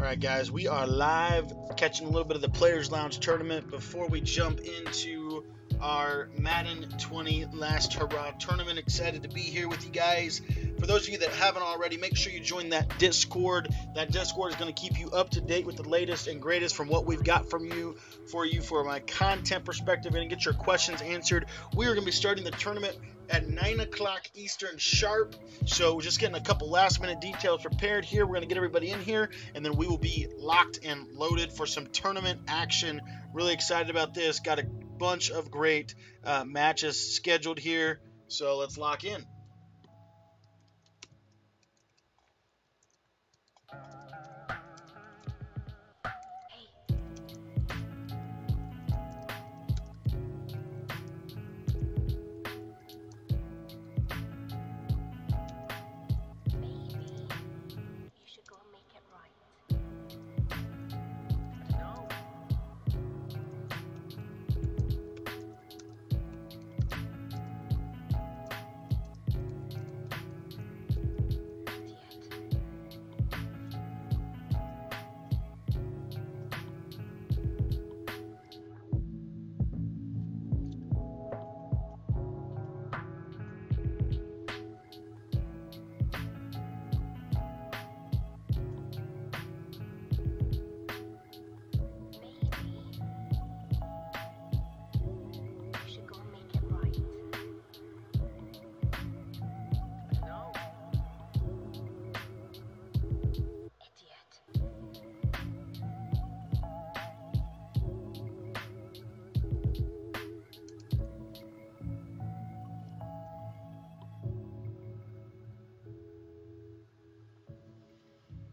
Alright guys, we are live, catching a little bit of the Players Lounge tournament before we jump into our Madden 20 Last Hurrah tournament. Excited to be here with you guys. For those of you that haven't already, make sure you join that Discord. That Discord is going to keep you up to date with the latest and greatest from what we've got from you for my content perspective and get your questions answered. We are going to be starting the tournament at 9 o'clock Eastern sharp. So we're just getting a couple last minute details prepared here. We're going to get everybody in here and then we will be locked and loaded for some tournament action. Really excited about this. Got a bunch of great matches scheduled here. So let's lock in.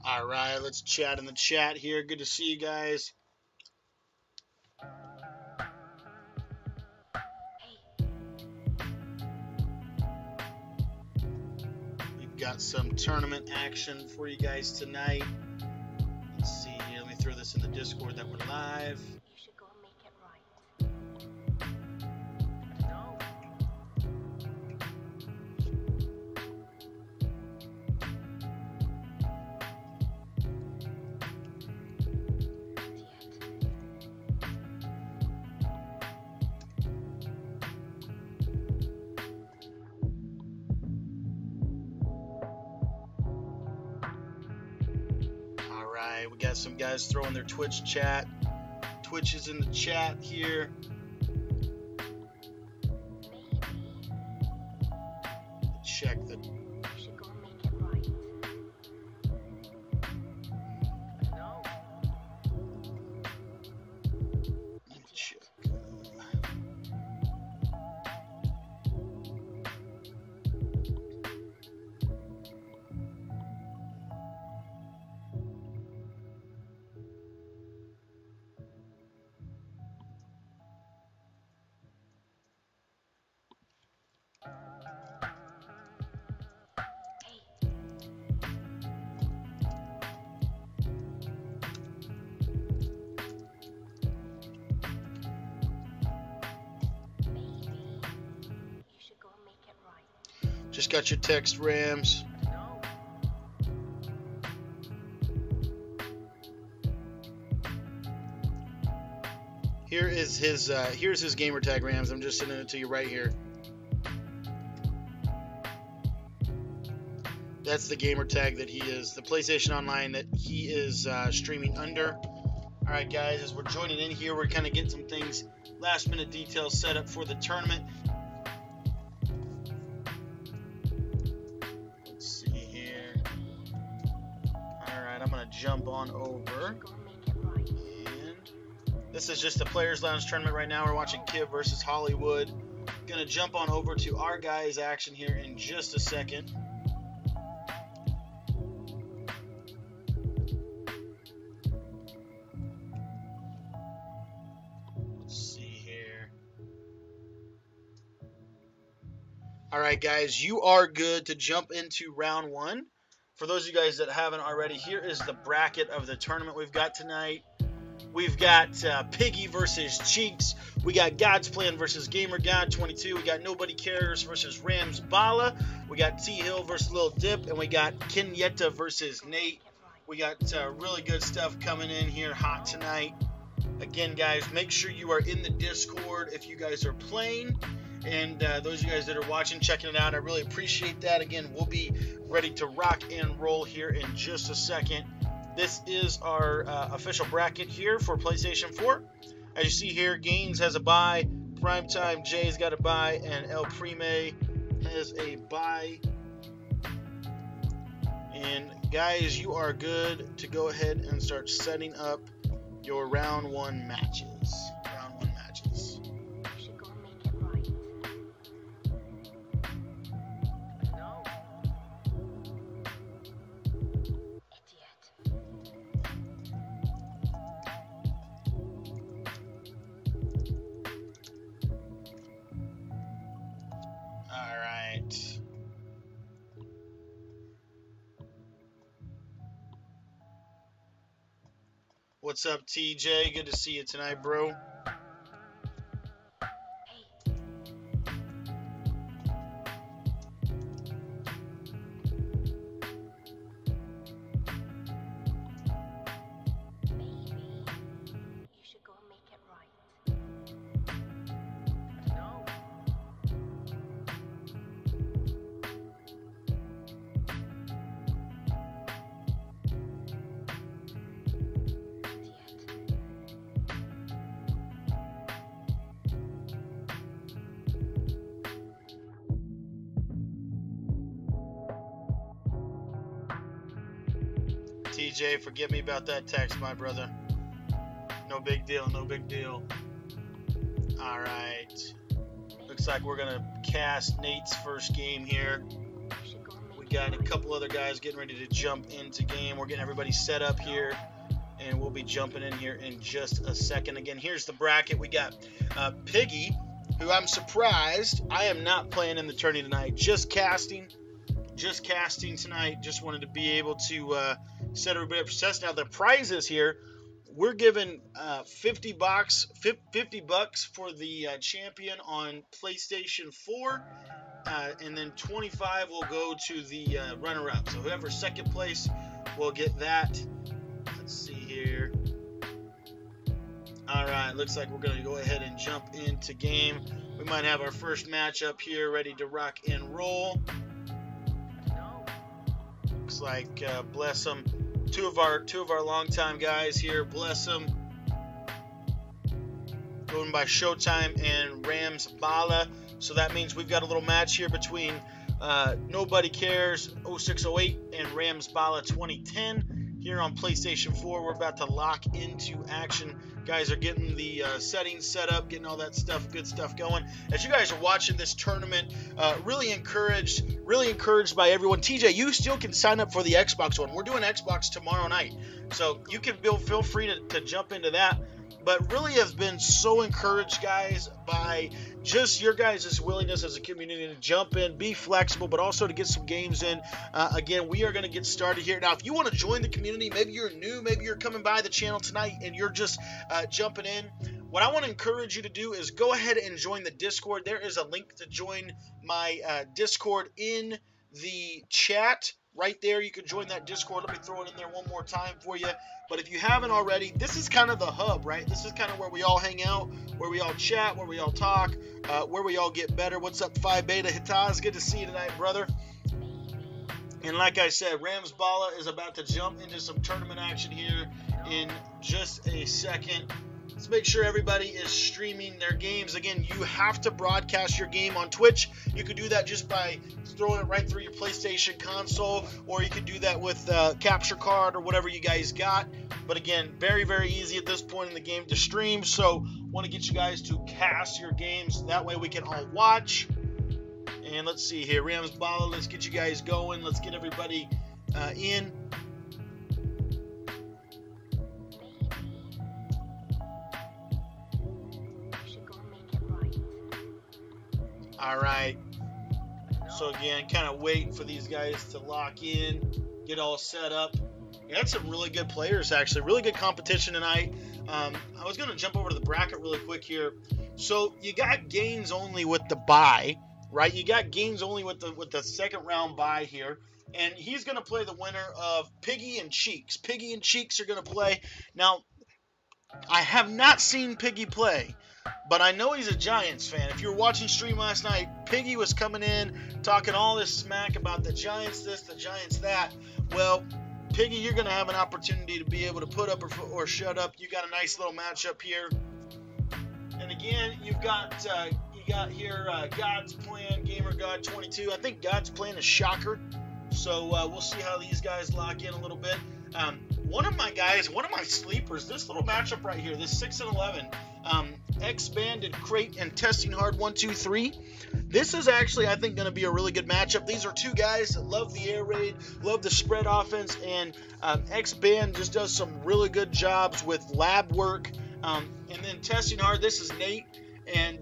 All right, let's chat in the chat here. Good to see you guys. We've got some tournament action for you guys tonight. Let's see here. Let me throw this in the Discord that we're live. We got some guys throwing their Twitch chat. Twitch is in the chat here. Check the. Just got your text, Rams. Here's his gamer tag, Rams. I'm just sending it to you right here. That's the gamer tag that he is, the PlayStation Online that he is streaming under. All right, guys, as we're joining in here, we're kind of getting some things, last minute details set up for the tournament. Jump on over, and this is just the Players Lounge tournament right now. We're watching Kib versus Hollywood. Gonna jump on over to our guys' action here in just a second. Let's see here. All right, guys, you are good to jump into round one. For those of you guys that haven't already, here is the bracket of the tournament we've got tonight. We've got Piggy versus Cheeks. We got God's Plan versus Gamer God 22. We got Nobody Cares versus Rams Bala. We got T Hill versus Lil Dip, and we got Kenyetta versus Nate. We got really good stuff coming in here hot tonight. Again, guys, make sure you are in the Discord if you guys are playing. And those of you guys that are watching, checking it out, I really appreciate that. Again, we'll be ready to rock and roll here in just a second. This is our official bracket here for PlayStation 4. As you see here, Gaines has a bye, Primetime Jay's got a bye, and El Prime has a bye. And guys, you are good to go ahead and start setting up your round 1 matches. Round 1 matches. You should go make it right. No. Idiot. All right. What's up, TJ? Good to see you tonight, bro. TJ, forgive me about that text, my brother. No big deal, no big deal. All right. Looks like we're going to cast Nate's first game here. We got a couple other guys getting ready to jump into game. We're getting everybody set up here, and we'll be jumping in here in just a second. Again, here's the bracket. We got Piggy, who I'm surprised. I am not playing in the tourney tonight, just casting tonight. Just wanted to be able to set everybody up for success. Now the prizes here, we're giving $50 for the champion on PlayStation 4, and then 25 will go to the runner-up. So whoever's second place will get that. Let's see here. All right, looks like we're going to go ahead and jump into game. We might have our first matchup here ready to rock and roll. Looks like bless them, two of our longtime guys here. Bless them, going by Showtime and Rams Bala. So that means we've got a little match here between Nobody Cares 0608 and Rams Bala 2010 here on PlayStation 4. We're about to lock into action. Guys are getting the settings set up, getting all that stuff, good stuff going. As you guys are watching this tournament, really encouraged by everyone. TJ, you still can sign up for the Xbox one. We're doing Xbox tomorrow night, so you can feel free to jump into that. But really have been so encouraged, guys, by just your guys' willingness as a community to jump in, be flexible, but also to get some games in. Again, we are going to get started here. Now, if you want to join the community, maybe you're new, maybe you're coming by the channel tonight and you're just jumping in, what I want to encourage you to do is go ahead and join the Discord. There is a link to join my Discord in the chat. Right there, you can join that Discord. Let me throw it in there one more time for you. But if you haven't already, this is kind of the hub, right? This is kind of where we all hang out, where we all chat, where we all talk, where we all get better. What's up, Phi Beta Hitaz? Good to see you tonight, brother. And like I said, Rams Bala is about to jump into some tournament action here in just a second. Let's make sure everybody is streaming their games. Again, you have to broadcast your game on Twitch. You could do that just by throwing it right through your PlayStation console, or you could do that with capture card or whatever you guys got. But again, very, very easy at this point in the game to stream. So want to get you guys to cast your games. That way we can all watch. And let's see here. Rams Bala, let's get you guys going. Let's get everybody in. All right. So again, kind of waiting for these guys to lock in, get all set up. We had some really good players, actually. Really good competition tonight. I was going to jump over to the bracket really quick here. So you got Gaines only with the bye, right? You got games only with the second round bye here. And he's going to play the winner of Piggy and Cheeks. Piggy and Cheeks are going to play. Now, I have not seen Piggy play, but I know he's a Giants fan. If you were watching stream last night, Piggy was coming in talking all this smack about the Giants this, the Giants that. Well, Piggy, you're going to have an opportunity to be able to put up or shut up. You got a nice little matchup here. And again, you got here God's Plan, Gamer God 22. I think God's Plan is shocker. So we'll see how these guys lock in a little bit. One of my sleepers, this little matchup right here, this 6-11, Expanded Crate and Testing Hard 1, 2, 3. This is actually, I think, going to be a really good matchup. These are two guys that love the air raid, love the spread offense, and Expand just does some really good jobs with lab work. And then Testing Hard, this is Nate. And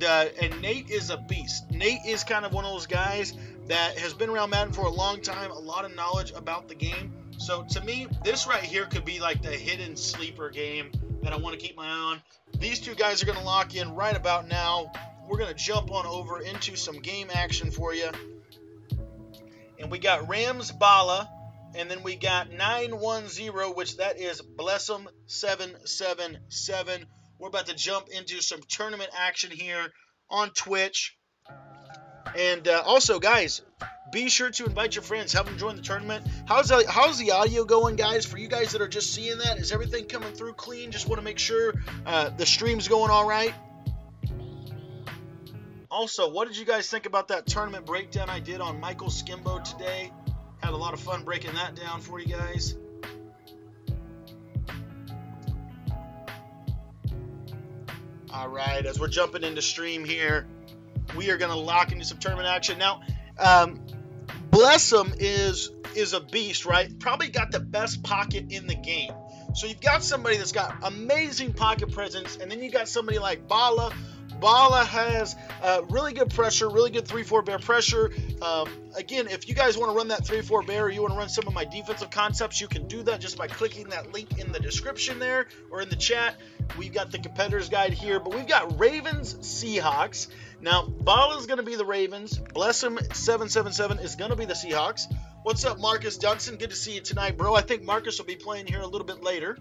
Nate is a beast. Nate is kind of one of those guys that has been around Madden for a long time, a lot of knowledge about the game. So to me, this right here could be like the hidden sleeper game that I want to keep my eye on. These two guys are going to lock in right about now. We're going to jump on over into some game action for you. And we got Rams Bala, and then we got 910, which that is Blessum 777. We're about to jump into some tournament action here on Twitch. And also, guys, be sure to invite your friends. Have them join the tournament. How's the audio going, guys? For you guys that are just seeing that, is everything coming through clean? Just want to make sure the stream's going all right. Also, what did you guys think about that tournament breakdown I did on Michael Skimbo today? Had a lot of fun breaking that down for you guys. All right, as we're jumping into stream here, we are going to lock into some tournament action. Now, Blessum is a beast, right? Probably got the best pocket in the game. So you've got somebody that's got amazing pocket presence, and then you got somebody like Bala. Bala has really good pressure, really good 3-4 bear pressure. Again, if you guys want to run that 3-4 bear, or you want to run some of my defensive concepts, you can do that just by clicking that link in the description there or in the chat. We've got the competitor's guide here, but we've got Ravens, Seahawks. Now, Bala's going to be the Ravens. Blessum 777 is going to be the Seahawks. What's up, Marcus Dunson? Good to see you tonight, bro. I think Marcus will be playing here a little bit later.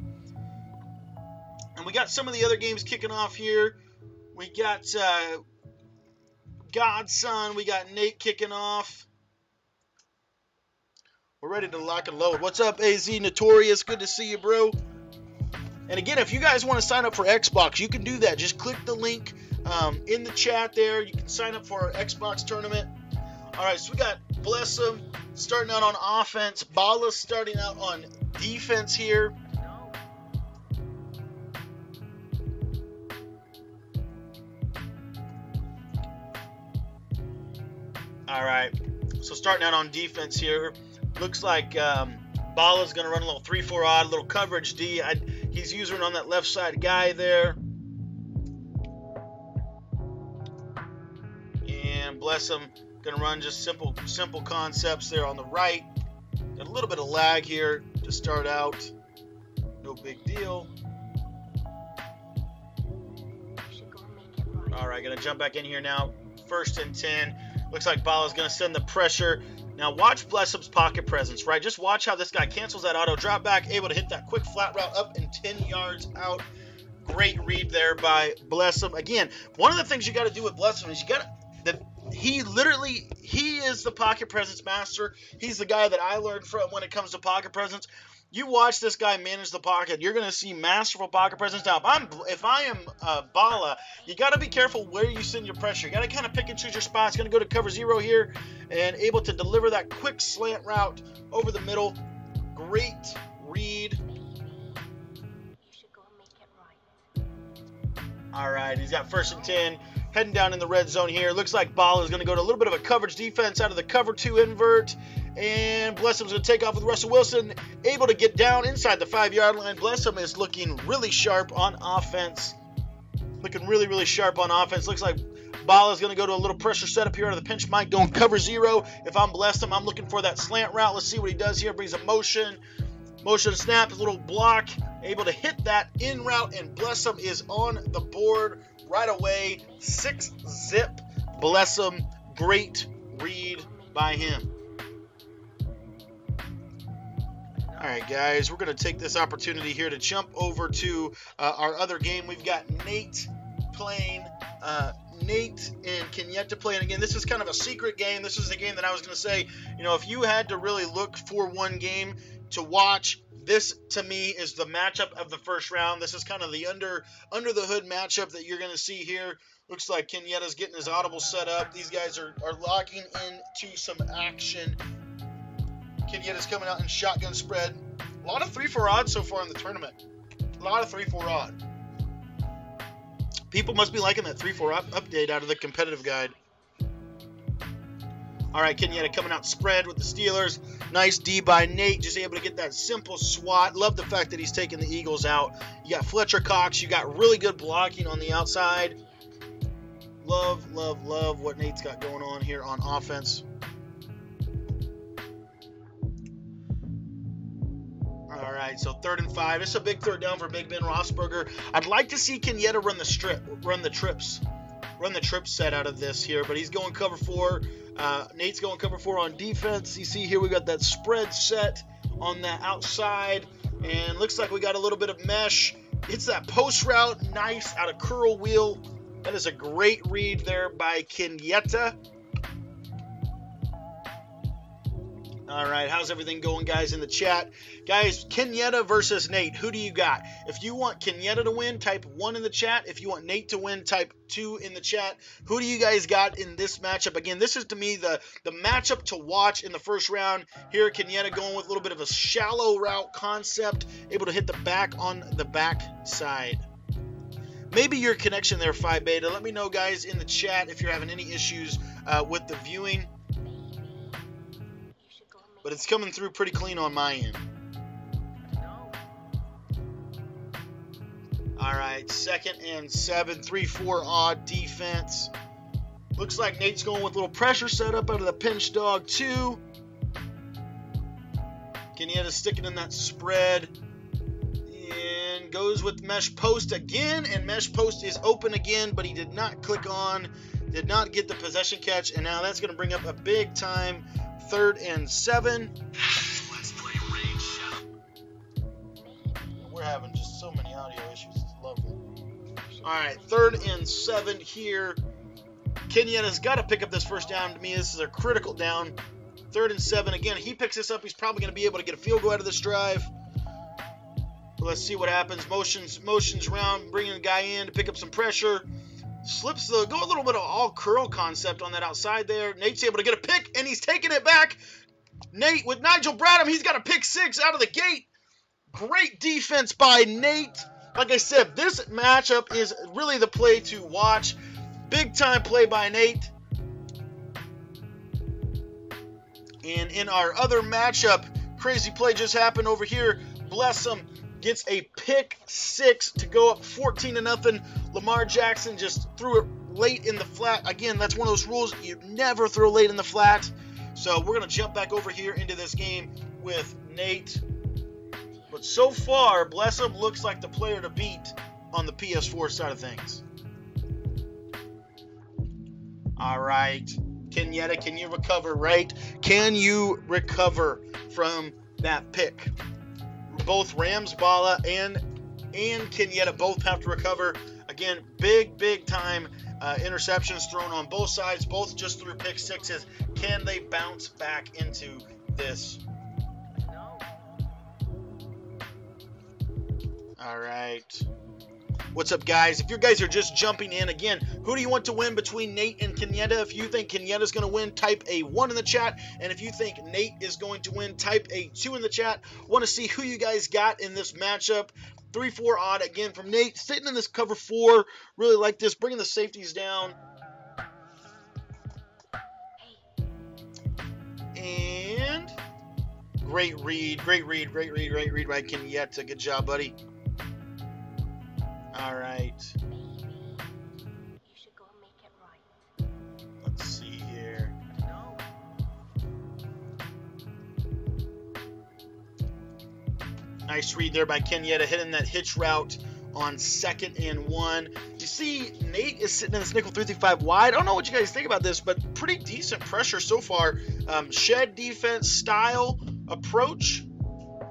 And we got some of the other games kicking off here. We got Godson. We got Nate kicking off. We're ready to lock and load. What's up, AZ Notorious? Good to see you, bro. And again, if you guys want to sign up for Xbox, you can do that. Just click the link in the chat there. You can sign up for our Xbox tournament. All right, so we got Blessum starting out on offense. Bala starting out on defense here. All right, so starting out on defense here, looks like Bala's going to run a little 3-4 odd, a little coverage D. He's using on that left side guy there. And Blessum going to run just simple concepts there on the right. Got a little bit of lag here to start out. No big deal. All right, going to jump back in here now. 1st and 10. Looks like Bala's going to send the pressure. Now watch Blessum's pocket presence, right? Just watch how this guy cancels that auto drop back, able to hit that quick flat route up and 10 yards out. Great read there by Blessum. Again, one of the things you got to do with Blessum is he is the pocket presence master. He's the guy that I learned from when it comes to pocket presence. You watch this guy manage the pocket, you're going to see masterful pocket presence. Now, if I am Bala, you got to be careful where you send your pressure. You got to kind of pick and choose your spots. Going to go to cover 0 here and able to deliver that quick slant route over the middle. Great read. All right, he's got 1st and 10. Heading down in the red zone here. Looks like Bala is going to go to a little bit of a coverage defense out of the cover 2 invert. And Blessum's going to take off with Russell Wilson. Able to get down inside the 5-yard line. Blessum is looking really sharp on offense. Looking really, really sharp on offense. Looks like Bala's going to go to a little pressure setup here out of the pinch mic. Going cover 0. If I'm Blessum, I'm looking for that slant route. Let's see what he does here. Brings a motion. Motion snap. A little block. Able to hit that in route. And Blessum is on the board right away. 6-zip. Blessum Great read by him. All right, guys, we're going to take this opportunity here to jump over to our other game. We've got Nate playing, Nate and Kenyatta playing again. This is kind of a secret game. This is the game that I was going to say, you know, if you had to really look for one game to watch, this to me is the matchup of the first round. This is kind of the under the hood matchup that you're going to see here. Looks like Kenyatta's getting his audible set up. These guys are locking into some action. Kenyatta's coming out in shotgun spread. A lot of 3-4 odds so far in the tournament. A lot of 3-4 odd. People must be liking that 3-4 update out of the competitive guide. All right, Kenyatta coming out spread with the Steelers. Nice D by Nate, just able to get that simple swat. Love the fact that he's taking the Eagles out. You got Fletcher Cox. You got really good blocking on the outside. Love, love, love what Nate's got going on here on offense. All right, so 3rd and 5. It's a big third down for Big Ben Roethlisberger. I'd like to see Kenyatta run the trip set out of this here, but he's going cover 4. Nate's going cover 4 on defense. You see here we got that spread set on that outside, and looks like we got a little bit of mesh. It's that post route, nice out of curl wheel. That is a great read there by Kenyatta. All right, how's everything going, guys, in the chat? Guys, Kenyatta versus Nate. Who do you got? If you want Kenyatta to win, type 1 in the chat. If you want Nate to win, type 2 in the chat. Who do you guys got in this matchup? Again, this is, to me, the matchup to watch in the first round. Here, Kenyatta going with a little bit of a shallow route concept, able to hit the back on the back side. Maybe your connection there, Phi Beta. Let me know, guys, in the chat if you're having any issues with the viewing. But it's coming through pretty clean on my end. All right, 2nd and 7, 3-4 odd defense. Looks like Nate's going with a little pressure setup out of the pinch dog 2. Kenyatta sticking in that spread. And goes with mesh post again. And mesh post is open again, but he did not click on. Did not get the possession catch. And now that's going to bring up a big time 3rd and 7. Let's play range. We're having just so many audio issues. It's lovely. All right, 3rd and 7 here. Kenyatta's got to pick up this first down. To me, this is a critical down. 3rd and 7. Again, he picks this up. He's probably going to be able to get a field goal out of this drive. Let's see what happens. Motions around, bringing a guy in to pick up some pressure. Slips go a little bit of all curl concept on that outside there. Nate's able to get a pick, and he's taking it back. Nate with Nigel Bradham, he's got a pick 6 out of the gate. Great defense by Nate. Like I said, this matchup is really the play to watch. Big time play by Nate. And in our other matchup, crazy play just happened over here. Bless him. Gets a pick 6 to go up 14-0. Lamar Jackson just threw it late in the flat. Again, that's one of those rules. You never throw late in the flat. So we're going to jump back over here into this game with Nate. But so far, bless him, looks like the player to beat on the PS4 side of things. All right. Kenyatta, can you recover, right? Can you recover from that pick? Both Rams, Bala, and Kenyatta both have to recover. Again, big time interceptions thrown on both sides. Both just threw pick 6s. Can they bounce back into this? All right. What's up, guys? If you guys are just jumping in, again, who do you want to win between Nate and Kenyatta? If you think Kenyatta's going to win, type a 1 in the chat. And if you think Nate is going to win, type a 2 in the chat. Want to see who you guys got in this matchup. 3-4 odd, again, from Nate. Sitting in this cover 4. Really like this. Bringing the safeties down. And great read by Kenyatta. Good job, buddy. All right. Let's see here. Nice read there by Kenyatta, hitting that hitch route on 2nd and 1. You see Nate is sitting in this nickel 3-5 wide. I don't know what you guys think about this, but pretty decent pressure so far. Shed defense style approach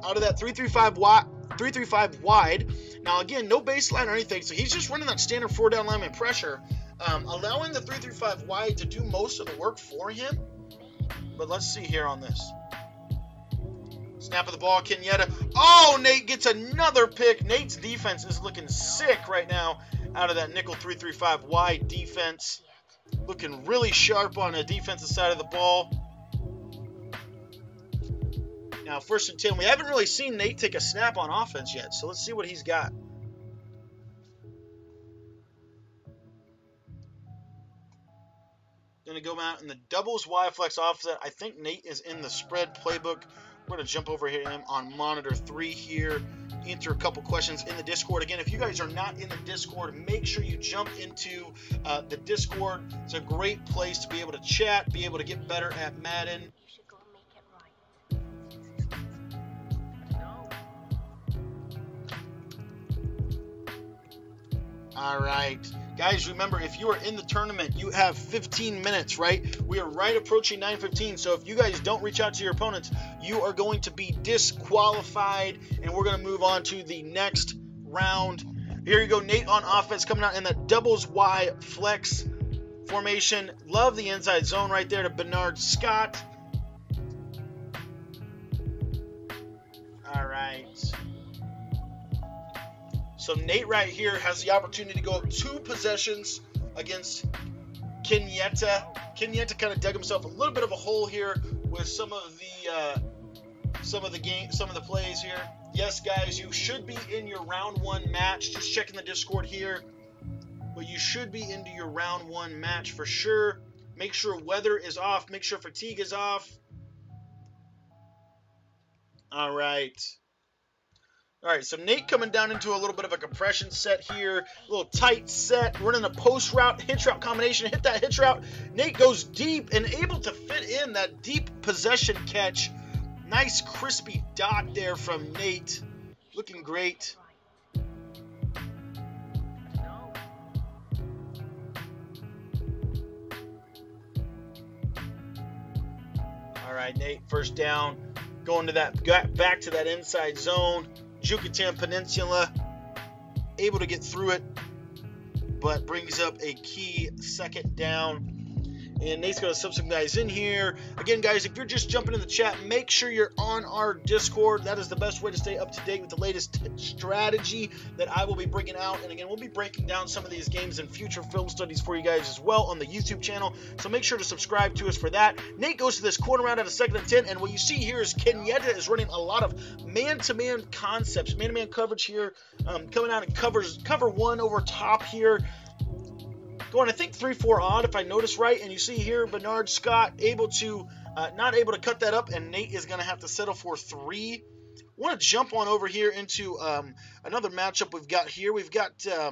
out of that 3-3-5 wide. Now again, no baseline or anything, so he's just running that standard 4-down lineman pressure, allowing the 3-3-5 wide to do most of the work for him. But let's see here on this. Snap of the ball, Kenyatta. Oh, Nate gets another pick. Nate's defense is looking sick right now out of that nickel 3-3-5 wide defense. Looking really sharp on the defensive side of the ball. Now, 1st and 10. We haven't really seen Nate take a snap on offense yet, so let's see what he's got. Going to go out in the doubles Y flex offset. I think Nate is in the spread playbook. We're going to jump over here on monitor 3 here, answer a couple questions in the Discord. Again, if you guys are not in the Discord, make sure you jump into the Discord. It's a great place to be able to chat, be able to get better at Madden. You should go make it right. No. All right. Guys, remember, if you are in the tournament, you have 15 minutes, right? We are right approaching 9:15, so if you guys don't reach out to your opponents, you are going to be disqualified, and we're going to move on to the next round. Here you go, Nate on offense coming out in the doubles Y flex formation. Love the inside zone right there to Bernard Scott. All right. So Nate right here has the opportunity to go up 2 possessions against Kenyatta. Kenyatta kind of dug himself a little bit of a hole here with some of the plays here. Yes, guys, you should be in your round 1 match. Just checking the Discord here, but you should be into your round 1 match for sure. Make sure weather is off. Make sure fatigue is off. All right. All right, so Nate coming down into a little bit of a compression set here, a little tight set, running a post route, hitch route combination, hit that hitch route. Nate goes deep and able to fit in that deep possession catch. Nice crispy dot there from Nate, looking great. No. All right, Nate, 1st down, going to that back to that inside zone. Yucatan Peninsula, able to get through it, but brings up a key 2nd down. And Nate's going to sub some guys in here. Again, guys, if you're just jumping in the chat, make sure you're on our Discord. That is the best way to stay up to date with the latest strategy that I will be bringing out. And again, we'll be breaking down some of these games in future film studies for you guys as well on the YouTube channel. So make sure to subscribe to us for that. Nate goes to this corner round at a 2nd and 10. And what you see here is Kenyatta is running a lot of man-to-man concepts, man-to-man coverage here, coming out and cover 1 over top here. Going, I think 3-4 odd if I notice right, and you see here Bernard Scott able to not able to cut that up, and Nate is going to have to settle for 3. Want to jump on over here into another matchup we've got here. We've got I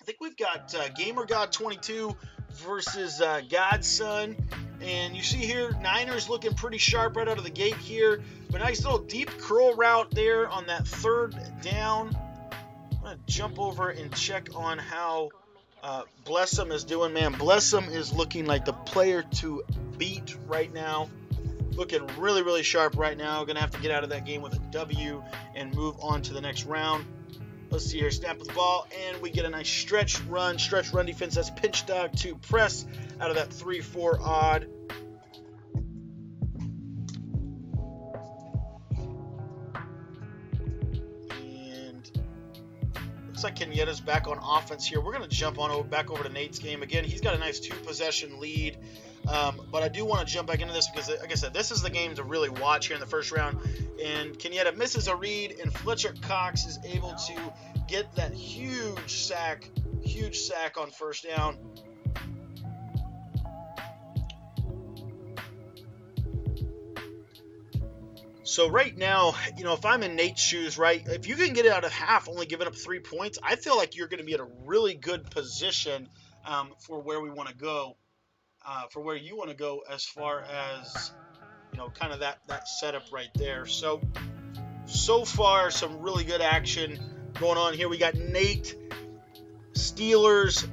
think we've got Gamer God 22 versus Godson, and you see here Niners looking pretty sharp right out of the gate here, but nice little deep curl route there on that 3rd down. I'm going to jump over and check on how Blessum is doing. Man, Blessum is looking like the player to beat right now. Looking really, really sharp right now. Going to have to get out of that game with a W and move on to the next round. Let's see here. Snap of the ball, and we get a nice stretch run defense. That's pinch dog to press out of that 3-4 odd. Looks like Kenyatta's back on offense here. We're going to jump on back over to Nate's game. Again, he's got a nice 2-possession lead. But I do want to jump back into this because, like I said, this is the game to really watch here in the 1st round. And Kenyatta misses a read, and Fletcher Cox is able to get that huge sack on 1st down. So right now, you know, if I'm in Nate's shoes, right, if you can get it out of half, only giving up 3 points, I feel like you're going to be in a really good position for where we want to go, for where you want to go as far as, you know, kind of that setup right there. So far, some really good action going on here. We got Nate, Steelers,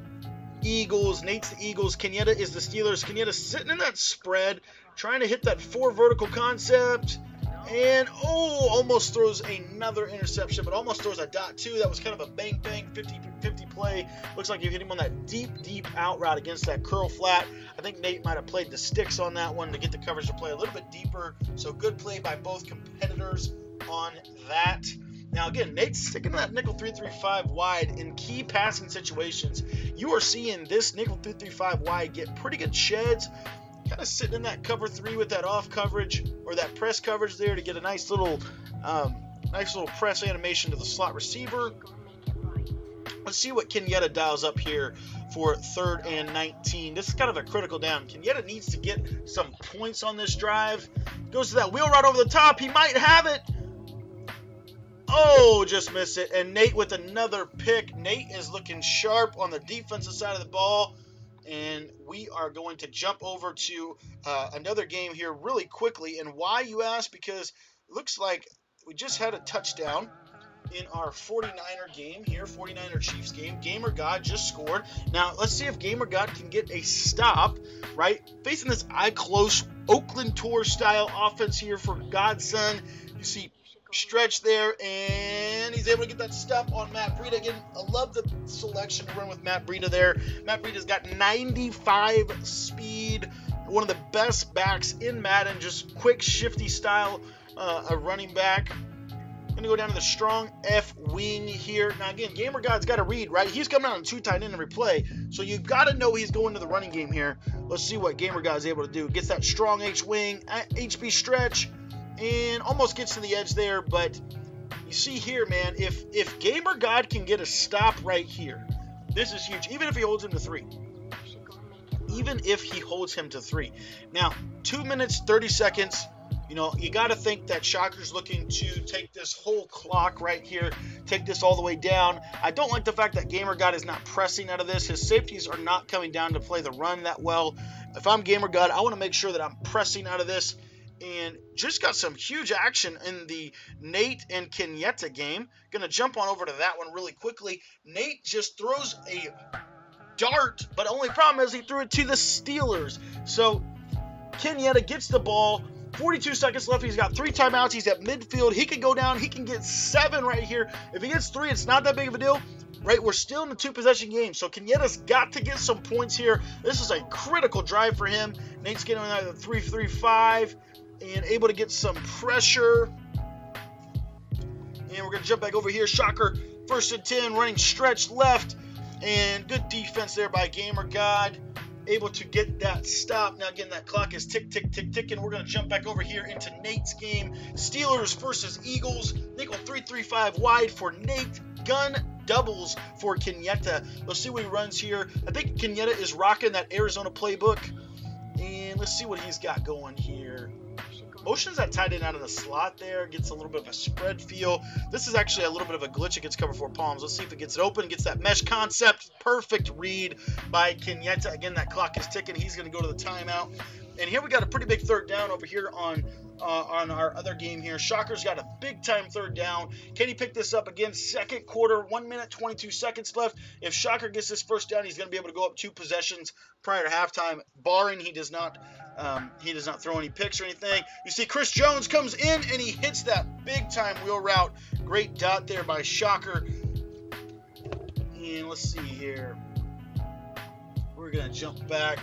Eagles. Nate's the Eagles. Kenyatta is the Steelers. Kenyatta sitting in that spread, trying to hit that 4 vertical concept. And, almost throws another interception, but almost throws a dot too. That was kind of a bang-bang 50-50 play. Looks like you hit him on that deep out route against that curl flat. I think Nate might have played the sticks on that one to get the coverage to play a little bit deeper. So good play by both competitors on that. Now, again, Nate's sticking that nickel 3-3-5 wide in key passing situations. You are seeing this nickel 3-3-5 wide get pretty good sheds. Kind of sitting in that cover 3 with that off coverage or that press coverage there to get a nice little press animation to the slot receiver. Let's see what Kenyatta dials up here for 3rd and 19. This is kind of a critical down. Kenyatta needs to get some points on this drive. Goes to that wheel right over the top. He might have it. Just missed it. And Nate with another pick. Nate is looking sharp on the defensive side of the ball. And we are going to jump over to another game here really quickly. And why, you ask? Because it looks like we just had a touchdown in our 49er game here, 49er Chiefs game. Gamer God just scored. Now, let's see if Gamer God can get a stop, right? Facing this eye-close Oakland Tour style offense here for Godson. You see stretch there, and he's able to get that stop on Matt Breida. Again, I love the selection to run with Matt Breida there. Matt Breida's got 95 speed, one of the best backs in Madden, just quick, shifty style, a running back. Going to go down to the strong F wing here. Now, again, Gamer God's got to read, right? He's coming out on 2 tight end in every play, so you've got to know he's going to the running game here. Let's see what Gamer God's able to do. Gets that strong H wing, HB stretch, and almost gets to the edge there, but you see here, man, if Gamer God can get a stop right here, this is huge, even if he holds him to 3. Even if he holds him to 3. Now, 2 minutes, 30 seconds, you know, you got to think that Shocker's looking to take this whole clock right here, take this all the way down. I don't like the fact that Gamer God is not pressing out of this. His safeties are not coming down to play the run that well. If I'm Gamer God, I want to make sure that I'm pressing out of this. And just got some huge action in the Nate and Kenyatta game. Going to jump on over to that one really quickly. Nate just throws a dart, but the only problem is he threw it to the Steelers. So Kenyatta gets the ball. 42 seconds left. He's got 3 timeouts. He's at midfield. He can go down. He can get 7 right here. If he gets 3, it's not that big of a deal. Right, we're still in the 2-possession game, so Kenyatta's got to get some points here. This is a critical drive for him. Nate's getting on the 3-3-5 and able to get some pressure. And we're going to jump back over here. Shocker, 1st and 10, running stretch left, and good defense there by Gamer God. Able to get that stop. Now, again, that clock is ticking. We're going to jump back over here into Nate's game. Steelers versus Eagles. Nickel 3-3-5 wide for Nate. Gun doubles for Kenyatta. Let's see what he runs here. I think Kenyatta is rocking that Arizona playbook. And let's see what he's got going here. Motions that tight end out of the slot there. Gets a little bit of a spread feel. This is actually a little bit of a glitch. It gets cover 4 palms. Let's see if it gets it open. Gets that mesh concept. Perfect read by Kenyatta. Again, that clock is ticking. He's going to go to the timeout. And here we got a pretty big 3rd down over here on our other game here. Shocker's got a big-time 3rd down. Can he pick this up again? 2nd quarter, 1 minute, 22 seconds left. If Shocker gets this 1st down, he's going to be able to go up 2 possessions prior to halftime, barring he does not throw any picks or anything. You see Chris Jones comes in, and he hits that big-time wheel route. Great dot there by Shocker. And let's see here. We're going to jump back.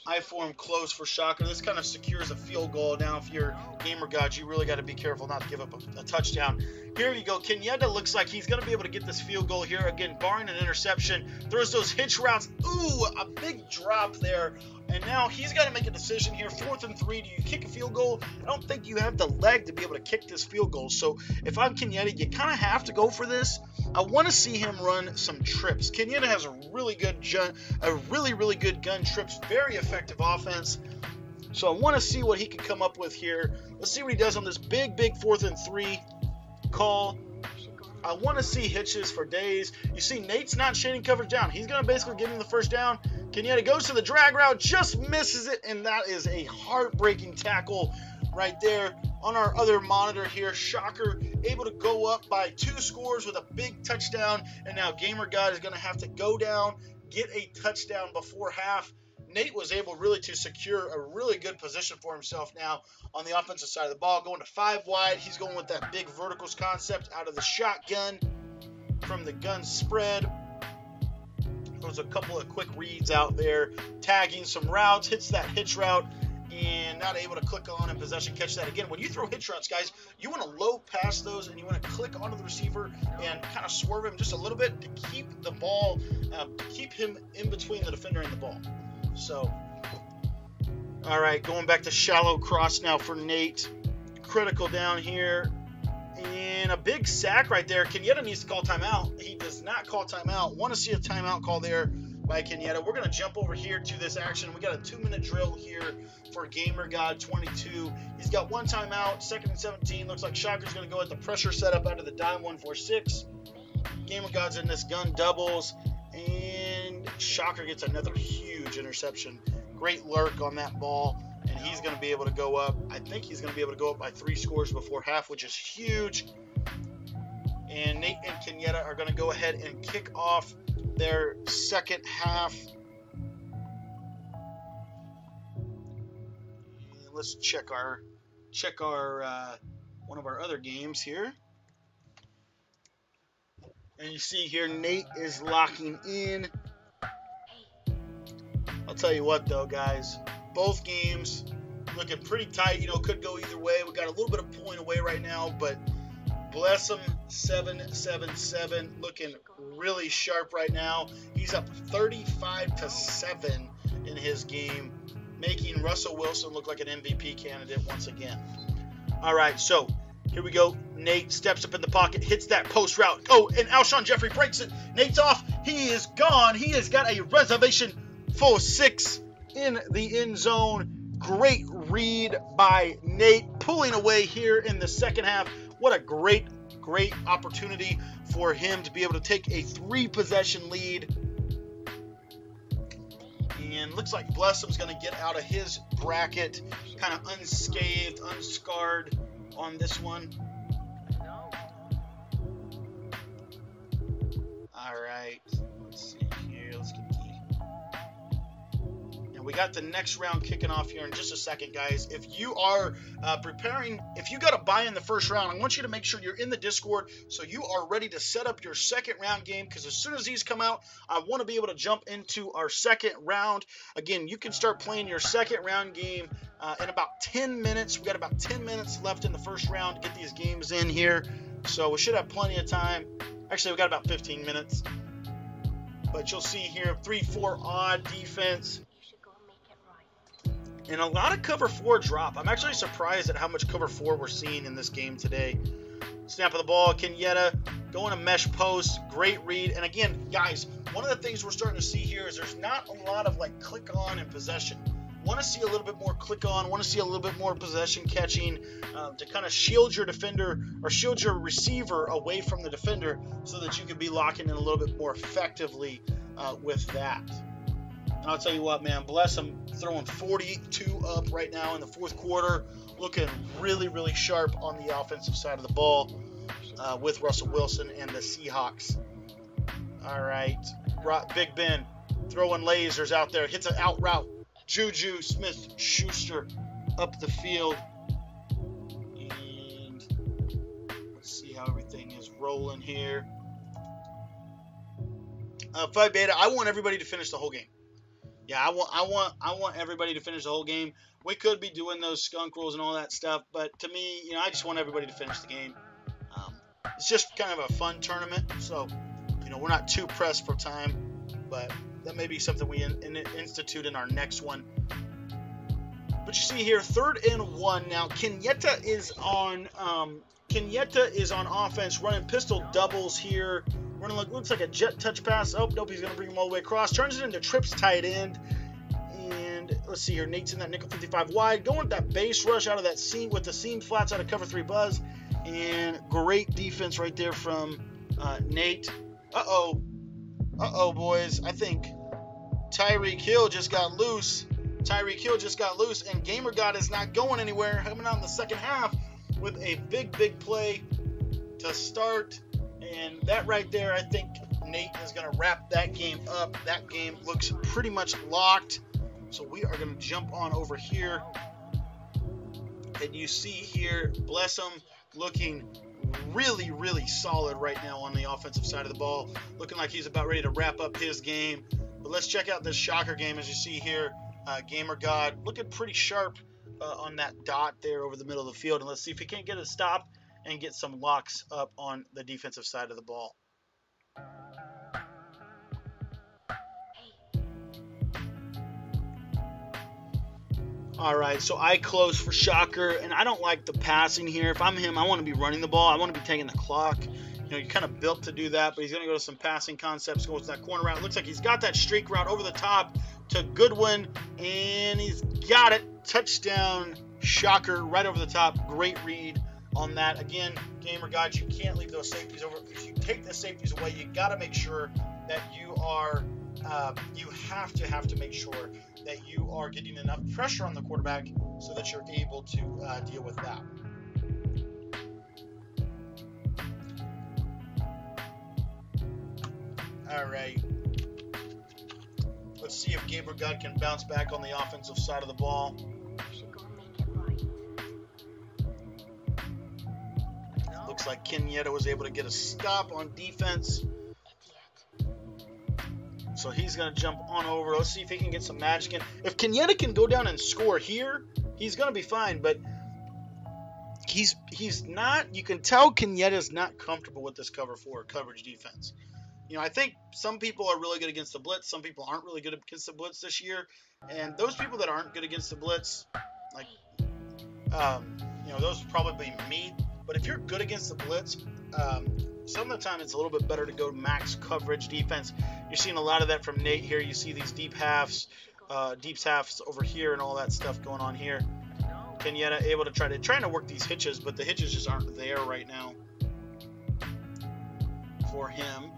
I form close for Shocker. This kind of secures a field goal. Now, if you're Gamer God, you really got to be careful not to give up a touchdown. Here you go. Kenyatta looks like he's going to be able to get this field goal here. Again, barring an interception. Throws those hitch routes. Ooh, a big drop there. And now he's got to make a decision here. 4th and 3. Do you kick a field goal? I don't think you have the leg to be able to kick this field goal. So if I'm Kenyatta, you kind of have to go for this. I want to see him run some trips. Kenyatta has a really good gun trips. Very effective offense. So I want to see what he can come up with here. Let's see what he does on this big 4th and 3 call. I want to see hitches for days. You see Nate's not shading coverage down. He's going to basically give him the 1st down. Kenyatta goes to the drag route, just misses it, and that is a heartbreaking tackle right there. On our other monitor here, Shocker able to go up by 2 scores with a big touchdown, and now Gamer God is going to have to go down, get a touchdown before half. Nate was able really to secure a really good position for himself now on the offensive side of the ball, going to 5 wide. He's going with that big verticals concept out of the shotgun from the gun spread. There's a couple of quick reads out there, tagging some routes, hits that hitch route, and not able to click on and possession catch that. Again, when you throw hitch routes, guys, you want to low pass those, and you want to click onto the receiver and kind of swerve him just a little bit to keep the ball, keep him in between the defender and the ball. So, all right, going back to shallow cross now for Nate. Critical down here. And a big sack right there. Kenyatta needs to call timeout. He does not call timeout. Want to see a timeout call there by Kenyatta. We're going to jump over here to this action. We got a 2-minute drill here for Gamer God 22. He's got 1 timeout, 2nd and 17. Looks like Shocker's going to go at the pressure setup out of the dime 146. Gamer God's in this gun doubles. And Shocker gets another huge interception. Great lurk on that ball. And he's going to be able to go up. I think he's going to be able to go up by 3 scores before half, which is huge. And Nate and Kenyatta are going to go ahead and kick off their second half. And let's check our one of our other games here. And you see here, Nate is locking in. I'll tell you what, though, guys. Both games looking pretty tight. You know, could go either way. We got a little bit of point away right now, but bless him, 7-7-7. Looking really sharp right now. He's up 35-7 in his game, making Russell Wilson look like an MVP candidate once again. All right, so here we go. Nate steps up in the pocket, hits that post route. Oh, and Alshon Jeffrey breaks it. Nate's off. He is gone. He has got a reservation for 6 in the end zone. Great read by Nate, pulling away here in the second half. What a great opportunity for him to be able to take a 3-possession lead. And looks like Blessum's going to get out of his bracket kind of unscathed, unscarred on this one. All right, let's see here. Let's get the... And we got the next round kicking off here in just a second, guys. If you are preparing, if you got a buy in the first round, I want you to make sure you're in the Discord so you are ready to set up your second round game, because as soon as these come out, I want to be able to jump into our second round. Again, you can start playing your second round game in about 10 minutes. We got about 10 minutes left in the first round to get these games in here, so we should have plenty of time. Actually, we got about 15 minutes, but you'll see here 3-4 odd defense. And a lot of cover 4 drop. I'm actually surprised at how much cover 4 we're seeing in this game today. Snap of the ball, Kenyatta going to mesh post. Great read. And again, guys, one of the things we're starting to see here is there's not a lot of like click on and possession. Want to see a little bit more click on, want to see a little bit more possession catching to kind of shield your defender or shield your receiver away from the defender so that you can be locking in a little bit more effectively with that. And I'll tell you what, man, bless him, throwing 42 up right now in the fourth quarter, looking really, really sharp on the offensive side of the ball with Russell Wilson and the Seahawks. All right, Big Ben throwing lasers out there, hits an out route. Juju Smith-Schuster up the field. And let's see how everything is rolling here. Phi Beta, I want everybody to finish the whole game. Yeah, I want everybody to finish the whole game. We could be doing those skunk rolls and all that stuff, but to me, you know, I just want everybody to finish the game. It's just kind of a fun tournament, so you know, we're not too pressed for time, but that may be something we institute in our next one. But you see here, 3rd and 1 now. Kenyatta is on offense, running pistol doubles here. Running looks like a jet touch pass. Oh, nope, he's going to bring him all the way across. Turns it into trips tight end. And let's see here, Nate's in that nickel 55 wide. Going with that base rush out of that seam with the seam flats out of cover 3 buzz. And great defense right there from Nate. Uh-oh, boys. I think Tyreek Hill just got loose. Tyreek Hill just got loose, and Gamer God is not going anywhere. Coming out in the second half with a big play to start. And that right there, I think Nate is going to wrap that game up. That game looks pretty much locked. So we are going to jump on over here. And you see here, bless him, looking really solid right now on the offensive side of the ball. Looking like he's about ready to wrap up his game. But let's check out this shocker game. As you see here, Gamer God looking pretty sharp on that dot there over the middle of the field. And let's see if he can't get a stop and get some locks up on the defensive side of the ball. All right, so I close for shocker, and I don't like the passing here. If I'm him, I want to be running the ball. I want to be taking the clock. You know, you're kind of built to do that, but he's going to go to some passing concepts, goes to that corner route. Looks like he's got that streak route over the top to Goodwin, and he's got it. Touchdown, shocker, right over the top. Great read on that. Again, Gamer God, you can't leave those safeties over. If you take the safeties away, you got to make sure that you are you have to make sure that you are getting enough pressure on the quarterback so that you're able to deal with that. All right. Let's see if Gabriel God can bounce back on the offensive side of the ball. Looks like Kenyatta was able to get a stop on defense. So he's going to jump on over. Let's see if he can get some magic in. If Kenyatta can go down and score here, he's going to be fine. But he's not. You can tell Kenyatta's not comfortable with this cover 4 coverage defense. You know, I think some people are really good against the blitz. Some people aren't really good against the blitz this year. And those people that aren't good against the blitz, like, you know, those would probably be me. But if you're good against the blitz, some of the time it's a little bit better to go max coverage defense. You're seeing a lot of that from Nate here. You see these deep halves over here and all that stuff going on here. Kenyatta able to trying to work these hitches, but the hitches just aren't there right now for him.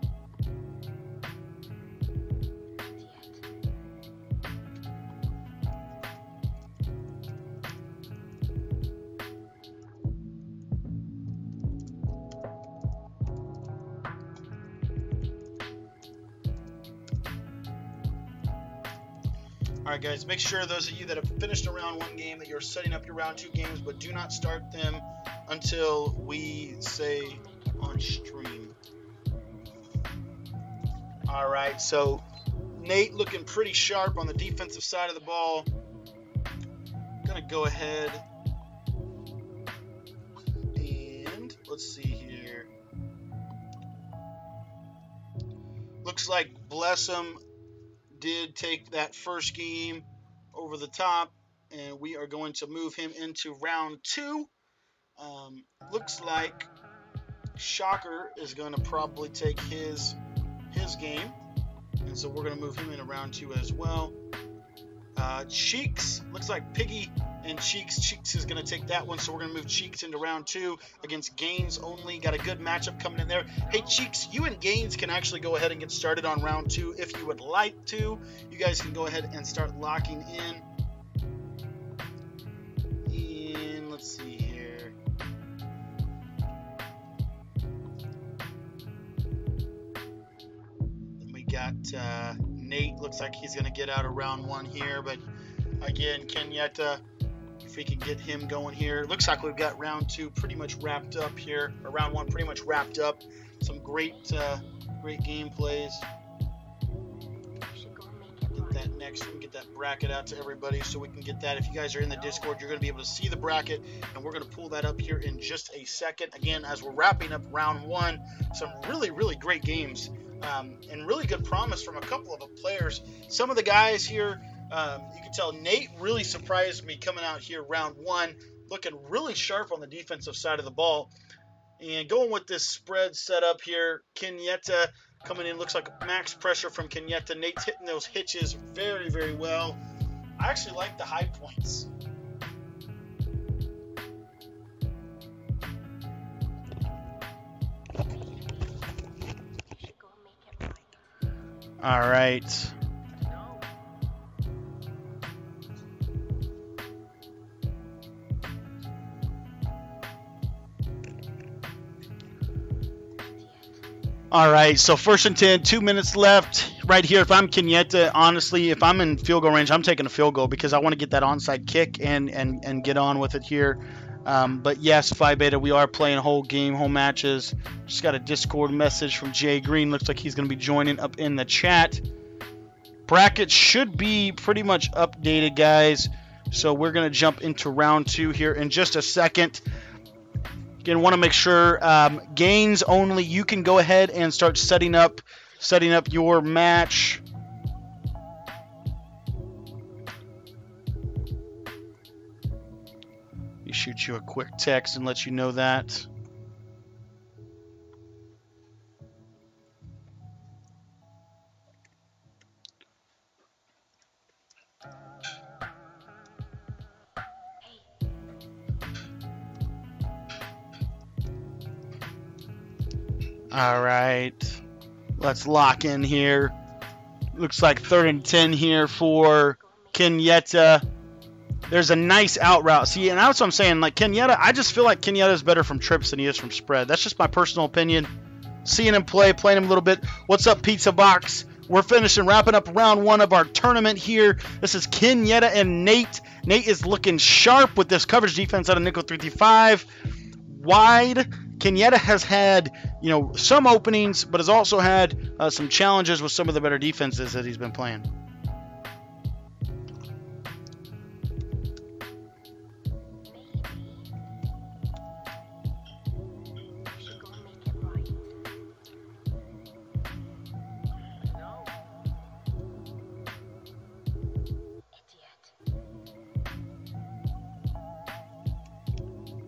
All right, guys, make sure those of you that have finished a round 1 game that you're setting up your round 2 games, but do not start them until we say on stream. All right, so Nate looking pretty sharp on the defensive side of the ball. Gonna go ahead and let's see here. Looks like Blessum did take that first game over the top, and we are going to move him into round 2. Looks like Shocker is going to probably take his game, and so we're going to move him into round 2 as well. Cheeks, looks like Piggy and Cheeks is going to take that one, so we're going to move Cheeks into round 2 against Gaines only. Got a good matchup coming in there. Hey, Cheeks, you and Gaines can actually go ahead and get started on round 2 if you would like to. You guys can go ahead and start locking in. And let's see here. Then we got Nate. Looks like he's going to get out of round 1 here, but again, Kenyatta, if we can get him going here. Looks like we've got round 2 pretty much wrapped up here, or round 1 pretty much wrapped up. Some great game plays. Get that next one, get that bracket out to everybody so we can get that. If you guys are in the Discord, you're going to be able to see the bracket, and we're going to pull that up here in just a second. Again, as we're wrapping up round 1, some really great games, and really good promise from a couple of the players. Some of the guys here, you can tell Nate really surprised me coming out here round 1, looking really sharp on the defensive side of the ball. And going with this spread setup here, Kenyatta coming in, looks like max pressure from Kenyatta. Nate's hitting those hitches very well. I actually like the high points. All right. All right, so 1st and 10, 2 minutes left. Right here, if I'm Kenyatta, honestly, if I'm in field goal range, I'm taking a field goal because I want to get that onside kick and get on with it here. But yes, Phi Beta, we are playing whole game, whole matches. Just got a Discord message from Jay Green. Looks like he's going to be joining up in the chat. Bracket should be pretty much updated, guys. So we're going to jump into round 2 here in just a second. Again, want to make sure gains only. You can go ahead and start setting up your match. Let me shoot you a quick text and let you know that. All right, let's lock in here. Looks like 3rd and 10 here for Kenyatta. There's a nice out route. See, and that's what I'm saying. Like Kenyatta, I just feel like Kenyatta is better from trips than he is from spread. That's just my personal opinion. Seeing him play, playing him a little bit. What's up, Pizza Box? We're wrapping up round 1 of our tournament here. This is Kenyatta and Nate. Nate is looking sharp with this coverage defense out of nickel 335. Wide. Kenyatta has had, some openings, but has also had some challenges with some of the better defenses that he's been playing.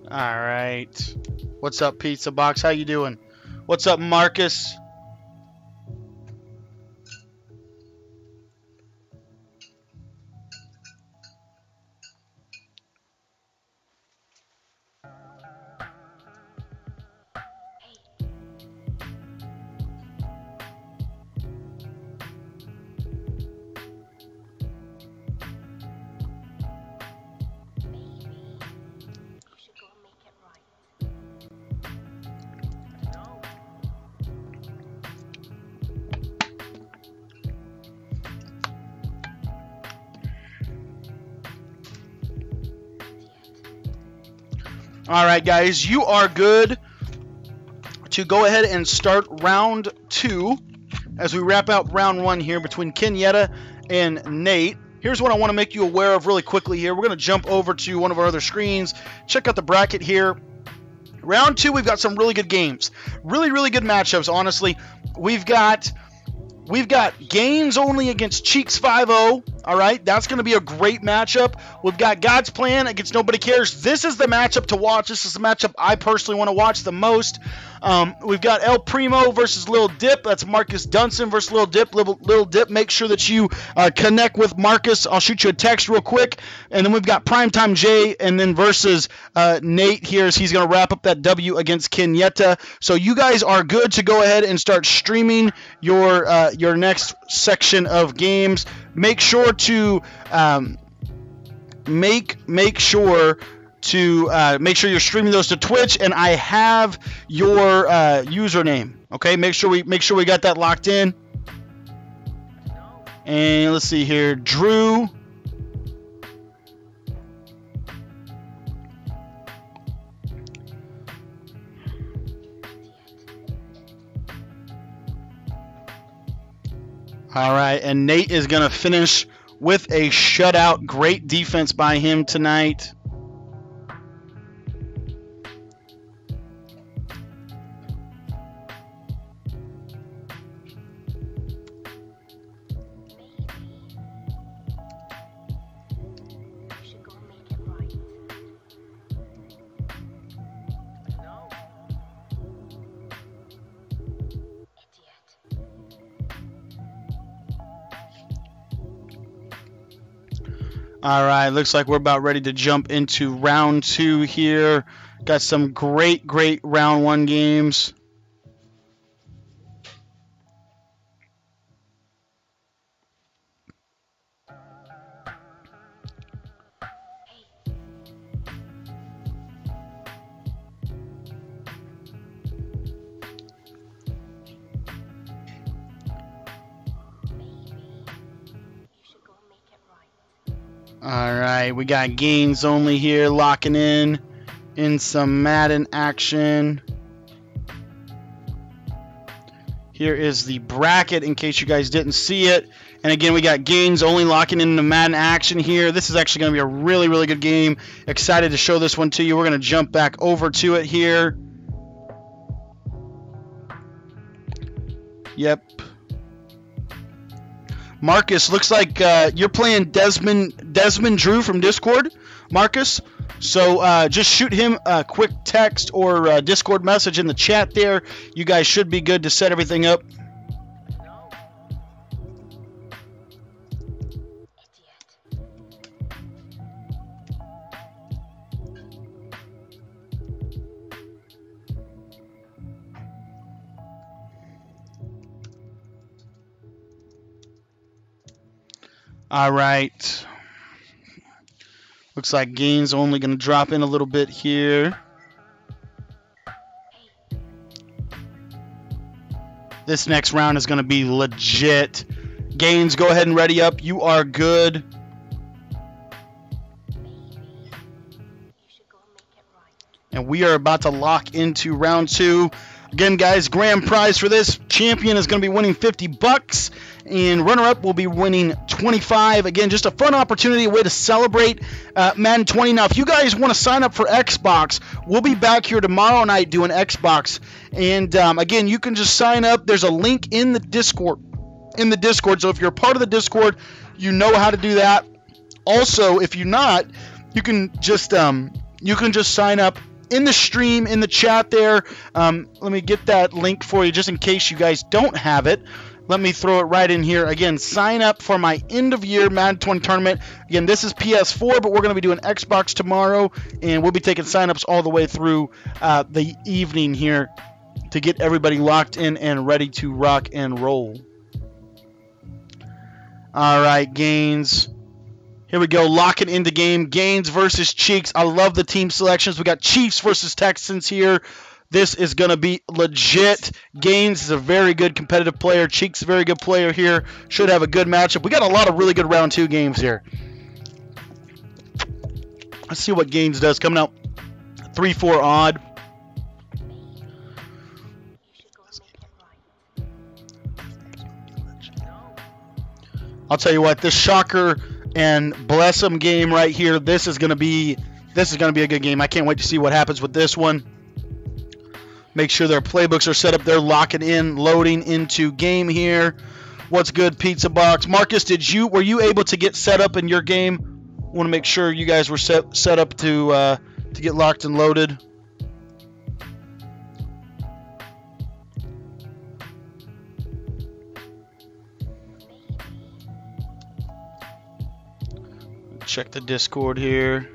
All right. What's up, Pizza Box? How you doing? What's up, Marcus? All right, guys, you are good to go ahead and start round 2 as we wrap out round 1 here between Kenyatta and Nate. Here's what I want to make you aware of really quickly here. We're going to jump over to one of our other screens. Check out the bracket here. Round 2, we've got some really good games. Really, really good matchups, honestly. We've got Gains only against Cheeks 5-0. All right, that's going to be a great matchup. We've got God's Plan against Nobody Cares. This is the matchup to watch. This is the matchup I personally want to watch the most. We've got El Primo versus Lil Dip. That's Marcus Dunson versus Lil Dip. Lil Dip, make sure that you connect with Marcus. I'll shoot you a text real quick. And then we've got Primetime Jay and then versus Nate here as he's going to wrap up that W against Kenyatta. So you guys are good to go ahead and start streaming your next section of games. Make sure to make sure you're streaming those to Twitch, and I have your username. Okay, make sure we got that locked in. And let's see here, Drew. All right, and Nate is going to finish with a shutout. Great defense by him tonight. All right, looks like we're about ready to jump into round 2 here. Got some great round 1 games. right, we got gains only here, locking in some Madden action. Here is the bracket in case you guys didn't see it. And again, we got gains only locking in the Madden action here. This is actually going to be a really, really good game. Excited to show this one to you. We're going to jump back over to it here. Yep. Marcus, looks like you're playing Desmond Drew from Discord, Marcus. So just shoot him a quick text or Discord message in the chat there. You guys should be good to set everything up. All right. Looks like gains only going to drop in a little bit here. This next round is going to be legit. Gains, go ahead and ready up. You are good. And we are about to lock into round 2. Again, guys, grand prize for this champion is going to be winning $50, and runner-up will be winning $25. Again, just a fun opportunity, a way to celebrate Madden 20. Now, if you guys want to sign up for Xbox, we'll be back here tomorrow night doing Xbox. And again, you can just sign up. There's a link in the Discord. So if you're a part of the Discord, you know how to do that. Also, if you're not, you can just sign up in the stream, in the chat there. Let me get that link for you just in case you guys don't have it. Let me throw it right in here. Again, sign up for my end-of-year Madden 20 tournament. Again, this is PS4, but we're going to be doing Xbox tomorrow, and we'll be taking sign-ups all the way through the evening here to get everybody locked in and ready to rock and roll. All right, gains. Here we go, locking into game. Gains versus Cheeks. I love the team selections. We got Chiefs versus Texans here. This is going to be legit. Gains is a very good competitive player. Cheeks is a very good player here. Should have a good matchup. We got a lot of really good round 2 games here. Let's see what Gains does. Coming out 3-4 odd. I'll tell you what, this Shocker and Bless 'em game right here, this is going to be a good game. I can't wait to see what happens with this one. Make sure their playbooks are set up. They're locking in, loading into game here. What's good, Pizza Box? Marcus, were you able to get set up in your game? I want to make sure you guys were set up to get locked and loaded. Check the Discord here.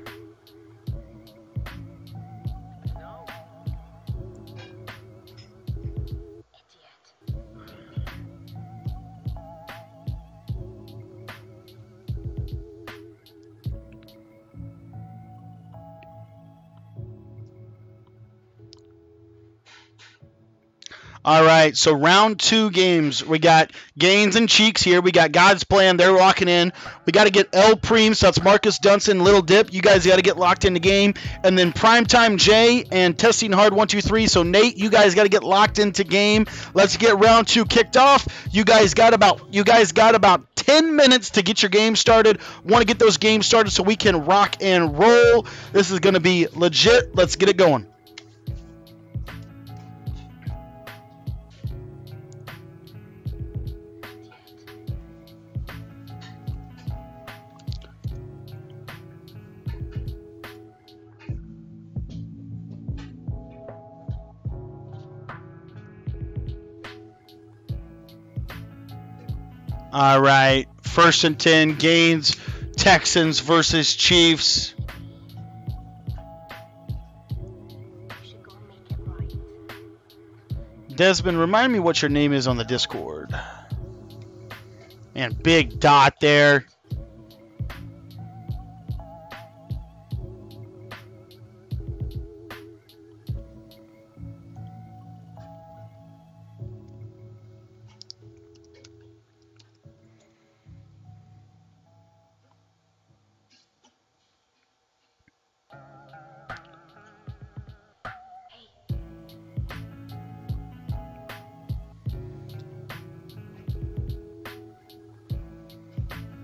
All right, so round 2 games. We got Gains and Cheeks here. We got God's Plan. They're locking in. We got to get El Preem, so that's Marcus Dunson, Little Dip. You guys got to get locked in the game. And then Primetime J and Testing Hard 123. So Nate, you guys got to get locked into game. Let's get round 2 kicked off. You guys got about 10 minutes to get your game started. Want to get those games started so we can rock and roll. This is going to be legit. Let's get it going. All right, 1st and 10, Gains, Texans versus Chiefs. Desmond, remind me what your name is on the Discord. And big dot there.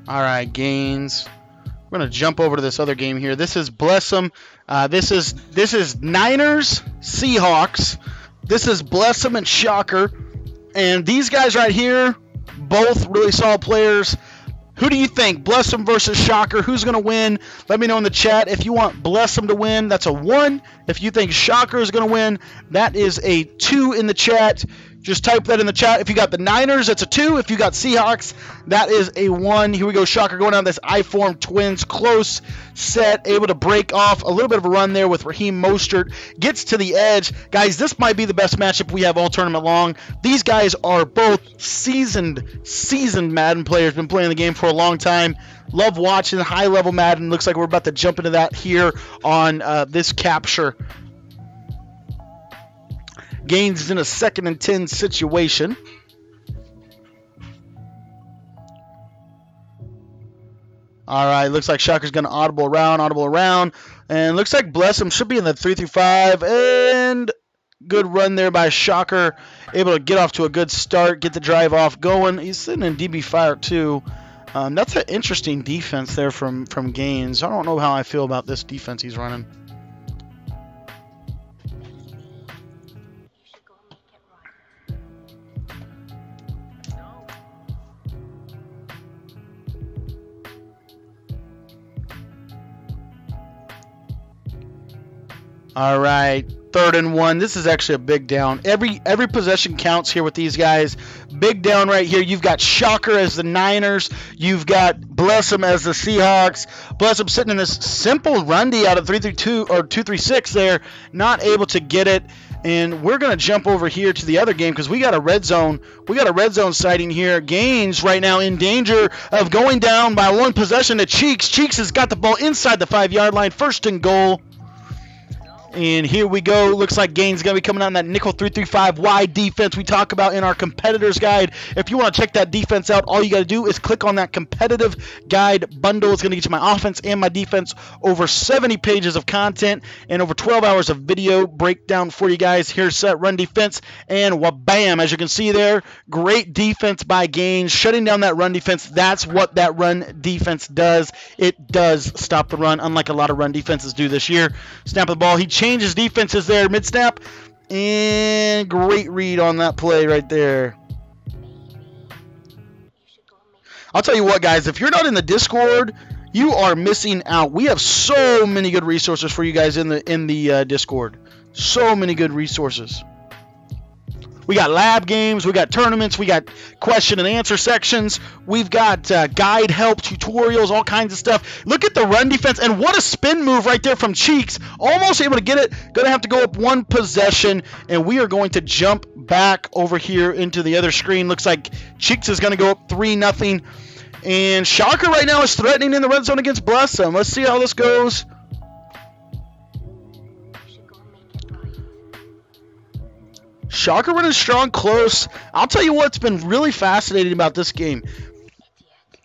All right, Gaines. We're gonna jump over to this other game here. This is Bless 'em. This is Niners Seahawks. This is Bless 'em and Shocker. And these guys right here, both really solid players. Who do you think? Bless 'em versus Shocker. Who's going to win? Let me know in the chat. If you want Bless 'em to win, that's a 1. If you think Shocker is going to win, that is a 2 in the chat. Just type that in the chat. If you got the Niners, that's a 2. If you got Seahawks, that is a 1. Here we go. Shocker going down this I-form twins. Close set. Able to break off a little bit of a run there with Raheem Mostert. Gets to the edge. Guys, this might be the best matchup we have all tournament long. These guys are both seasoned Madden players. Been playing the game for a long time. Love watching high-level Madden. Looks like we're about to jump into that here on this capture. Gaines is in a 2nd and 10 situation. All right, looks like Shocker's going to audible around. And looks like Bless 'em should be in the 3-5. And good run there by Shocker. Able to get off to a good start, get the drive off going. He's sitting in DB fire too. That's an interesting defense there from Gaines. I don't know how I feel about this defense he's running. All right, 3rd and 1. This is actually a big down. Every possession counts here with these guys. Big down right here. You've got Shocker as the Niners. You've got Bless 'em as the Seahawks. Bless 'em sitting in this simple run D out of 3-3-2 or 2-3-6 there. Not able to get it. And we're going to jump over here to the other game because we got a red zone. We got a red zone sighting here. Gaines right now in danger of going down by 1 possession to Cheeks. Cheeks has got the ball inside the 5-yard line. 1st and goal. And here we go. Looks like Gaines is going to be coming out in that nickel 3-3-5 wide defense we talk about in our competitors guide. If you want to check that defense out, all you got to do is click on that competitive guide bundle. It's going to get you my offense and my defense. Over 70 pages of content and over 12 hours of video breakdown for you guys. Here's set run defense and wha-bam. As you can see there, great defense by Gaines. Shutting down that run defense. That's what that run defense does. It does stop the run, unlike a lot of run defenses do this year. Snap the ball. He changes defenses there mid-snap, and great read on that play right there. I'll tell you what, guys, if you're not in the Discord, you are missing out. We have so many good resources for you guys in the Discord. So many good resources. We got lab games, we got tournaments, we got question and answer sections, we've got guide help, tutorials, all kinds of stuff. Look at the run defense, and what a spin move right there from Cheeks. Almost able to get it. Going to have to go up 1 possession, and we are going to jump back over here into the other screen. Looks like Cheeks is going to go up 3-0. And Shocker right now is threatening in the red zone against Bless 'em. Let's see how this goes. Shocker running strong, close. I'll tell you what's been really fascinating about this game.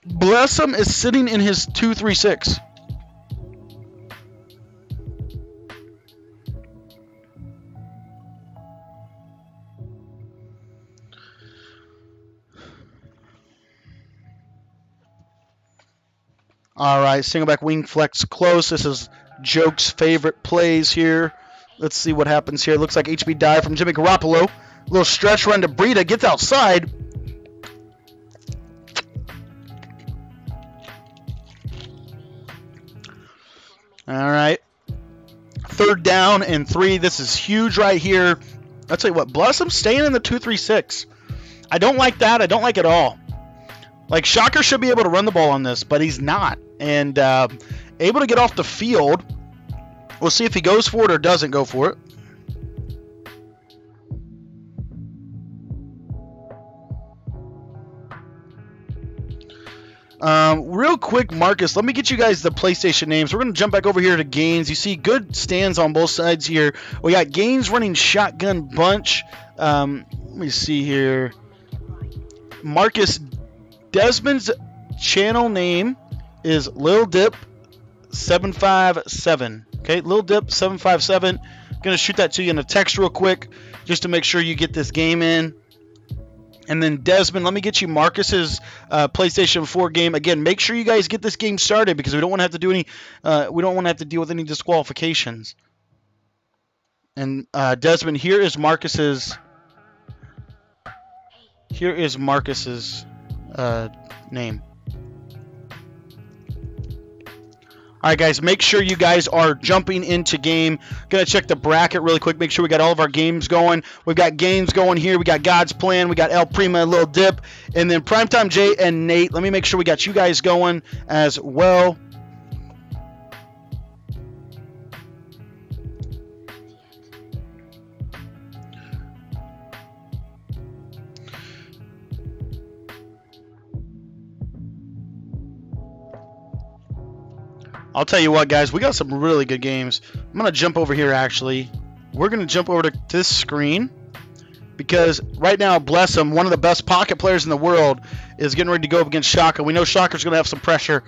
Bless 'em is sitting in his 2-3-6. All right, single back wing flex close. This is Joke's favorite plays here. Let's see what happens here. Looks like HB dive from Jimmy Garoppolo. Little stretch run to Breida. Gets outside. All right. 3rd down and 3. This is huge right here. I'll tell you what. Bless 'em staying in the 2-3-6. I don't like that. I don't like it at all. Like, Shocker should be able to run the ball on this, but he's not. And able to get off the field. We'll see if he goes for it or doesn't go for it. Real quick, Marcus, let me get you guys the PlayStation names. We're going to jump back over here to Gaines. You see good stands on both sides here. We got Gaines running shotgun bunch. Let me see here. Marcus Desmond's channel name is Lil Dip 757. Okay, Lil Dip 757. Gonna shoot that to you in a text real quick just to make sure you get this game in. And then Desmond, let me get you Marcus's PlayStation 4 game. Again, make sure you guys get this game started because we don't want to have to do any. We don't want to have to deal with any disqualifications. And Desmond, here is Marcus's. Here is Marcus's name. All right, guys, make sure you guys are jumping into game. Gonna check the bracket really quick. Make sure we got all of our games going. We've got games going here. We got God's Plan. We got El Prima and Lil Dip. And then Primetime Jay and Nate. Let me make sure we got you guys going as well. I'll tell you what, guys, we got some really good games. I'm going to jump over here, actually. We're going to jump over to this screen because right now, bless him, one of the best pocket players in the world is getting ready to go up against Shaka. We know Shaka's going to have some pressure.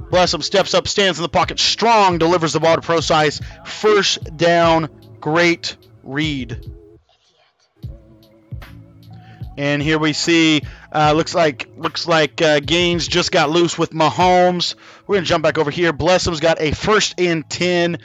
Bless him, steps up, stands in the pocket, strong, delivers the ball to Pro Size. First down, great read. And here we see, looks like Gaines just got loose with Mahomes. We're going to jump back over here. Blessum's got a 1st and 10.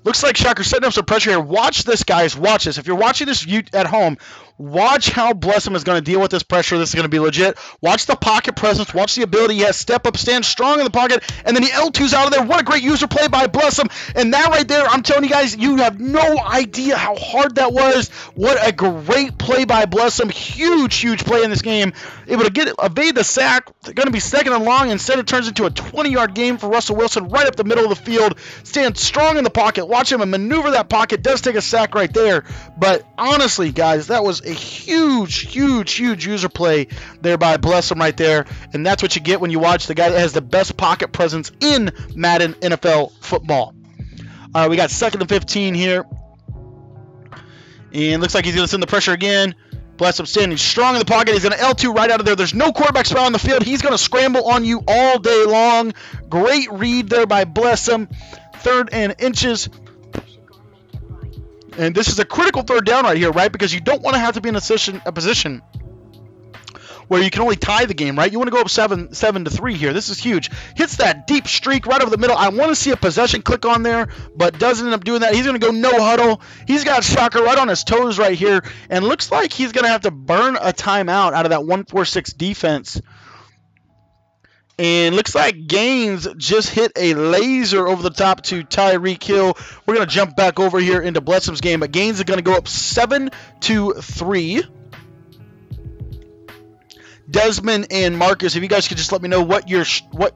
Looks like Shocker's setting up some pressure here. Watch this, guys. Watch this. If you're watching this at home, watch how Blessum is going to deal with this pressure. This is going to be legit. Watch the pocket presence. Watch the ability he has. Step up, stand strong in the pocket, and then the L2's out of there. What a great user play by Blessum. And that right there, I'm telling you guys, you have no idea how hard that was. What a great play by Blessum. Huge, huge play in this game. Able to evade the sack. They're going to be 2nd and long. Instead, it turns into a 20-yard game for Russell Wilson right up the middle of the field. Stands strong in the pocket. Watch him maneuver that pocket. Does take a sack right there. But honestly, guys, that was a huge, huge, huge user play there by Blessum right there. And that's what you get when you watch the guy that has the best pocket presence in Madden NFL football. All right, we got 2nd and 15 here. And looks like he's going to send the pressure again. Blessum standing strong in the pocket. He's going to L2 right out of there. There's no quarterback spot on the field. He's going to scramble on you all day long. Great read there by Blessum. 3rd and inches. And this is a critical 3rd down right here, right? Because you don't want to have to be in a position where you can only tie the game, right? You want to go up 7-3 here. This is huge. Hits that deep streak right over the middle. I want to see a possession click on there, but doesn't end up doing that. He's going to go no huddle. He's got Shocker right on his toes right here, and looks like he's going to have to burn a timeout out of that 1-4-6 defense. And looks like Gaines just hit a laser over the top to Tyreek Hill. We're going to jump back over here into Blessum's game, but Gaines is going to go up 7-3. Desmond and Marcus, if you guys could just let me know what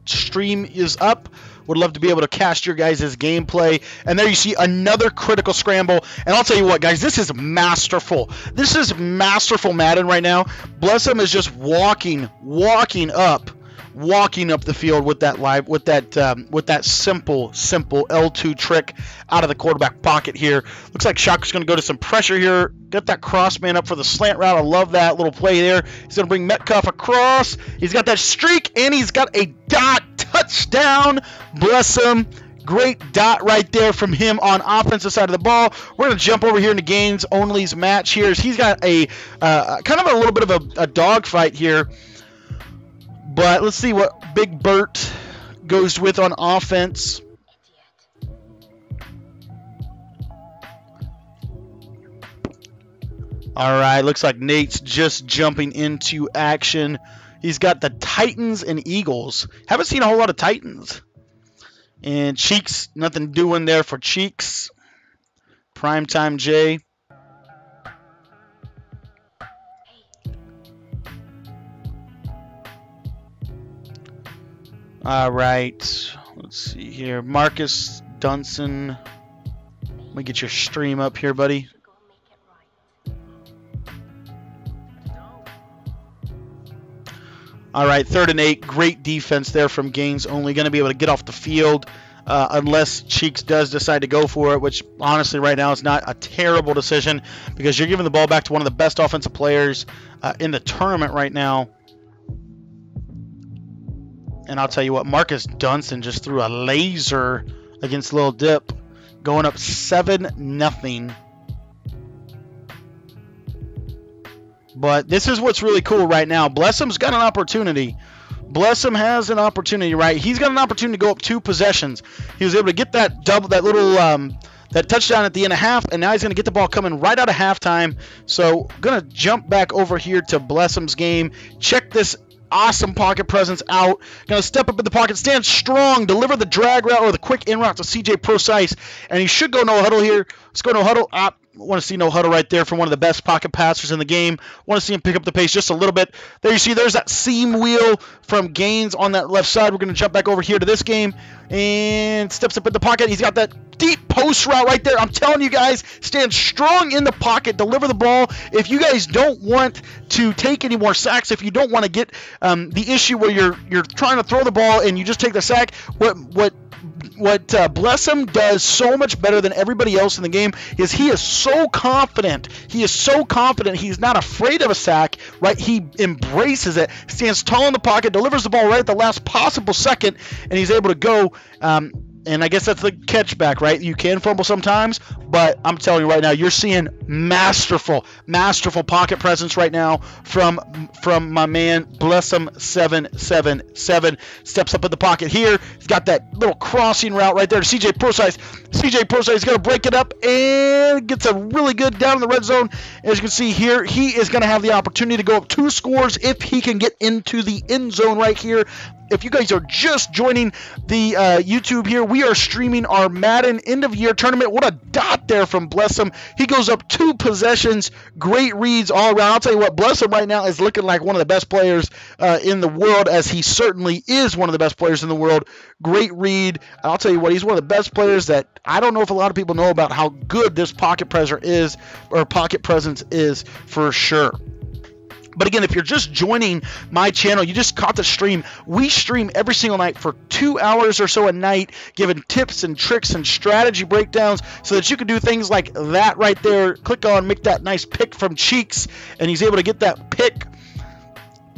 stream is up. Would love to be able to cast your guys' gameplay. And there you see another critical scramble. And I'll tell you what, guys, this is masterful. This is masterful Madden right now. Blessum is just walking up the field with that simple L2 trick out of the quarterback pocket here. Looks like Shocker's going to go to some pressure here. Get that cross man up for the slant route. I love that little play there. He's going to bring Metcalf across. He's got that streak, and he's got a dot touchdown. Bless him. Great dot right there from him on offensive side of the ball. We're going to jump over here into Gaines Only's match here. He's got a kind of a little bit of a dogfight here. But let's see what Big Bert goes with on offense. All right, looks like Nate's just jumping into action. He's got the Titans and Eagles. Haven't seen a whole lot of Titans. And Cheeks, nothing doing there for Cheeks. Primetime J. All right, let's see here. Marcus Dunson. Let me get your stream up here, buddy. All right, 3rd and 8. Great defense there from Gaines. Only going to be able to get off the field unless Cheeks does decide to go for it, which honestly right now is not a terrible decision because you're giving the ball back to one of the best offensive players in the tournament right now. And I'll tell you what, Marcus Dunson just threw a laser against Lil Dip, going up 7-0. But this is what's really cool right now. Blessum's got an opportunity. Blessum has an opportunity, right? He's got an opportunity to go up 2 possessions. He was able to get that that touchdown at the end of half, and now he's going to get the ball coming right out of halftime. So going to jump back over here to Blessum's game. Check this awesome pocket presence out. Going to step up in the pocket, stand strong, deliver the drag route or the quick in route to CJ Procise, and he should go no huddle here. Let's go no huddle. Want to see no huddle right there from one of the best pocket passers in the game. Want to see him pick up the pace just a little bit. There you see there's that seam wheel from Gaines on that left side. We're going to jump back over here to this game and steps up in the pocket. He's got that deep post route right there. I'm telling you guys, stand strong in the pocket, deliver the ball. If you guys don't want to take any more sacks, if you don't want to get the issue where you're trying to throw the ball and you just take the sack, what Blessum does so much better than everybody else in the game is he is so confident. He is so confident. He's not afraid of a sack, right? He embraces it, stands tall in the pocket, delivers the ball right at the last possible second, and he's able to go. And I guess that's the catch back, right? You can fumble sometimes, but I'm telling you right now, you're seeing masterful pocket presence right now from my man Blessum 777. Steps up in the pocket here. He's got that little crossing route right there to CJ Procise. CJ Procise is going to break it up and gets a really good down in the red zone. As you can see here, he is going to have the opportunity to go up 2 scores if he can get into the end zone right here. If you guys are just joining the YouTube here, we are streaming our Madden end-of-year tournament. What a dot there from Blessum. He goes up 2 possessions. Great reads all around. I'll tell you what, Blessum right now is looking like one of the best players in the world, as he certainly is one of the best players in the world. Great read. I'll tell you what, he's one of the best players that I don't know if a lot of people know about how good this pocket presence is for sure. But again, if you're just joining my channel, you just caught the stream, we stream every single night for 2 hours or so a night, giving tips and tricks and strategy breakdowns so that you can do things like that right there. Click on, make that nice pick from Cheeks, and he's able to get that pick.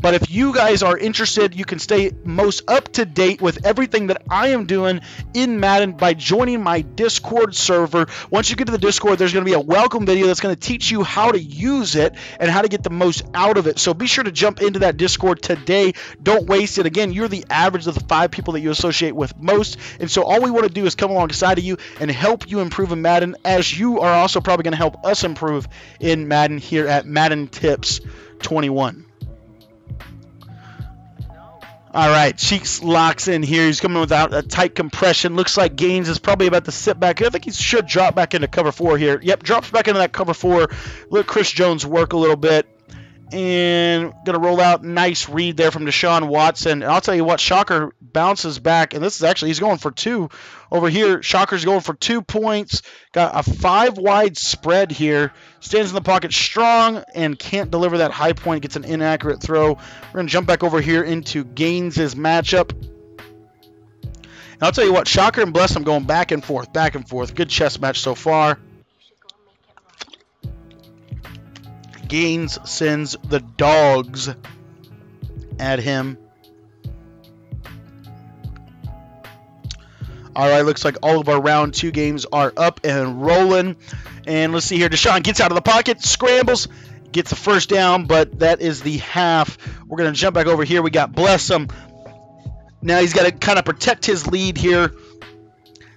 But if you guys are interested, you can stay most up to date with everything that I am doing in Madden by joining my Discord server. Once you get to the Discord, there's going to be a welcome video that's going to teach you how to use it and how to get the most out of it. So be sure to jump into that Discord today. Don't waste it. Again, you're the average of the 5 people that you associate with most. And so all we want to do is come alongside of you and help you improve in Madden, as you are also probably going to help us improve in Madden here at Madden Tips 21. All right, Cheeks locks in here. He's coming without a tight compression. Looks like Gaines is probably about to sit back. I think he should drop back into cover 4 here. Yep, drops back into that cover 4. Let Chris Jones work a little bit. And going to roll out. Nice read there from Deshaun Watson. And I'll tell you what, Shocker bounces back. And this is actually, he's going for 2 over here. Shocker's going for 2 points. Got a 5-wide spread here. Stands in the pocket strong and can't deliver that high point. Gets an inaccurate throw. We're going to jump back over here into Gaines' matchup. And I'll tell you what, Shocker and Blessum going back and forth, back and forth. Good chess match so far. Gaines sends the dogs at him. All right, looks like all of our round 2 games are up and rolling. And let's see here. Deshaun gets out of the pocket, scrambles, gets a first down, but that is the half. We're going to jump back over here. We got Blessum. Now he's got to kind of protect his lead here.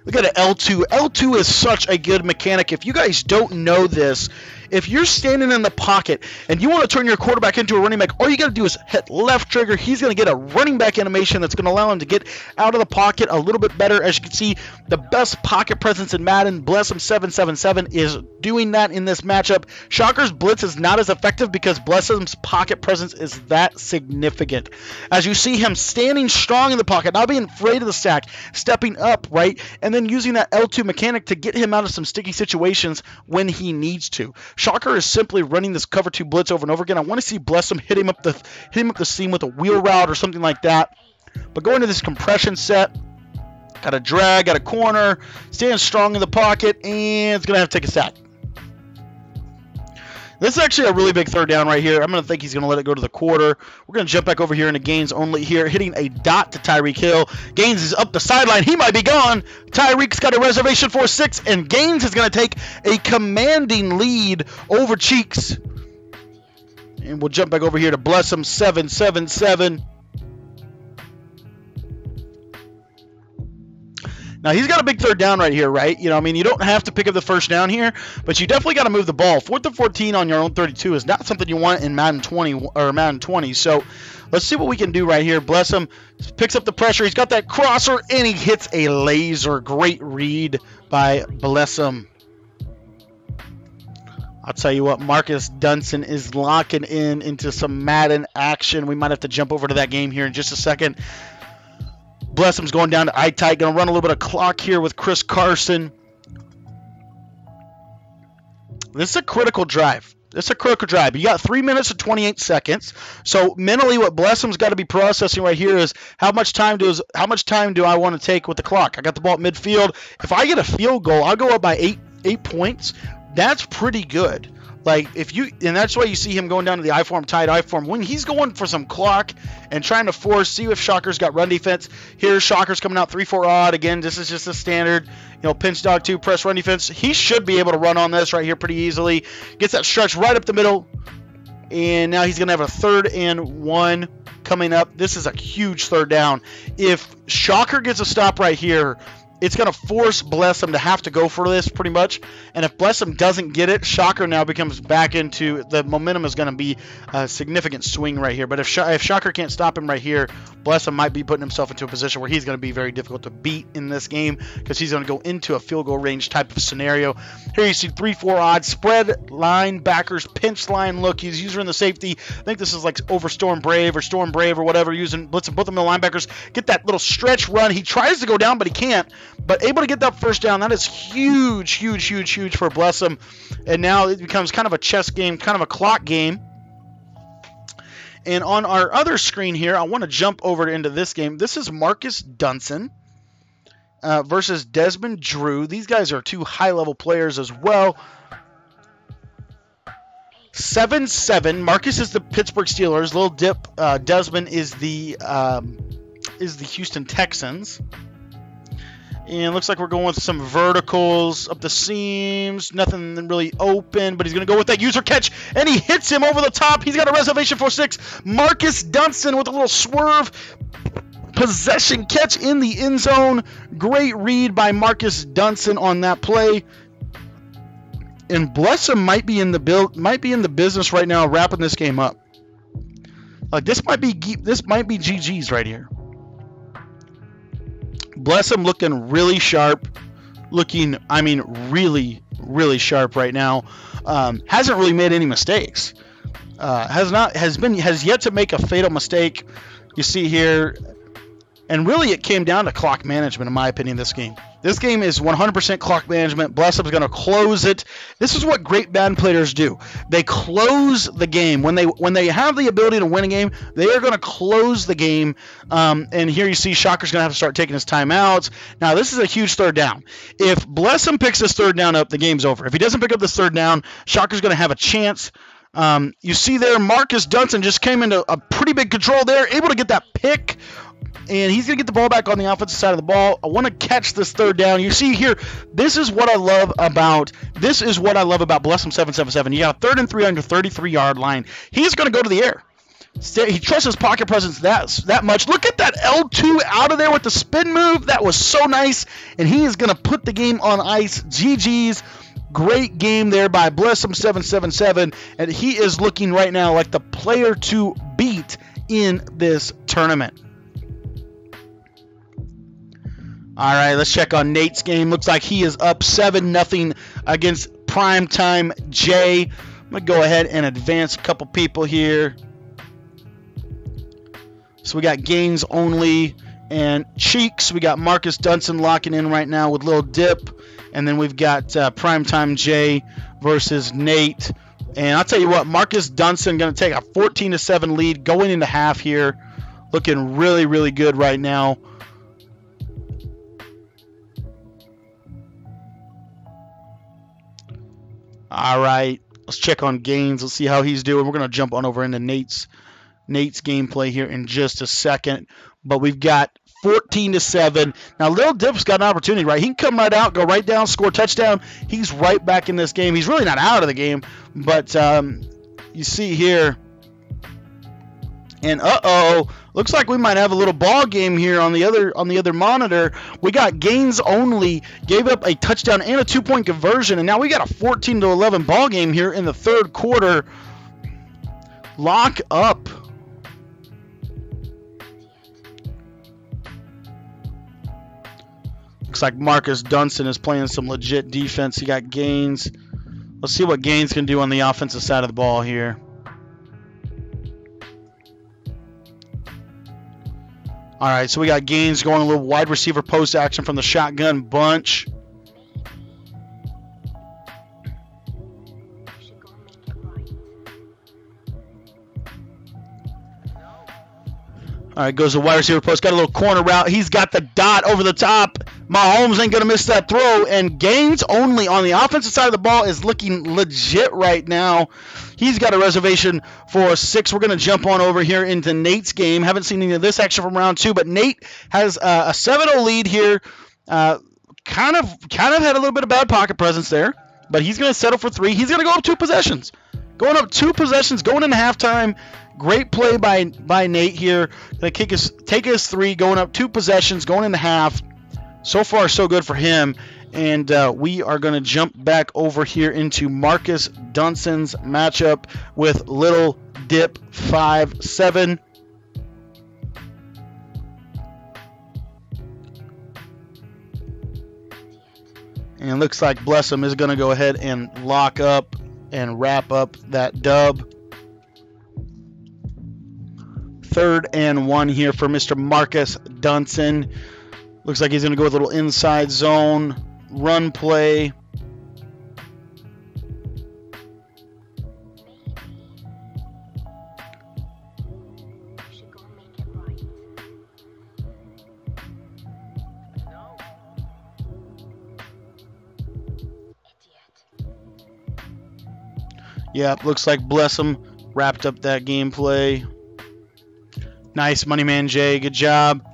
Look at an L2. L2 is such a good mechanic. If you guys don't know this, if you're standing in the pocket and you want to turn your quarterback into a running back, all you got to do is hit left trigger. He's going to get a running back animation that's going to allow him to get out of the pocket a little bit better. As you can see, the best pocket presence in Madden, Blessum 777, is doing that in this matchup. Shocker's blitz is not as effective because Blessum's pocket presence is that significant. As you see him standing strong in the pocket, not being afraid of the sack, stepping up, right, and then using that L2 mechanic to get him out of some sticky situations when he needs to. Shocker is simply running this cover 2 blitz over and over again. I want to see Blessum hit him up the seam with a wheel route or something like that. But going to this compression set, got a drag, got a corner, stands strong in the pocket, and it's going to have to take a sack. This is actually a really big third down right here. I'm going to think he's going to let it go to the quarter. We're going to jump back over here into Gaines only here, hitting a dot to Tyreek Hill. Gaines is up the sideline. He might be gone. Tyreek's got a reservation for 6, and Gaines is going to take a commanding lead over Cheeks. And we'll jump back over here to Blessum 777. Now, he's got a big third down right here, right? You know, I mean, you don't have to pick up the first down here, but you definitely got to move the ball. 4th and 14 on your own 32 is not something you want in Madden 20 or Madden 20. So let's see what we can do right here. Blessum picks up the pressure. He's got that crosser, and he hits a laser. Great read by Blessum. I'll tell you what, Marcus Dunson is locking into some Madden action. We might have to jump over to that game here in just a second. Blessum's going down to I-tight. Going to run a little bit of clock here with Chris Carson. This is a critical drive. This is a critical drive. You got 3 minutes and 28 seconds. So mentally, what Blessum's got to be processing right here is how much time do I want to take with the clock? I got the ball at midfield. If I get a field goal, I'll go up by eight points. That's pretty good. Like, and that's why you see him going down to the I-form, tight I-form. When he's going for some clock and trying to force, see if Shocker's got run defense. Here's Shocker's coming out 3-4 odd. Again, this is just a standard, pinch dog 2, press run defense. He should be able to run on this right here pretty easily. Gets that stretch right up the middle. And now he's going to have a 3rd and 1 coming up. This is a huge third down. If Shocker gets a stop right here, it's going to force Blessum to have to go for this pretty much. And if Blessum doesn't get it, Shocker now becomes back into the momentum is going to be a significant swing right here. But if Shocker can't stop him right here, Blessum might be putting himself into a position where he's going to be very difficult to beat in this game because he's going to go into a field goal range type of scenario. Here you see 3-4 odds, spread linebackers, pinch line look. He's using the safety. I think this is like over Storm Brave or whatever, using blitzing both of them the linebackers. Get that little stretch run. He tries to go down, but he can't. But able to get that first down, that is huge, huge, huge, huge for Blessum. And now it becomes kind of a chess game, kind of a clock game. And on our other screen here, I want to jump over into this game. This is Marcus Dunson versus Desmond Drew. These guys are 2 high-level players as well. 7-7. Marcus is the Pittsburgh Steelers. Little dip. Desmond is the Houston Texans. And looks like we're going with some verticals up the seams. Nothing really open, but he's going to go with that user catch, and he hits him over the top. He's got a reservation for 6. Marcus Dunson with a little swerve. Possession catch in the end zone. Great read by Marcus Dunson on that play. And Blessum might be in the business right now, wrapping this game up. Like this might be GG's right here. Blessum looking really sharp, really, really sharp right now. Hasn't really made any mistakes. Has yet to make a fatal mistake. You see here, and really it came down to clock management, in my opinion. This game is 100% clock management. Blessum's going to close it. This is what great Madden players do. They close the game. When they have the ability to win a game, they are going to close the game. And here you see Shocker's going to have to start taking his timeouts. Now, this is a huge third down. If Blessum picks this third down up, the game's over. If he doesn't pick up this third down, Shocker's going to have a chance. You see there, Marcus Dunson just came into a pretty big control there, able to get that pick. And he's going to get the ball back on the offensive side of the ball. I want to catch this third down. You see here, this is what I love about Blessum 777. You got a 3rd and 3 on your 33-yard line. He's going to go to the air. He trusts his pocket presence that much. Look at that L2 out of there with the spin move. That was so nice. And he is going to put the game on ice. GG's. Great game there by Blessum 777. And he is looking right now like the player to beat in this tournament. All right, let's check on Nate's game. Looks like he is up 7-0 against Primetime Jay. I'm going to go ahead and advance a couple people here. So we got Gains Only and Cheeks. We got Marcus Dunson locking in right now with Lil Dip. And then we've got Primetime Jay versus Nate. And I'll tell you what, Marcus Dunson going to take a 14-7 lead going into half here. Looking really, really good right now. All right, let's check on Gaines. Let's see how he's doing. We're going to jump on over into Nate's gameplay here in just a second. But we've got 14-7. Now, Lil Dip's got an opportunity, right? He can come right out, go right down, score a touchdown. He's right back in this game. He's really not out of the game. But you see here, And looks like we might have a little ball game here on the other monitor. We got Gaines only gave up a touchdown and a 2-point conversion, and now we got a 14-11 ball game here in the third quarter. Lock up. Looks like Marcus Dunston is playing some legit defense. He got Gaines. Let's see what Gaines can do on the offensive side of the ball here. All right, so we got Gaines going a little wide receiver post action from the shotgun bunch. All right, goes to wide receiver post. Got a little corner route. He's got the dot over the top. Mahomes ain't going to miss that throw. And Gaines only on the offensive side of the ball is looking legit right now. He's got a reservation for 6. We're going to jump on over here into Nate's game. Haven't seen any of this action from round 2, but Nate has a 7-0 lead here. Kind of had a little bit of bad pocket presence there, but he's going to settle for 3. He's going to go up 2 possessions. Going up 2 possessions, going into halftime. Great play by Nate here. Gonna take his 3, going up 2 possessions, going into half. So far, so good for him. And we are going to jump back over here into Marcus Dunston's matchup with Little Dip 5-7. And it looks like Blessum is going to go ahead and lock up and wrap up that dub. 3rd and 1 here for Mr. Marcus Dunston. Looks like he's going to go with a little inside zone run play. Yeah, looks like Blessum wrapped up that gameplay. Nice, Money Man Jay. Good job.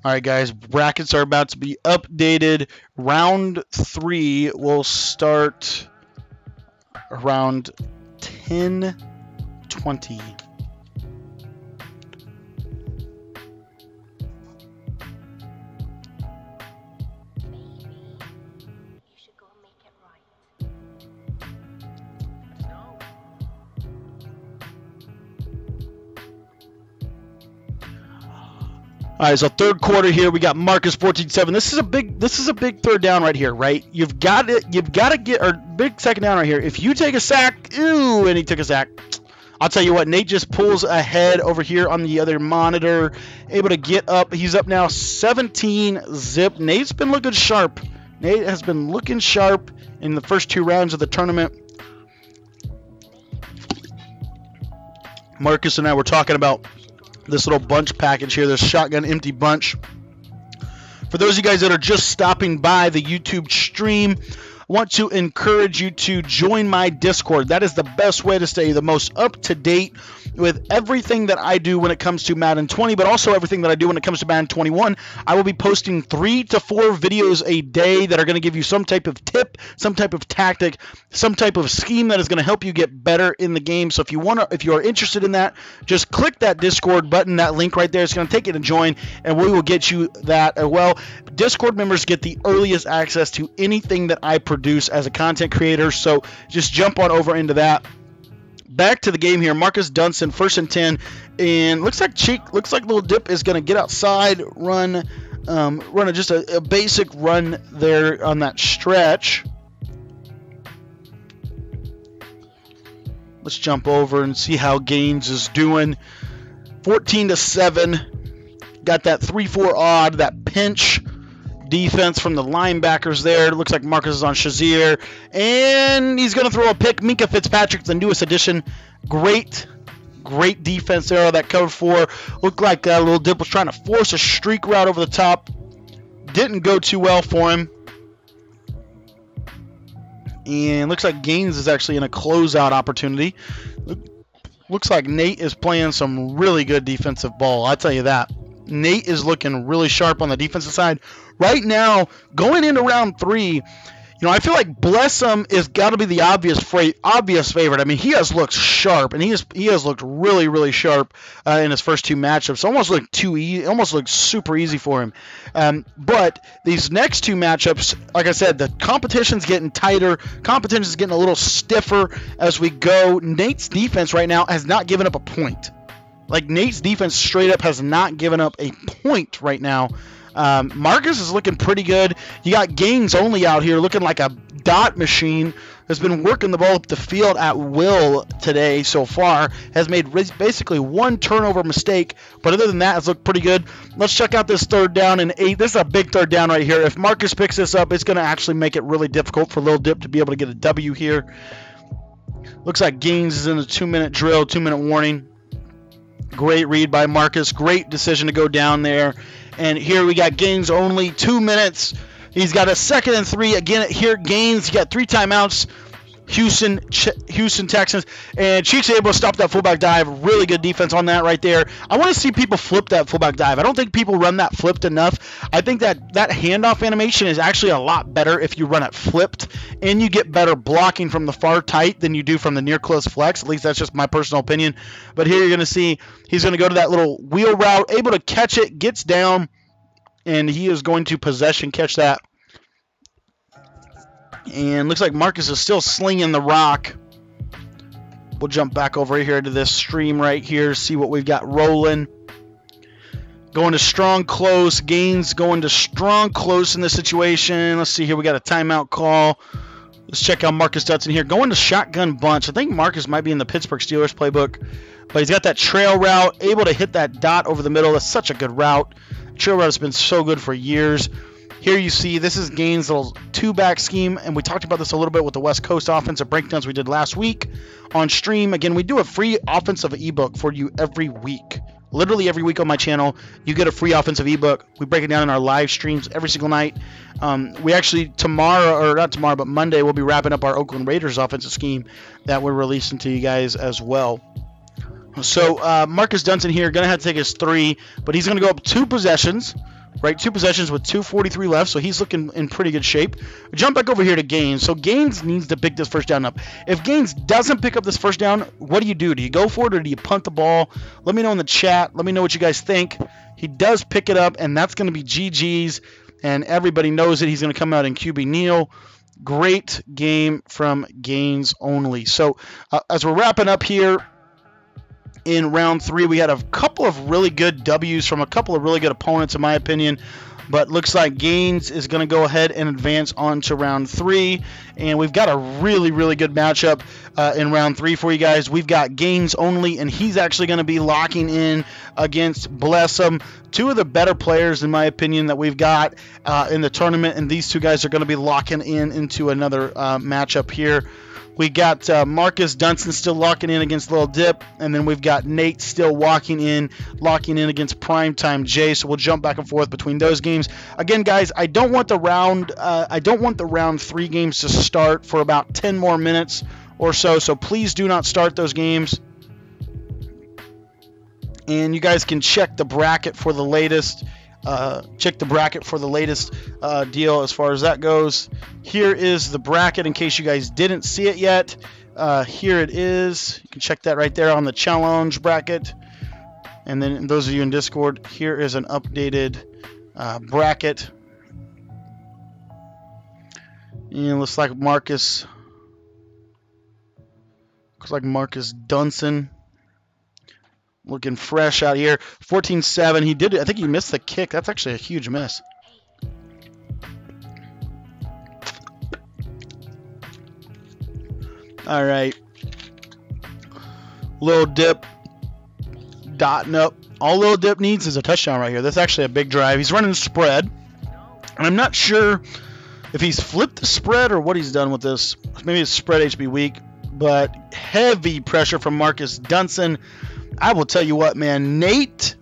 All right, guys. Brackets are about to be updated. Round 3 will start around 10:20. All right, so third quarter here, we got Marcus 14-7. This is a big 3rd down right here, right? You've got to get, or big 2nd down right here. If you take a sack, ooh, and he took a sack. I'll tell you what, Nate just pulls ahead over here on the other monitor, able to get up. He's up now 17-zip. Nate's been looking sharp. Nate has been looking sharp in the first 2 rounds of the tournament. Marcus and I were talking about this little bunch package here, this shotgun empty bunch. For those of you guys that are just stopping by the YouTube stream, I want to encourage you to join my Discord. That is the best way to stay the most up to date with everything that I do when it comes to Madden 20, but also everything that I do when it comes to Madden 21. I will be posting 3 to 4 videos a day that are going to give you some type of tip, some type of tactic, some type of scheme that is going to help you get better in the game. So if you are interested in that, just click that Discord button, that link right there. It's going to take you to join, and we will get you that as well. Discord members get the earliest access to anything that I produce as a content creator, so just jump on over into that. Back to the game here. Marcus Dunston, 1st and 10, and looks like Little Dip is going to get outside, run just a basic run there on that stretch. Let's jump over and see how Gaines is doing. 14-7. Got that 3-4 odd, that pinch defense from the linebackers there. It looks like Marcus is on Shazier, and he's going to throw a pick. Minka Fitzpatrick, the newest addition. Great defense there. That cover 4 looked like Little Dip was trying to force a streak route over the top. Didn't go too well for him. And looks like Gaines is actually in a closeout opportunity. Looks like Nate is playing some really good defensive ball. I tell you that. Nate is looking really sharp on the defensive side. Right now, going into round 3, I feel like Blessum is got to be the obvious favorite. I mean, he has looked sharp, and he has looked really, really sharp in his first 2 matchups. Almost looked super easy for him. But these next 2 matchups, like I said, the competition's getting tighter. Competition's getting a little stiffer as we go. Nate's defense right now has not given up a point. Like, Nate's defense straight up has not given up a point right now. Marcus is looking pretty good. You got Gaines only out here looking like a dot machine. Has been working the ball up the field at will today so far. Has made basically 1 turnover mistake, but other than that, it's looked pretty good. Let's check out this 3rd down and 8. This is a big 3rd down right here. If Marcus picks this up, it's going to actually make it really difficult for Lil Dip to be able to get a W here. Looks like Gaines is in the 2-minute drill, 2-minute warning. Great read by Marcus. Great decision to go down there. And here we got Gaines only 2 minutes. He's got a 2nd and 3. Again, here Gaines, he got 3 timeouts. Houston Texans. And Cheeks able to stop that fullback dive. Really good defense on that right there. I want to see people flip that fullback dive. I don't think people run that flipped enough. I think that handoff animation is actually a lot better if you run it flipped. And you get better blocking from the far tight than you do from the near close flex. At least that's just my personal opinion. But here you're going to see he's going to go to that little wheel route. Able to catch it. Gets down. And he is going to possession catch that. And looks like Marcus is still slinging the rock. We'll jump back over here to this stream right here, see what we've got rolling. Going to strong close. Gaines going to strong close in this situation. Let's see here. We got a timeout call. Let's check out Marcus Dutson here. Going to shotgun bunch. I think Marcus might be in the Pittsburgh Steelers playbook. But he's got that trail route. Able to hit that dot over the middle. That's such a good route. Trail route has been so good for years. Here you see this is Gaines' little 2-back scheme, and we talked about this a little bit with the West Coast offensive breakdowns we did last week on stream. Again, we do a free offensive ebook for you every week. Literally every week on my channel, you get a free offensive ebook. We break it down in our live streams every single night. We actually Monday, we'll be wrapping up our Oakland Raiders offensive scheme that we're releasing to you guys as well. So Marcus Dunson here, going to have to take his 3, but he's going to go up 2 possessions. Right, 2 possessions with 2:43 left, so he's looking in pretty good shape. We jump back over here to Gaines. So Gaines needs to pick this first down up. If Gaines doesn't pick up this first down, what do you do? Do you go for it or do you punt the ball? Let me know in the chat. Let me know what you guys think. He does pick it up, and that's going to be GG's, and everybody knows it. He's going to come out in QB kneel. Great game from Gaines only. So as we're wrapping up here, in round 3, we had a couple of really good W's from a couple of really good opponents, in my opinion. But looks like Gaines is going to go ahead and advance on to round 3. And we've got a really, really good matchup in round 3 for you guys. We've got Gaines only, and he's actually going to be locking in against Blessum. 2 of the better players, in my opinion, that we've got in the tournament. And these 2 guys are going to be locking in into another matchup here. We got Marcus Dunson still locking in against Lil Dip, and then we've got Nate still locking in against Primetime Jay. So we'll jump back and forth between those games. Again, guys, I don't want the round 3 games to start for about 10 more minutes or so. So please do not start those games. And you guys can check the bracket for the latest. Deal as far as that goes. Here is the bracket in case you guys didn't see it yet. Here it is. You can check that right there on the challenge bracket. And then those of you in Discord, here is an updated bracket. And looks like Marcus Dunson looking fresh out here. 14-7. I think he missed the kick. That's actually a huge miss. All right. Lil Dip dotting up. All Lil Dip needs is a touchdown right here. That's actually a big drive. He's running spread. And I'm not sure if he's flipped the spread or what he's done with this. Maybe his spread HB weak. But heavy pressure from Marcus Dunson. I will tell you what, man. Nate,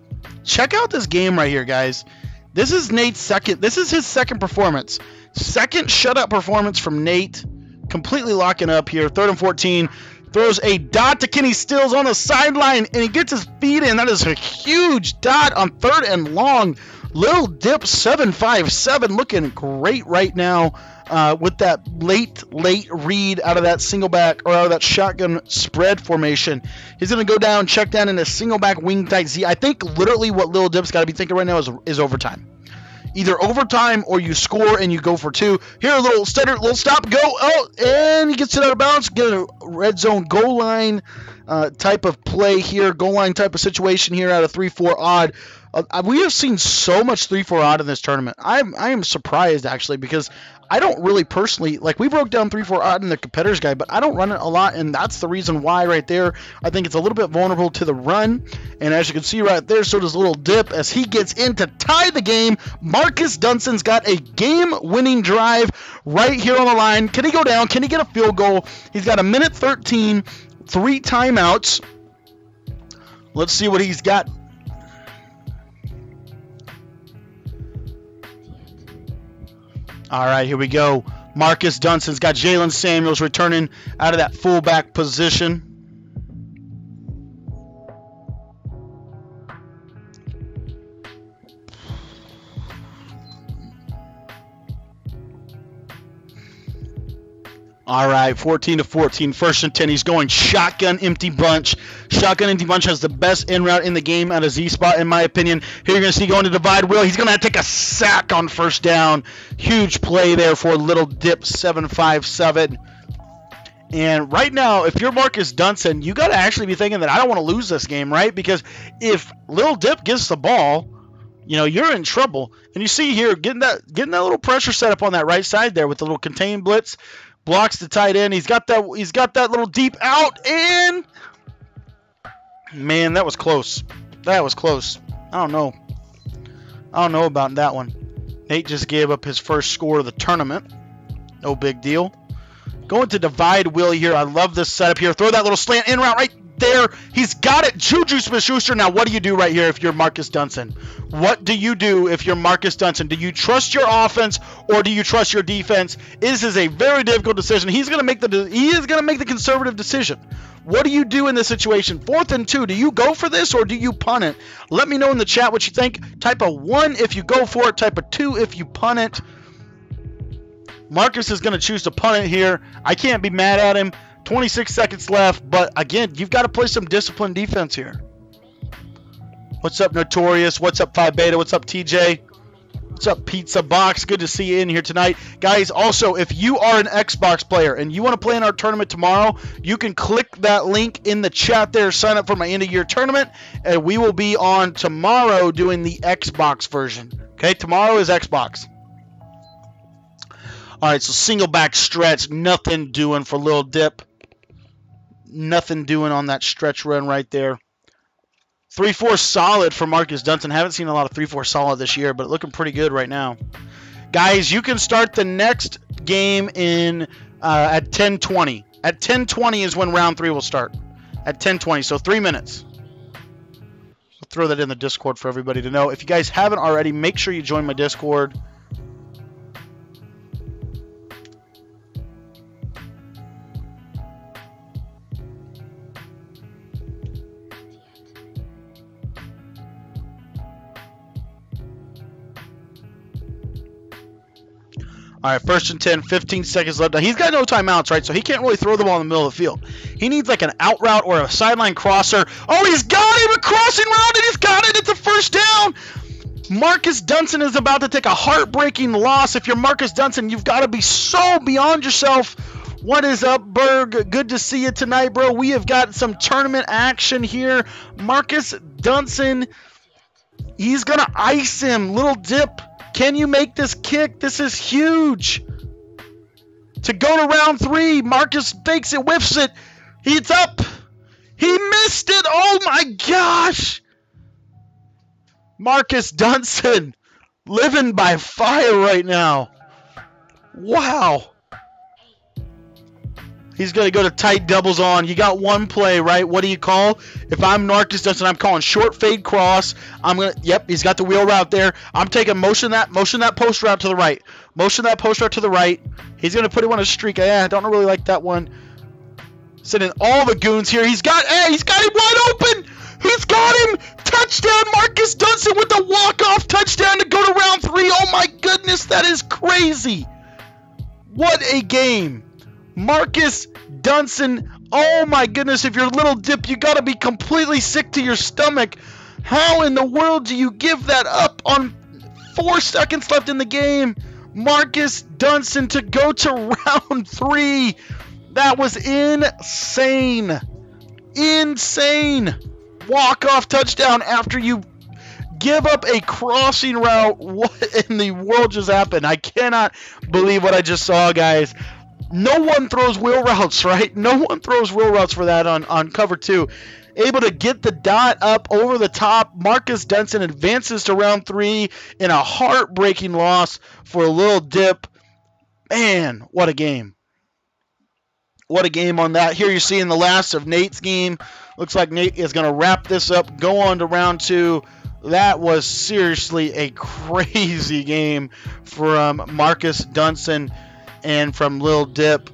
check out this game right here, guys. This is his second performance. Second shutout performance from Nate. Completely locking up here. 3rd and 14. Throws a dot to Kenny Stills on the sideline, and he gets his feet in. That is a huge dot on 3rd and long. Lil Dip 757 looking great right now. with that late read out of that single back or out of that shotgun spread formation. He's going to go down, check down in a single back wing tight Z. I think literally what Lil Dip's got to be thinking right now is overtime. Either overtime or you score and you go for 2. Here, a little stutter, little stop, go. Oh, and he gets it out of bounds. Get a red zone goal line type of play here, goal line type of situation here out of 3-4 odd. We have seen so much 3-4 odd in this tournament. I am surprised, actually, because I don't really personally, like, we broke down 3-4 odd in the competitors guide, but I don't run it a lot, and that's the reason why right there. I think it's a little bit vulnerable to the run, and as you can see right there, so does Little Dip as he gets in to tie the game. Marcus Dunson's got a game-winning drive right here on the line. Can he go down? Can he get a field goal? He's got a minute 13, 3 timeouts. Let's see what he's got. All right, here we go. Marcus Dunson's got Jalen Samuels returning out of that fullback position. All right, 14-14, 1st and 10. He's going shotgun empty bunch. Shotgun empty bunch has the best in route in the game out of Z spot, in my opinion. Here you're going to see going to divide will. He's going to take a sack on 1st down. Huge play there for Little Dip, 7-5-7. And right now, if you're Marcus Dunson, you got to actually be thinking that I don't want to lose this game, right? Because if Little Dip gets the ball, you know, you're in trouble. And you see here, getting that little pressure set up on that right side there with the little contain blitz. Blocks the tight end. He's got that little deep out, and man, that was close. That was close. I don't know about that one. Nate just gave up his first score of the tournament. No big deal. Going to divide will here. I love this setup here. Throw that little slant in route right there. He's got it. Juju Smith-Schuster. Now, what do you do right here if you're Marcus Dunson? What do you do if you're Marcus Dunson? Do you trust your offense or do you trust your defense? This is a very difficult decision. He is going to make the conservative decision. What do you do in this situation? 4th and 2. Do you go for this or do you punt it? Let me know in the chat what you think. Type a 1 if you go for it. Type a 2 if you punt it. Marcus is going to choose to punt it here. I can't be mad at him. 26 seconds left, but again, you've got to play some disciplined defense here. What's up, Notorious? What's up, Phi Beta? What's up, TJ? What's up, Pizza Box? Good to see you in here tonight. Guys, also, if you are an Xbox player and you want to play in our tournament tomorrow, you can click that link in the chat there, sign up for my end-of-year tournament, and we will be on tomorrow doing the Xbox version. Okay, tomorrow is Xbox. All right, so single back stretch, nothing doing for Lil Dip. Nothing doing on that stretch run right there. 3-4 solid for Marcus Dunson. Haven't seen a lot of 3-4 solid this year, but looking pretty good right now. Guys, you can start the next game in at 10:20. At 10:20 is when round 3 will start. At 10:20, so 3 minutes. I'll throw that in the Discord for everybody to know. If you guys haven't already, make sure you join my Discord. All right, 1st and 10, 15 seconds left. Now, he's got no timeouts, right? So he can't really throw the ball in the middle of the field. He needs like an out route or a sideline crosser. Oh, he's got him, a crossing route, and he's got it. It's a 1st down. Marcus Dunson is about to take a heartbreaking loss. If you're Marcus Dunson, you've got to be so beyond yourself. What is up, Berg? Good to see you tonight, bro. We have got some tournament action here. Marcus Dunson, he's going to ice him. Little Dip. Can you make this kick? This is huge. To go to round 3, Marcus fakes it, whiffs it. He's up. He missed it. Oh, my gosh. Marcus Dunson living by fire right now. Wow. He's going to go to tight doubles on. You got one play, right? What do you call? If I'm Marcus Dunson, I'm calling short fade cross. I'm going to, yep, he's got the wheel route there. I'm taking motion that post route to the right. Motion that post route to the right. He's going to put him on a streak. I don't really like that one. Sending all the goons here. He's got him wide open. He's got him. Touchdown, Marcus Dunson with the walk-off touchdown to go to round 3. Oh, my goodness, that is crazy. What a game. Marcus Dunson. Oh my goodness, if you're Little Dip, you got to be completely sick to your stomach. How in the world do you give that up on 4 seconds left in the game? Marcus Dunson to go to round 3. That was insane. Insane. Walk-off touchdown after you give up a crossing route. What in the world just happened? I cannot believe what I just saw, guys. No one throws wheel routes, right? No one throws wheel routes for that on cover 2. Able to get the dot up over the top. Marcus Dunson advances to round 3 in a heartbreaking loss for a Little Dip. Man, what a game. What a game on that. Here you're seeing the last of Nate's game. Looks like Nate is going to wrap this up, go on to round 2. That was seriously a crazy game from Marcus Dunson and from Little Dip.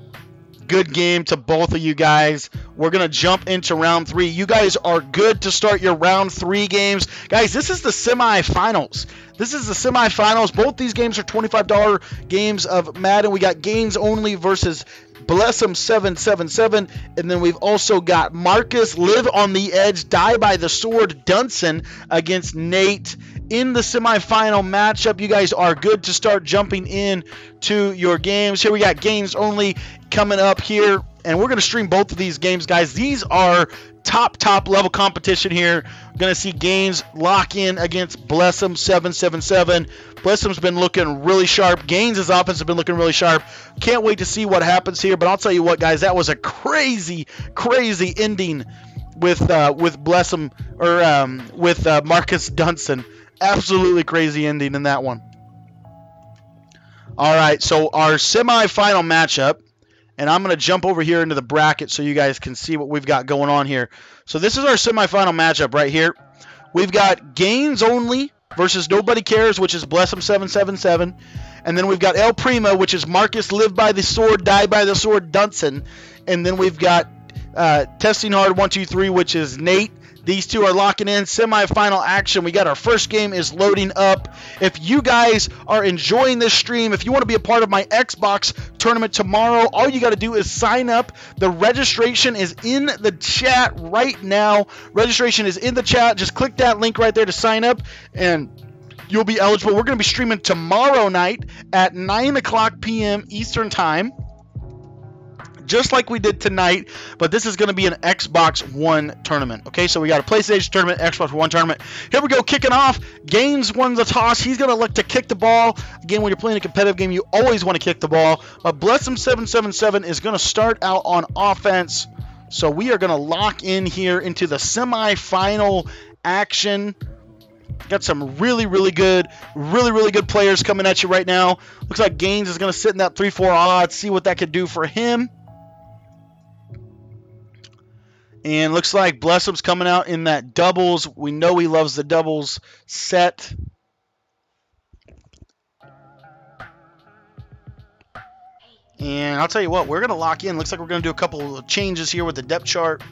Good game to both of you guys. We're going to jump into round 3. You guys are good to start your round 3 games. Guys, this is the semifinals. This is the semifinals. Both these games are $25 games of Madden. We got Gains Only versus Blessum 777. And then we've also got Marcus Live on the Edge, Die by the Sword Dunson against Nate in the semifinal matchup. You guys are good to start jumping in to your games. Here we got Gains Only coming up here, and we're going to stream both of these games, guys. These are top level competition here. Going to see Gains lock in against Blessum 777. Blessum's been looking really sharp. Gains' offense has been looking really sharp. Can't wait to see what happens here, but I'll tell you what, guys, that was a crazy ending with Blessum, or with Marcus Dunson. Absolutely crazy ending in that one. All right, so our semifinal matchup, and I'm going to jump over here into the bracket so you guys can see what we've got going on here. So this is our semifinal matchup right here. We've got Gains Only versus Nobody Cares, which is Blessum 777. And then we've got El Primo, which is Marcus Live by the Sword, Die by the Sword Dunson. And then we've got Testing Hard 123, which is Nate. These two are locking in semifinal action. We got our first game is loading up. If you guys are enjoying this stream, if you want to be a part of my Xbox tournament tomorrow, all you got to do is sign up. The registration is in the chat right now. Registration is in the chat. Just click that link right there to sign up, and you'll be eligible. We're going to be streaming tomorrow night at 9 o'clock p.m. Eastern Time, just like we did tonight, but this is going to be an Xbox One tournament. Okay, so we got a PlayStation tournament, Xbox One tournament. Here we go, kicking off. Gaines won the toss. He's going to look to kick the ball. Again, when you're playing a competitive game, you always want to kick the ball. But Blessum 777 is going to start out on offense. So we are going to lock in here into the semifinal action. Got some really good players coming at you right now. Looks like Gaines is going to sit in that 3-4 odds, see what that could do for him. And looks like Blessum's coming out in that doubles. We know he loves the doubles set. And I'll tell you what, we're going to lock in. Looks like we're going to do a couple of changes here with the depth chart.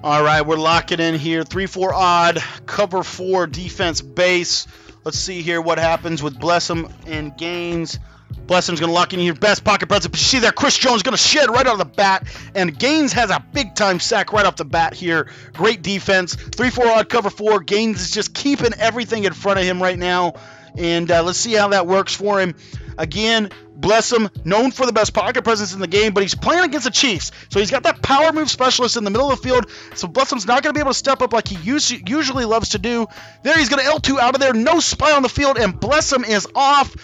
All right, we're locking in here. 3-4 odd, cover 4 defense base. Let's see here what happens with Blessum and Gaines. Blessum's going to lock in here. Best pocket presence. But you see there, Chris Jones going to shed right out of the bat. And Gaines has a big-time sack right off the bat here. Great defense. 3-4 odd, cover 4. Gaines is just keeping everything in front of him right now. And let's see how that works for him. Again, Blessum, known for the best pocket presence in the game, but he's playing against the Chiefs. So he's got that power move specialist in the middle of the field. So Blessum's not going to be able to step up like he usually loves to do. There he's going to L2 out of there. No spy on the field, and Blessum is off.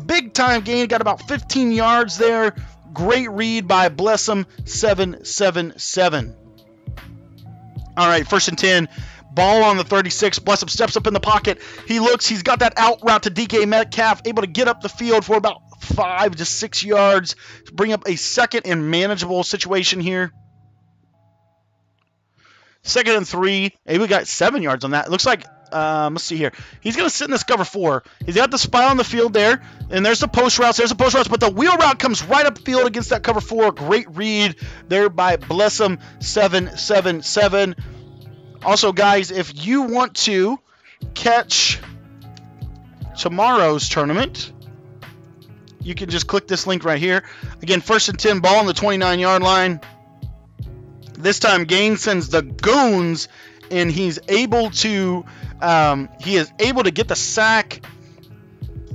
Big time gain. Got about 15 yards there. Great read by Blessum 777. All right, 1st and 10. Ball on the 36. Blessum steps up in the pocket. He looks. He's got that out route to DK Metcalf. Able to get up the field for about 5 to 6 yards. To bring up a second and manageable situation here. 2nd and 3. Hey, we got 7 yards on that. It looks like, let's see here. He's going to sit in this cover 4. He's got the spy on the field there. And there's the post routes. There's the post routes. But the wheel route comes right up the field against that cover 4. Great read there by Blessum 777. Also, guys, if you want to catch tomorrow's tournament, you can just click this link right here. Again, 1st and 10, ball on the 29-yard line. This time, Gaines sends the goons, and he's able to get the sack.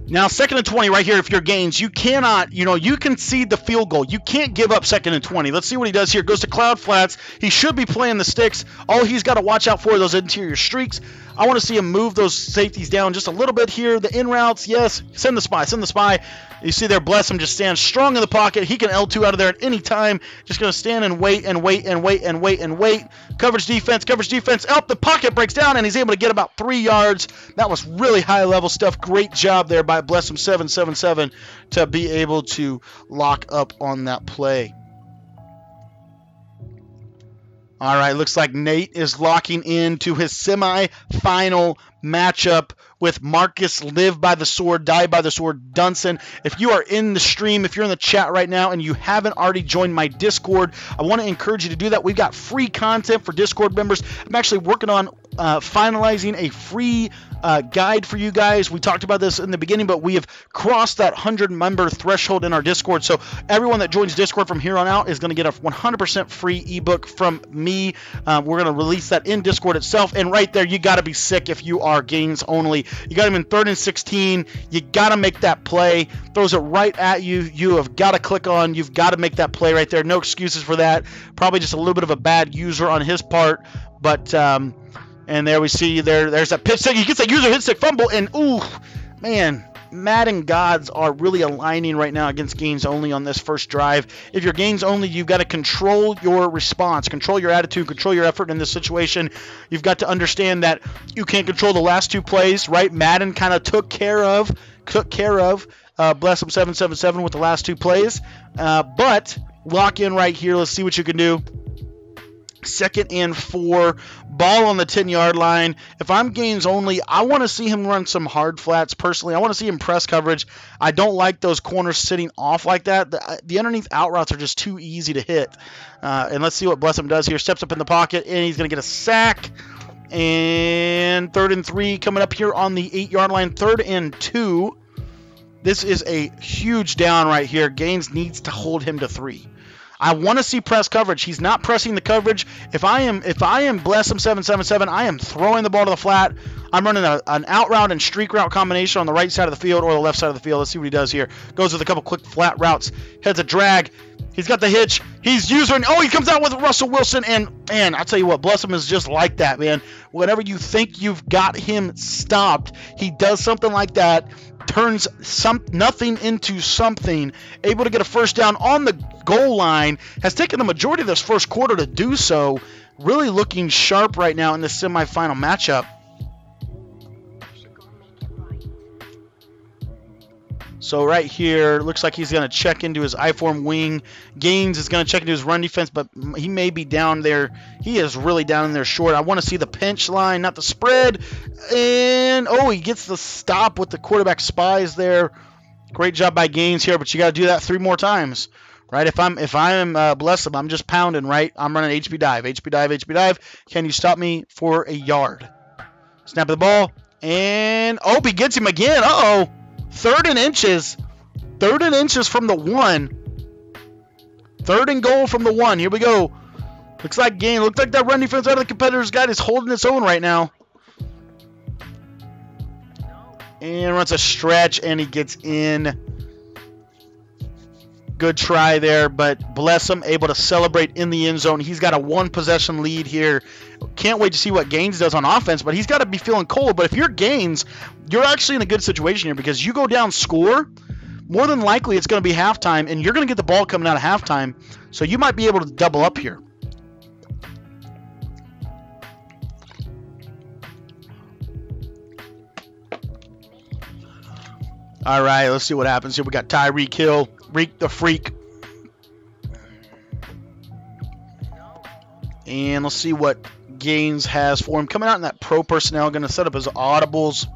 Now, 2nd and 20 right here. If you're Gaines, you cannot, you concede the field goal. You can't give up 2nd and 20. Let's see what he does here. Goes to Cloud Flats. He should be playing the sticks. All he's got to watch out for are those interior streaks. I want to see him move those safeties down just a little bit here. The in routes, yes. Send the spy. Send the spy. You see there, Bless him just stands strong in the pocket. He can L2 out of there at any time. Just going to stand and wait and wait and wait and wait and wait. Coverage defense. Up, the pocket breaks down, and he's able to get about 3 yards. That was really high-level stuff. Great job there by Bless him 777 to be able to lock up on that play. All right, looks like Nate is locking into his semi-final matchup with Marcus Live by the Sword, Die by the Sword Dunson. If you are in the stream, if you're in the chat right now and you haven't already joined my Discord, I want to encourage you to do that. We've got free content for Discord members. I'm actually working on finalizing a free guide for you guys. We talked about this in the beginning, but we have crossed that 100-member threshold in our Discord. So everyone that joins Discord from here on out is going to get a 100% free ebook from me. We're going to release that in Discord itself. And right there, you got to be sick if you are Gaines only. You got him in 3rd and 16. You got to make that play. Throws it right at you. You have got to click on. You've got to make that play right there. No excuses for that. Probably just a little bit of a bad user on his part. But and there we see there's that pitch. He gets that user hit stick fumble, and ooh, man, Madden gods are really aligning right now against Gaines only on this first drive. If you're Gaines only, you've got to control your response, control your attitude, control your effort in this situation. You've got to understand that you can't control the last 2 plays, right? Madden kind of took care of Bless him 777 with the last 2 plays. But lock in right here. Let's see what you can do. 2nd and 4, ball on the 10-yard line. If I'm Gaines only, I want to see him run some hard flats personally. I want to see him press coverage. I don't like those corners sitting off like that. The underneath out routes are just too easy to hit. And let's see what Blessum does here. Steps up in the pocket, and he's going to get a sack. And 3rd and 3 coming up here on the 8-yard line. 3rd and 2. This is a huge down right here. Gaines needs to hold him to 3. I want to see press coverage. He's not pressing the coverage. If I am Bless him 777, I am throwing the ball to the flat. I'm running an out route and streak route combination on the right side of the field or the left side of the field. Let's see what he does here. Goes with a couple quick flat routes. Heads a drag. He's got the hitch. He's using. Oh, he comes out with Russell Wilson. And I tell you what, Bless him is just like that, man. Whenever you think you've got him stopped, he does something like that. Turns nothing into something, able to get a first down on the goal line, has taken the majority of this first quarter to do so, really looking sharp right now in the semifinal matchup. So right here, looks like he's going to check into his I-form wing. Gaines is going to check into his run defense, but he may be down there. He is really down in there short. I want to see the pinch line, not the spread. And, oh, he gets the stop with the quarterback spies there. Great job by Gaines here, but you got to do that 3 more times. Right? If I'm Bless him, I'm just pounding, right? I'm running HB dive, HB dive, HB dive. Can you stop me for a yard? Snap of the ball. And, oh, he gets him again. Uh-oh. 3rd and inches. 3rd and inches from the 1. 3rd and goal from the 1. Here we go. Looks like that run defense out of the competitor's guide is holding its own right now. And runs a stretch, and he gets in. Good try there, but Bless him, able to celebrate in the end zone. He's got a 1-possession lead here. Can't wait to see what Gaines does on offense, but he's got to be feeling cold. But if you're Gaines, you're actually in a good situation here because you go down score, more than likely it's going to be halftime, and you're going to get the ball coming out of halftime, so you might be able to double up here. All right, let's see what happens here. We got Tyreek Hill, Reek the Freak. And let's see what Gaines has for him. Coming out in that pro personnel, going to set up his audibles.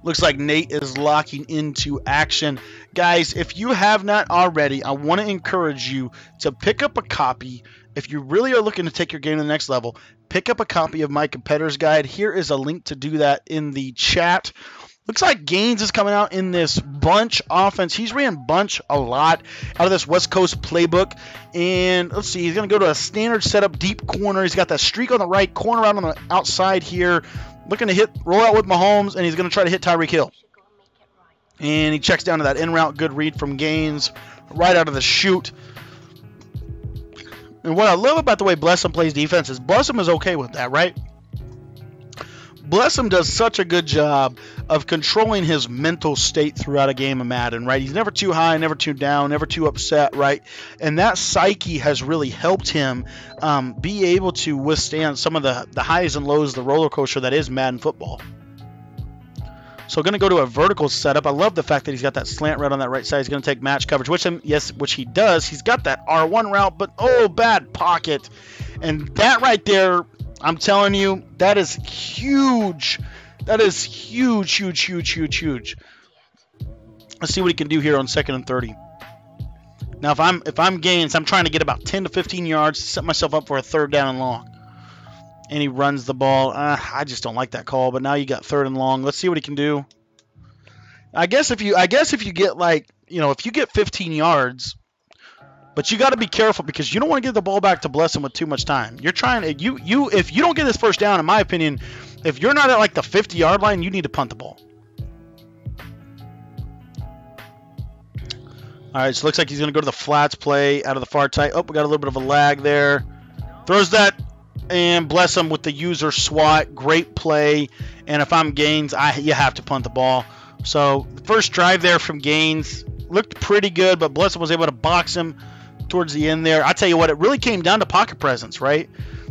Looks like Nate is locking into action. Guys, if you have not already, I want to encourage you to pick up a copy. If you really are looking to take your game to the next level, pick up a copy of my competitor's guide. Here is a link to do that in the chat. Looks like Gaines is coming out in this bunch offense. He's ran bunch a lot out of this West Coast Playbook. And let's see, he's going to go to a standard setup deep corner. He's got that streak on the right, corner out on the outside here. Looking to roll out with Mahomes, and he's going to try to hit Tyreek Hill. And he checks down to that in route. Good read from Gaines right out of the chute. And what I love about the way Blessum plays defense is Blessum is okay with that, right? Blessum does such a good job of controlling his mental state throughout a game of Madden, right? He's never too high, never too down, never too upset, right? And that psyche has really helped him be able to withstand some of the highs and lows, the roller coaster that is Madden football. So going to go to a vertical setup. I love the fact that he's got that slant route on that right side. He's going to take match coverage, which he does. He's got that R1 route, but bad pocket. And that right there, I'm telling you, that is huge. That is huge, huge, huge, huge, huge. Let's see what he can do here on 2nd and 30. Now, if I'm Gaines, I'm trying to get about 10 to 15 yards to set myself up for a 3rd down and long. And he runs the ball. I just don't like that call. But now you got 3rd and long. Let's see what he can do. I guess if you get if you get 15 yards, but you got to be careful because you don't want to give the ball back to Blessum with too much time. You're trying to if you don't get this 1st down, in my opinion, if you're not at like the 50-yard line, you need to punt the ball. All right, so it looks like he's going to go to the flats play out of the far tight. Oh, we got a little bit of a lag there. Throws that. And Blessum with the user swat. Great play. And if I'm Gaines, you have to punt the ball. So the first drive there from Gaines looked pretty good, but Blessum was able to box him towards the end there. I tell you what, it really came down to pocket presence, right?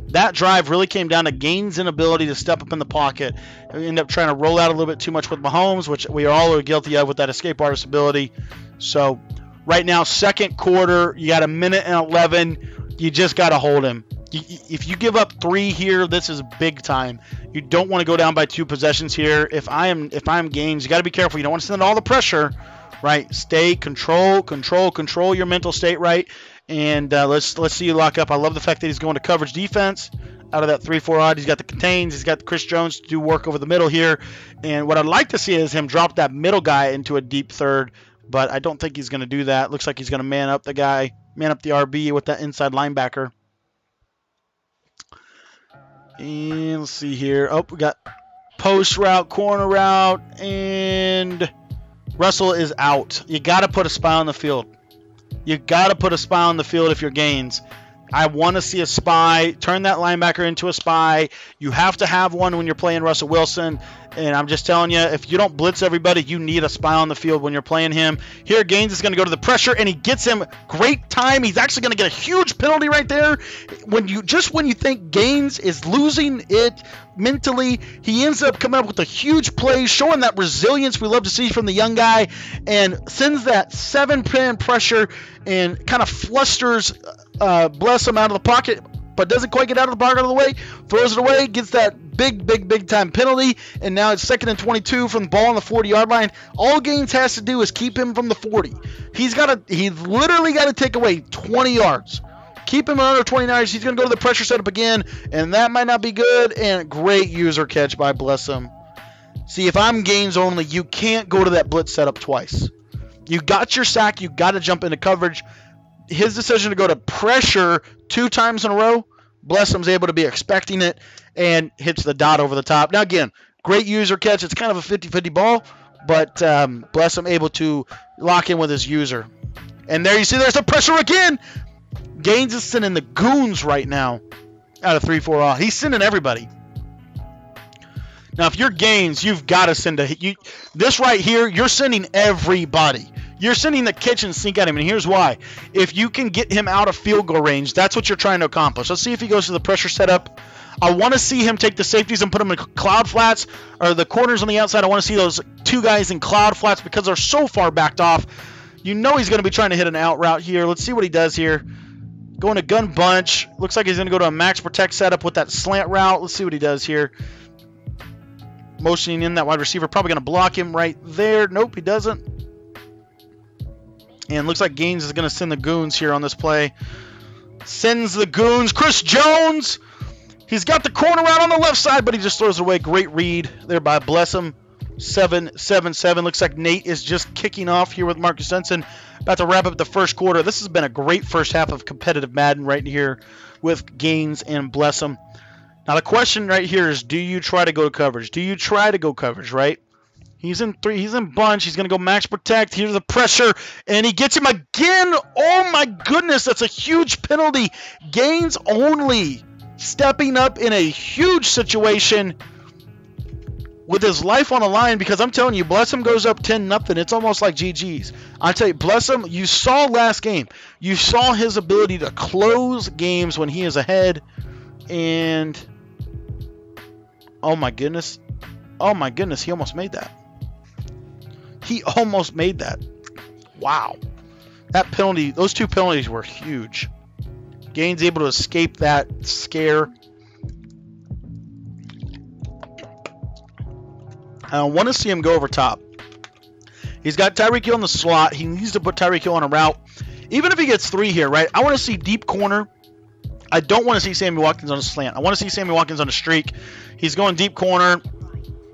That drive really came down to Gaines' inability to step up in the pocket. We ended up trying to roll out a little bit too much with Mahomes, which we all are guilty of with that escape artist ability. So right now, 2nd quarter, you got 1 minute and 11. You just got to hold him. If you give up 3 here, this is big time. You don't want to go down by 2 possessions here. If I'm Gaines, you got to be careful. You don't want to send all the pressure, right? Stay control your mental state, right? And let's see you lock up. I love the fact that he's going to coverage defense out of that 3-4 odd. He's got the contains. He's got Chris Jones to do work over the middle here. And what I'd like to see is him drop that middle guy into a deep 3rd, but I don't think he's going to do that. Looks like he's going to man up the RB with that inside linebacker. And let's see here. Oh, we got post route, corner route, and Russell is out. You got to put a spy on the field. You got to put a spy on the field if you're Gaines. I want to see a spy. Turn that linebacker into a spy. You have to have one when you're playing Russell Wilson. And I'm just telling you, if you don't blitz everybody, you need a spy on the field when you're playing him. Here, Gaines is going to go to the pressure, and he gets him great time. He's actually going to get a huge penalty right there. When you think Gaines is losing it mentally, he ends up coming up with a huge play, showing that resilience we love to see from the young guy, and sends that 7-pin pressure and kind of flusters Blessum out of the pocket, but doesn't quite get out of the pocket of the way, throws it away, gets that big time penalty, and now it's 2nd and 22 from the ball on the 40-yard line. All Gaines has to do is keep him from the 40. He's literally got to take away 20 yards. Keep him under 20 yards. He's going to go to the pressure setup again, and that might not be good, and great user catch by Blessum. See, if I'm Gaines only, you can't go to that blitz setup twice. You got your sack. You got to jump into coverage. His decision to go to pressure 2 times in a row, Blessum's able to be expecting it and hits the dot over the top. Now, again, great user catch. It's kind of a 50-50 ball, but Blessum able to lock in with his user. And there you see there's the pressure again. Gaines is sending the goons right now out of 3-4 off. He's sending everybody. Now, if you're Gaines, you've got to send this right here, you're sending everybody. You're sending the kitchen sink at him, and here's why. If you can get him out of field goal range, that's what you're trying to accomplish. Let's see if he goes to the pressure setup. I want to see him take the safeties and put them in cloud flats, or the corners on the outside. I want to see those 2 guys in cloud flats because they're so far backed off. You know he's going to be trying to hit an out route here. Let's see what he does here. Going to gun bunch. Looks like he's going to go to a max protect setup with that slant route. Let's see what he does here. Motioning in that wide receiver. Probably going to block him right there. Nope, he doesn't. And looks like Gaines is going to send the goons here on this play. Sends the goons. Chris Jones. He's got the corner out on the left side, but he just throws it away. Great read there by Blessum. 7-7-7. Looks like Nate is just kicking off here with Marcus Dunson. About to wrap up the first quarter. This has been a great first half of competitive Madden right here with Gaines and Blessum. Now the question right here is, do you try to go to coverage? Do you try to go coverage, right? He's in three. He's in bunch. He's going to go max protect. Here's the pressure, and he gets him again. Oh, my goodness. That's a huge penalty. Gaines only stepping up in a huge situation with his life on the line, because I'm telling you, Blessum goes up 10-0. It's almost like GG's. I tell you, Blessum, you saw last game. You saw his ability to close games when he is ahead, and oh, my goodness. Oh, my goodness. He almost made that. He almost made that. Wow. That penalty, those two penalties were huge. Gaines able to escape that scare. I want to see him go over top. He's got Tyreek Hill in the slot. He needs to put Tyreek Hill on a route. Even if he gets 3 here, right? I want to see deep corner. I don't want to see Sammy Watkins on a slant. I want to see Sammy Watkins on a streak. He's going deep corner.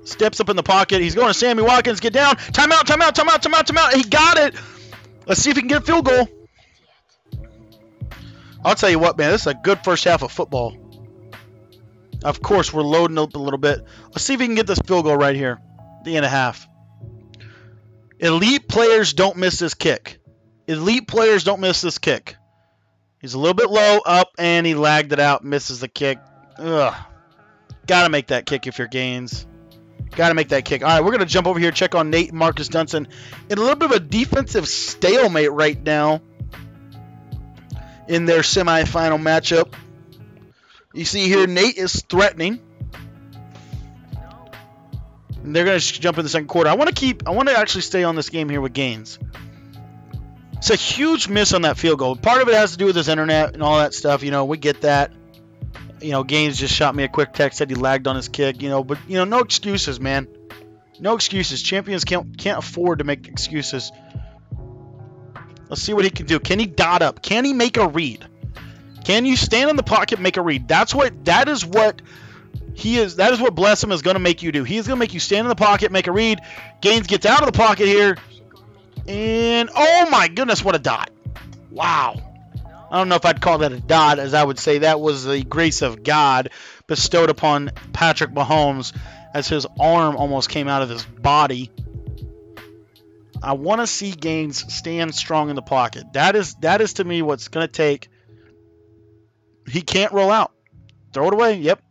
Steps up in the pocket. He's going to Sammy Watkins. Get down. Timeout, timeout, timeout, timeout, timeout. He got it. Let's see if he can get a field goal. I'll tell you what, man. This is a good first half of football. Of course, we're loading up a little bit. Let's see if we can get this field goal right here. The end of half. Elite players don't miss this kick. Elite players don't miss this kick. He's a little bit low, up, and he lagged it out. Misses the kick. Ugh. Got to make that kick if you're Gaines. Got to make that kick. All right, we're going to jump over here, check on Nate and Marcus Dunson. In a little bit of a defensive stalemate right now in their semifinal matchup. You see here, Nate is threatening. And they're going to jump in the second quarter. I want to actually stay on this game here with Gaines. It's a huge miss on that field goal. Part of it has to do with his internet and all that stuff. You know, we get that. You know, Gaines just shot me a quick text, said he lagged on his kick, you know, but, you know, no excuses, man. No excuses. Champions can't afford to make excuses. Let's see what he can do. Can he dot up? Can he make a read? Can you stand in the pocket and make a read? That is what Blessum is going to make you do. He's going to make you stand in the pocket, make a read. Gaines gets out of the pocket here. And, oh my goodness, what a dot. Wow. I don't know if I'd call that a dot, as I would say that was the grace of God bestowed upon Patrick Mahomes as his arm almost came out of his body. I want to see Gaines stand strong in the pocket. That is to me what's going to take. He can't roll out. Throw it away. Yep.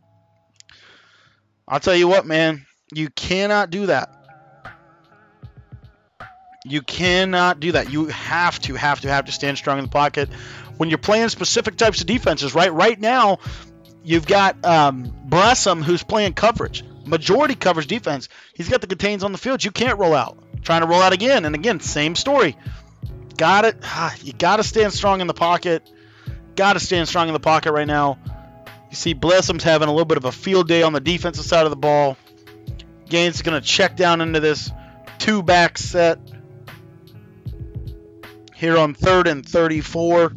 I'll tell you what, man. You cannot do that. You cannot do that. You have to stand strong in the pocket when you're playing specific types of defenses, right? Right now, you've got Blessum, who's playing coverage, majority coverage defense. He's got the contains on the field. You can't roll out. Trying to roll out again, and again, same story. Got it. You got to stand strong in the pocket. Got to stand strong in the pocket right now. You see Blessum's having a little bit of a field day on the defensive side of the ball. Gaines is going to check down into this 2-back set. Here on 3rd and 34.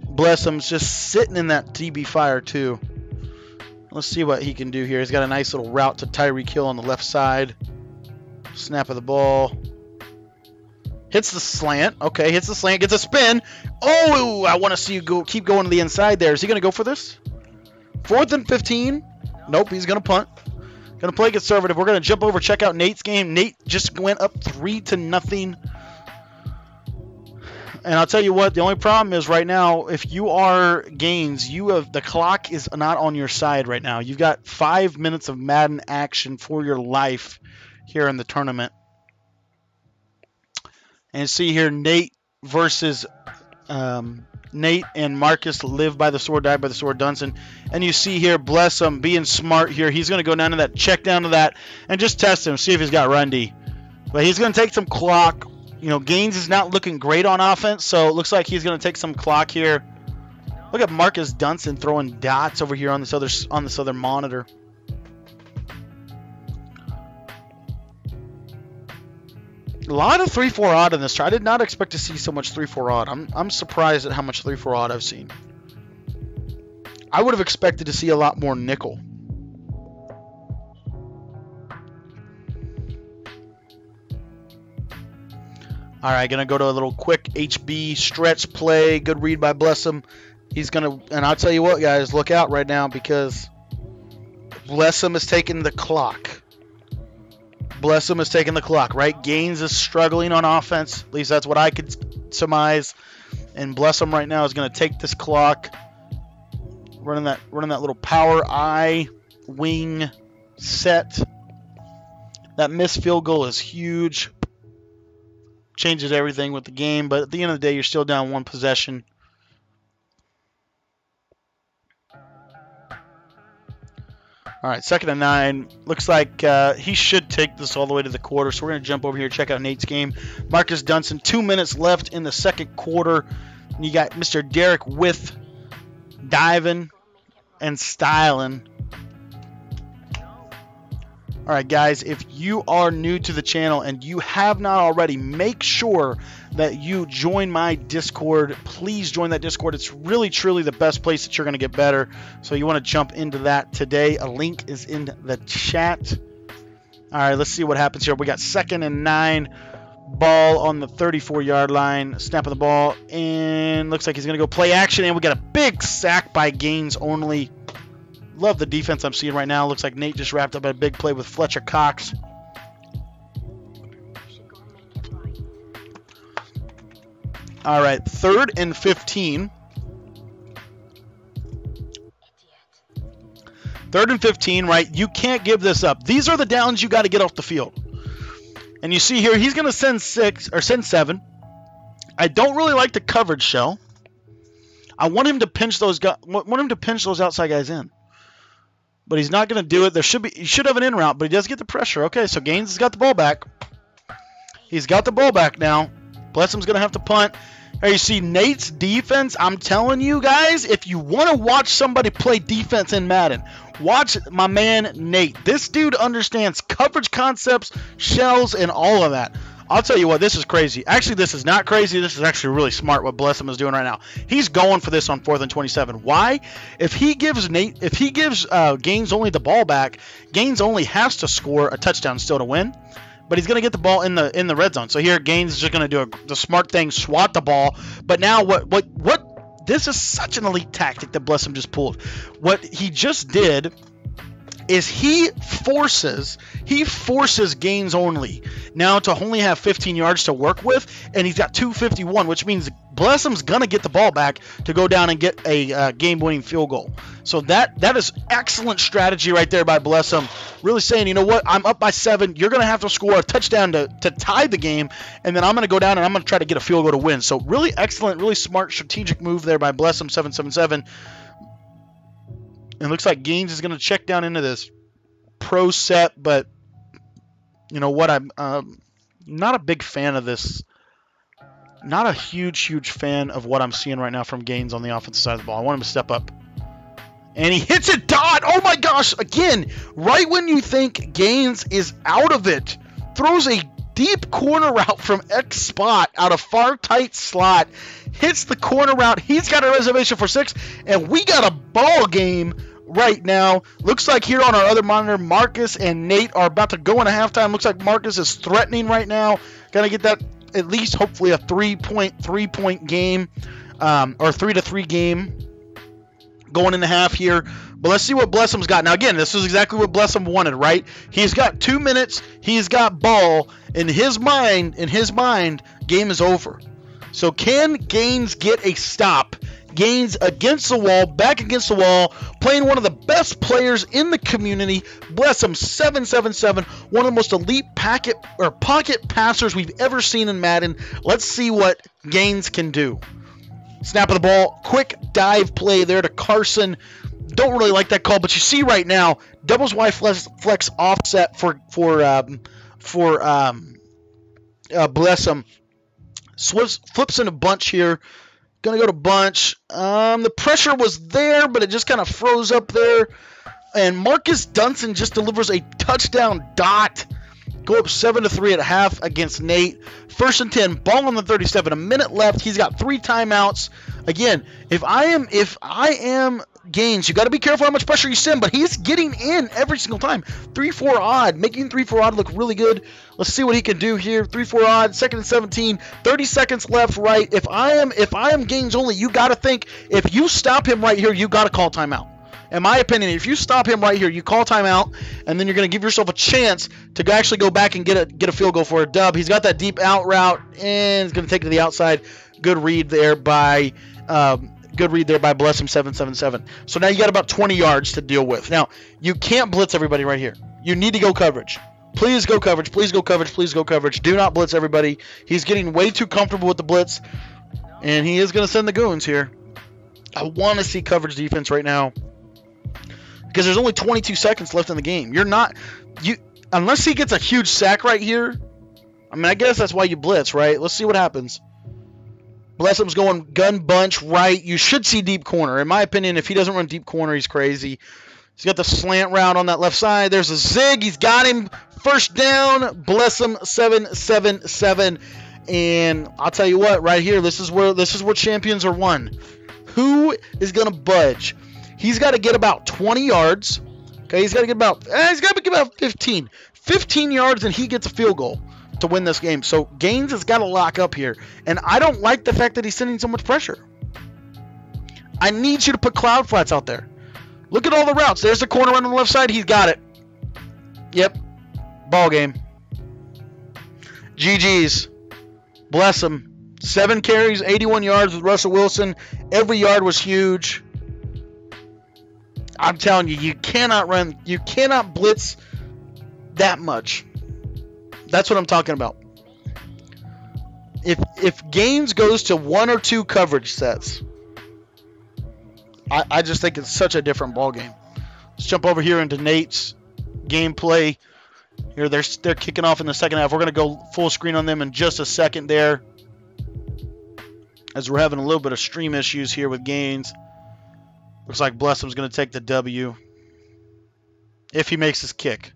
Blessum's just sitting in that DB fire too. Let's see what he can do here. He's got a nice little route to Tyreek Hill on the left side. Snap of the ball. Hits the slant. Okay, hits the slant. Gets a spin. Oh, I want to see you keep going to the inside there. Is he going to go for this? 4th and 15. Nope, he's going to punt. Going to play conservative. We're going to jump over, check out Nate's game. Nate just went up 3-0. And I'll tell you what, the only problem is right now, if you are Gaines, the clock is not on your side right now. You've got 5 minutes of Madden action for your life here in the tournament. And see here, Nate versus Nate and Marcus live by the sword, die by the sword, Dunson. And you see here, Blessum being smart here. He's going to go down to that, check down to that, and just test him, see if he's got run D. But he's going to take some clock. You know, Gaines is not looking great on offense, so it looks like he's going to take some clock here. Look at Marcus Dunson throwing dots over here on this other monitor. A lot of 3-4 odd in this. I did not expect to see so much 3-4 odd. I'm surprised at how much 3-4 odd I've seen. I would have expected to see a lot more nickel. All right, gonna go to a little quick HB stretch play. Good read by Blessum. He's gonna, and I'll tell you what, guys, look out right now because Blessum is taking the clock. Blessum is taking the clock, right? Gaines is struggling on offense. At least that's what I could surmise. And Blessum right now is gonna take this clock, running that little power I wing set. That missed field goal is huge. Changes everything with the game, but at the end of the day, you're still down one possession. All right, 2nd and 9. Looks like he should take this all the way to the quarter, so we're going to jump over here and check out Nate's game. Marcus Dunson, 2 minutes left in the 2nd quarter. And you got Mr. Derek With diving and styling. All right, guys, if you are new to the channel and you have not already, make sure that you join my Discord. Please join that Discord. It's really, truly the best place that you're going to get better. So you want to jump into that today. A link is in the chat. All right, let's see what happens here. We got 2nd and 9. Ball on the 34-yard line. Snap of the ball. And looks like he's going to go play action. And we got a big sack by Gaines only. Love the defense I'm seeing right now. Looks like Nate just wrapped up a big play with Fletcher Cox. All right, 3rd and 15. 3rd and 15, right? You can't give this up. These are the downs you got to get off the field. And you see here, he's going to send 7. I don't really like the coverage shell. I want him to pinch those outside guys in. But he's not going to do it. He should have an in route, but he does get the pressure. Okay, so Gaines has got the ball back. He's got the ball back now. Blessum's going to have to punt. Here you see Nate's defense. I'm telling you guys, if you want to watch somebody play defense in Madden, watch my man Nate. This dude understands coverage concepts, shells, and all of that. I'll tell you what, this is crazy. Actually, this is not crazy. This is actually really smart what Blessum is doing right now. He's going for this on 4th and 27. Why? If he gives Gaines only the ball back, Gaines only has to score a touchdown still to win. But he's going to get the ball in the red zone. So here, Gaines is just going to do the smart thing, swat the ball. But now what? This is such an elite tactic that Blessum just pulled. What he just did is he forces Gaines only now to only have 15 yards to work with, and he's got 251, which means Blessum's gonna get the ball back to go down and get a game-winning field goal. So that is excellent strategy right there by Blessum, really saying, you know what, I'm up by 7, you're gonna have to score a touchdown to tie the game, and then I'm gonna go down and I'm gonna try to get a field goal to win. So really excellent, really smart strategic move there by Blessum. 777. It looks like Gaines is going to check down into this pro set, but you know what? I'm not a big fan of this. Not a huge fan of what I'm seeing right now from Gaines on the offensive side of the ball. I want him to step up. And he hits it, dot! Oh my gosh! Again, right when you think Gaines is out of it, throws a deep corner route from X spot out of far tight slot, hits the corner route. He's got a reservation for 6, and we got a ball game right now. Looks like here on our other monitor, Marcus and Nate are about to go into halftime. Looks like Marcus is threatening right now. Gonna get that at least, hopefully, a 3-point game, or 3-3 game going into half here. But let's see what Blessum's got. Now, again, this is exactly what Blessum wanted, right? He's got 2 minutes. He's got ball. In his mind, game is over. So can Gaines get a stop? Gaines against the wall, back against the wall, playing one of the best players in the community. Blessum, 777, one of the most elite pocket passers we've ever seen in Madden. Let's see what Gaines can do. Snap of the ball, quick dive play there to Carson. Don't really like that call, but you see right now, doubles Y flex offset for Blessum. Flips in a bunch here. Gonna go to bunch. The pressure was there, but it just kind of froze up there. And Marcus Dunson just delivers a touchdown dot Go up 7-3 at half against Nate. 1st and 10, ball on the 37. A minute left. He's got 3 timeouts. Again, if I am Gaines, you got to be careful how much pressure you send, but he's getting in every single time. 3-4 odd, making 3-4 odd look really good. Let's see what he can do here. 3-4 odd, 2nd and 17, 30 seconds left, right. If I am Gaines only, you got to think, if you stop him right here, you got to call timeout. In my opinion, if you stop him right here, you call timeout, and then you're going to give yourself a chance to actually go back and get a field goal for a dub. He's got that deep out route, and he's going to take it to the outside. Good read there by Bless him 777. So now you got about 20 yards to deal with. Now, you can't blitz everybody right here. You need to go coverage. Please go coverage. Please go coverage. Please go coverage. Do not blitz everybody. He's getting way too comfortable with the blitz, and he is going to send the goons here. I want to see coverage defense right now because there's only 22 seconds left in the game. Unless he gets a huge sack right here. I mean, I guess that's why you blitz, right? Let's see what happens. Blessum's going gun bunch right. You should see deep corner. In my opinion, if he doesn't run deep corner, he's crazy. He's got the slant route on that left side. There's a zig. He's got him. 1st down. Blessum 777. And I'll tell you what, right here, this is where champions are won. Who is going to budge? He's got to get about 20 yards. Okay, he's got to get about 15. 15 yards, and he gets a field goal to win this game. So Gaines has got to lock up here. And I don't like the fact that he's sending so much pressure. I need you to put cloud flats out there. Look at all the routes. There's the corner on the left side. He's got it. Yep. Ball game. GG's. Bless him. 7 carries, 81 yards with Russell Wilson. Every yard was huge. I'm telling you, you cannot blitz that much. That's what I'm talking about. If Gaines goes to 1 or 2 coverage sets, I just think it's such a different ball game. Let's jump over here into Nate's gameplay. Here they're kicking off in the second half. We're going to go full screen on them in just a second there, as we're having a little bit of stream issues here with Gaines. Looks like Blessum's going to take the W if he makes his kick.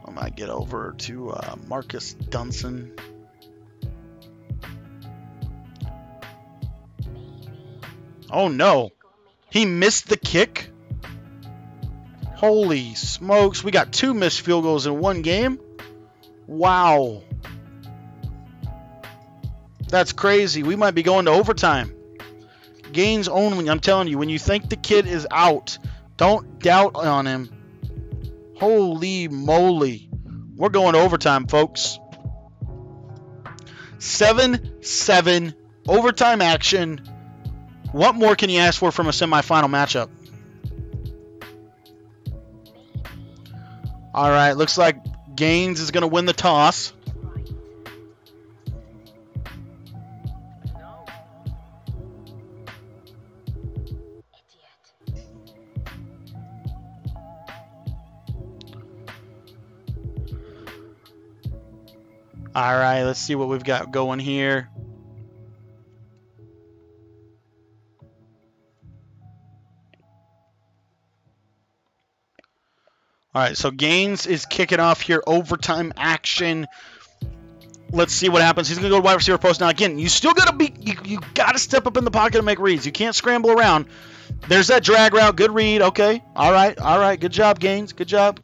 I might get over to Marcus Dunson. Oh no, he missed the kick. Holy smokes, we got 2 missed field goals in one game. Wow, that's crazy. We might be going to overtime. Gains only. I'm telling you, when you think the kid is out, don't doubt on him. Holy moly, we're going to overtime, folks. 7-7 overtime action. What more can you ask for from a semifinal matchup? All right, looks like Gaines is going to win the toss. All right, let's see what we've got going here. All right, so Gaines is kicking off here, overtime action. Let's see what happens. He's going to go to wide receiver post. Now, again, you still got to you got to step up in the pocket and make reads. You can't scramble around. There's that drag route. Good read. Okay. All right. Good job, Gaines. Good job.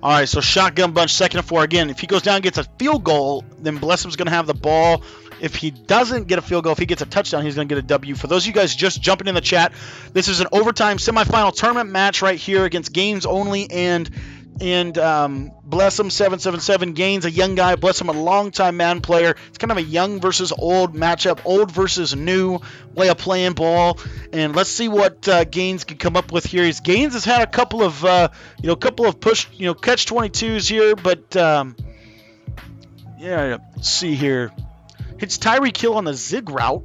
All right, so shotgun bunch, 2nd and 4. Again, if he goes down and gets a field goal, then Blessum's going to have the ball. If he doesn't get a field goal, if he gets a touchdown, he's going to get a W. For those of you guys just jumping in the chat, this is an overtime semifinal tournament match right here against Gaines only and Blessum 777. Gaines, a young guy. Blessum, a longtime Madden player. It's kind of a young versus old matchup, old versus new way of playing ball. And let's see what Gaines can come up with here. Gaines has had a couple of push, catch 22s here, but yeah, let's see here. Hits Tyreek Hill on the zig route.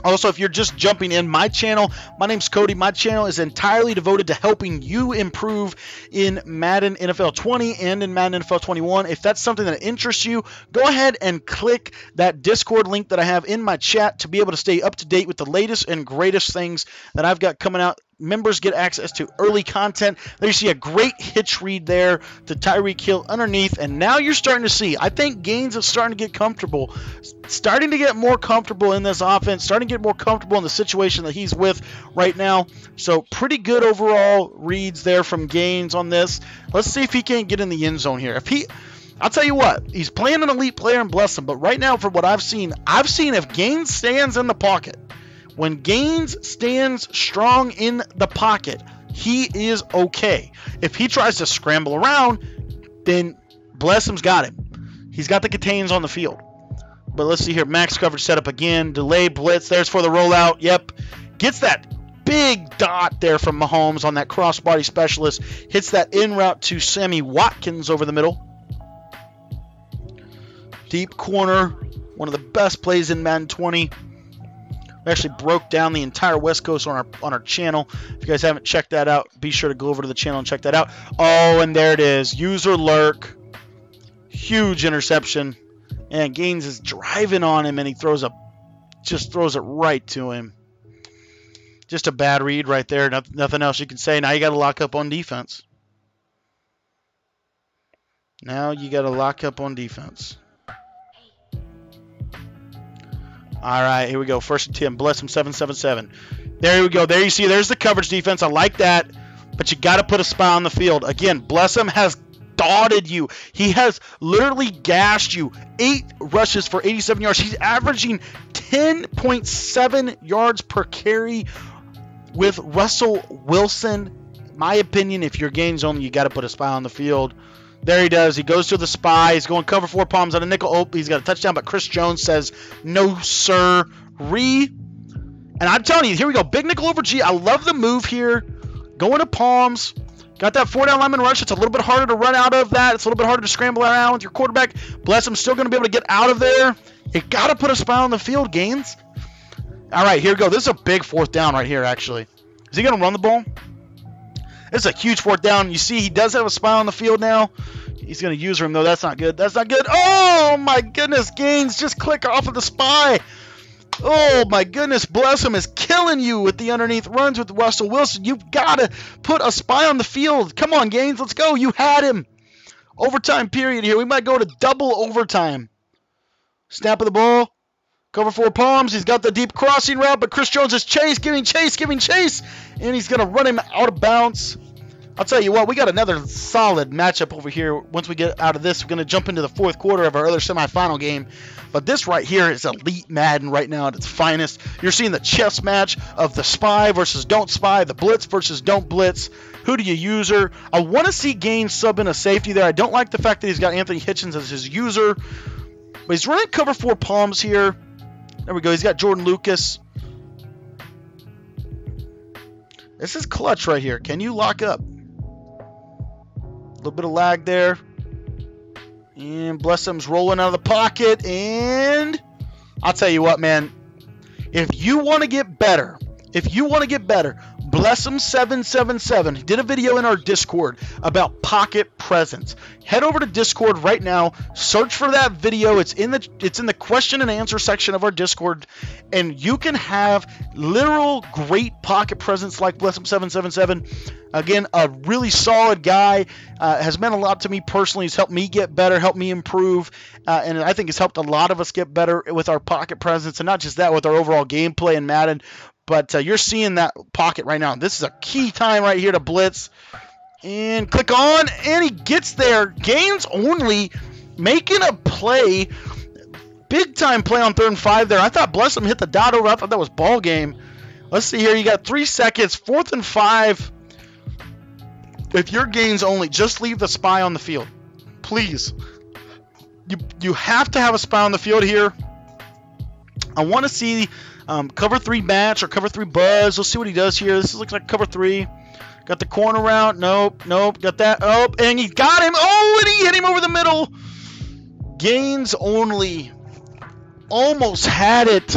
Also, if you're just jumping in, my channel, my name's Cody. My channel is entirely devoted to helping you improve in Madden NFL 20 and in Madden NFL 21. If that's something that interests you, go ahead and click that Discord link that I have in my chat to be able to stay up to date with the latest and greatest things that I've got coming out. Members get access to early content. There you see a great hitch read there to Tyreek Hill underneath, and now you're starting to see, I think Gaines is starting to get comfortable, starting to get more comfortable in this offense, starting to get more comfortable in the situation that he's with right now. So pretty good overall reads there from Gaines on this. Let's see if he can't get in the end zone here. I'll tell you what, he's playing an elite player and bless him, but right now from what I've seen if Gaines stands in the pocket, when Gaines stands strong in the pocket, he is okay. If he tries to scramble around, then Blesham's got him. He's got the contains on the field. But let's see here. Max coverage set up again. Delayed blitz. There's for the rollout. Yep. Gets that big dot there from Mahomes on that crossbody specialist. Hits that in route to Sammy Watkins over the middle. Deep corner. One of the best plays in Madden 20. We actually broke down the entire West Coast on our channel. If you guys haven't checked that out, be sure to go over to the channel and check that out. Oh, and there it is. User lurk. Huge interception. And Gaines is driving on him, and he just throws it right to him. Just a bad read right there. Nothing else you can say. Now you got to lock up on defense. All right, here we go. First and 10. Bless him, 7-7-7. There we go. There you see. There's the coverage defense. I like that. But you got to put a spy on the field. Again, Blessham has dotted you. He has literally gashed you. 8 rushes for 87 yards. He's averaging 10.7 yards per carry with Russell Wilson. My opinion, if you're Gaines only, you got to put a spy on the field. There he does. He goes to the spy. He's going cover 4 palms on a nickel. Oh, he's got a touchdown, but Chris Jones says, no, sir. And I'm telling you, here we go. Big nickel over G. I love the move here. Going to palms. Got that 4-down lineman rush. It's a little bit harder to run out of that. It's a little bit harder to scramble around with your quarterback. Bless him. Still going to be able to get out of there. You got to put a spy on the field, Gaines. All right, here we go. This is a big 4th down right here, actually. Is he going to run the ball? This is a huge 4th down. You see he does have a spy on the field now. He's going to use him, though. That's not good. That's not good. Oh, my goodness. Gaines, just click off of the spy. Oh, my goodness. Blessham is killing you with the underneath runs with Russell Wilson. You've got to put a spy on the field. Come on, Gaines. Let's go. You had him. Overtime period here. We might go to double overtime. Snap of the ball. Cover 4 palms. He's got the deep crossing route, but Chris Jones is giving chase. And he's going to run him out of bounds. I'll tell you what, we got another solid matchup over here. Once we get out of this, we're going to jump into the 4th quarter of our other semifinal game. But this right here is elite Madden right now at its finest. You're seeing the chess match of the spy versus don't spy, the blitz versus don't blitz. Who do you user? I want to see Gaines sub in a safety there. I don't like the fact that he's got Anthony Hitchens as his user. But he's running cover 4 palms here. There we go. He's got Jordan Lucas. This is clutch right here. Can you lock up? A little bit of lag there. And Blessham's rolling out of the pocket. And I'll tell you what, man. If you want to get better, Blessham 777 did a video in our Discord about pocket presence. Head over to Discord right now, search for that video. It's in the question and answer section of our Discord, and you can have literal great pocket presence like Blessham 777. Again, a really solid guy, has meant a lot to me personally. He's helped me get better, helped me improve, and I think it's helped a lot of us get better with our pocket presence, and not just that, with our overall gameplay in Madden. But you're seeing that pocket right now. This is a key time right here to blitz. And click on, and he gets there. Gaines only making a play. Big time play on 3rd and 5 there. I thought Blessham hit the dot over. I thought that was ball game. Let's see here. You got 3 seconds. 4th and 5. If you're Gaines only, just leave the spy on the field. Please. You have to have a spy on the field here. I want to see cover 3 match or cover 3 buzz. Let's see what he does here. This looks like cover 3. Got the corner route. Nope. Got that. Oh, and he got him. Oh, and he hit him over the middle. Gaines only almost had it.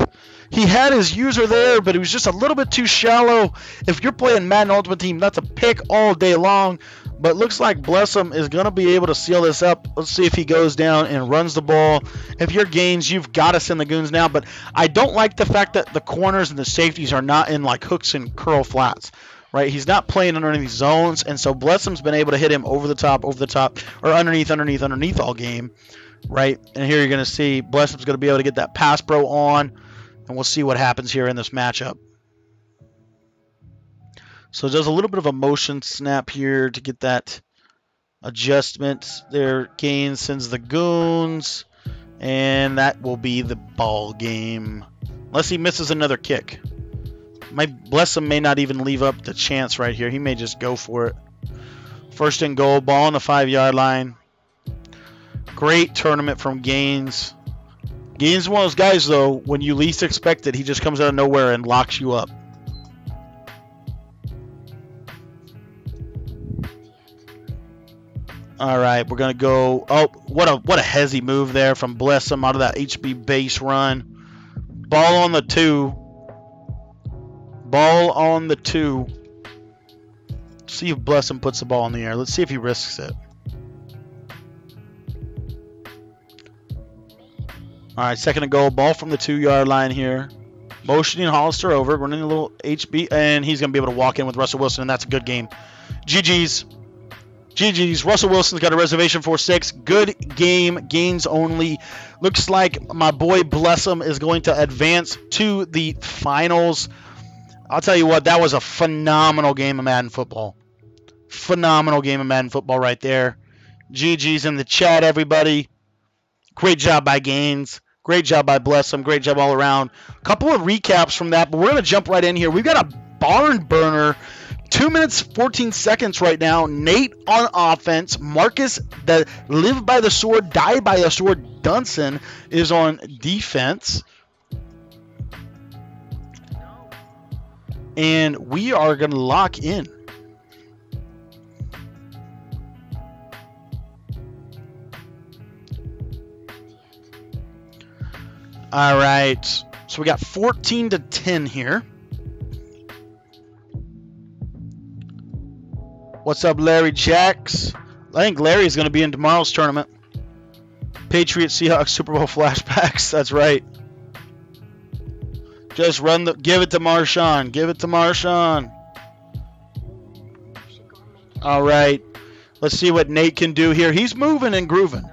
He had his user there, but he was just a little bit too shallow. If you're playing Madden Ultimate Team, that's a pick all day long. But looks like Blessum is going to be able to seal this up. Let's see if he goes down and runs the ball. If you're Gaines, you've got to send the goons now. But I don't like the fact that the corners and the safeties are not in like hooks and curl flats. Right? He's not playing under any zones. And so Blessum's been able to hit him over the top, or underneath all game. Right? And here you're going to see Blessum's going to be able to get that pass pro on. And we'll see what happens here in this matchup. So there's a little bit of a motion snap here to get that adjustment. There, Gaines sends the goons. And that will be the ball game. Unless he misses another kick. Blessum may not even leave up the chance right here. He may just go for it. First and goal, ball on the 5-yard line. Great tournament from Gaines. Gaines is one of those guys, though, when you least expect it, he just comes out of nowhere and locks you up. All right, we're going to go. Oh, what a hezzy move there from Blessum out of that HB base run. Ball on the 2. Ball on the 2. See if Blessum puts the ball in the air. Let's see if he risks it. All right, second and goal. Ball from the 2-yard line here. Motioning Hollister over. Running a little HB. And he's going to be able to walk in with Russell Wilson, and that's a good game. GG's. GG's. Russell Wilson's got a reservation for 6. Good game. Gains only. Looks like my boy Blessum is going to advance to the finals. I'll tell you what, that was a phenomenal game of Madden football. Phenomenal game of Madden football right there. GG's in the chat, everybody. Great job by Gaines. Great job by Blessum. Great job all around. A couple of recaps from that, but we're going to jump right in here. We've got a barn burner. 2 minutes, 14 seconds right now. Nate on offense. Marcus, the live by the sword, die by the sword. Dunson is on defense. And we are going to lock in. All right. So we got 14-10 here. What's up, Larry Jacks? I think Larry is going to be in tomorrow's tournament. Patriots Seahawks Super Bowl flashbacks. That's right. Just give it to Marshawn. Give it to Marshawn. All right. Let's see what Nate can do here. He's moving and grooving.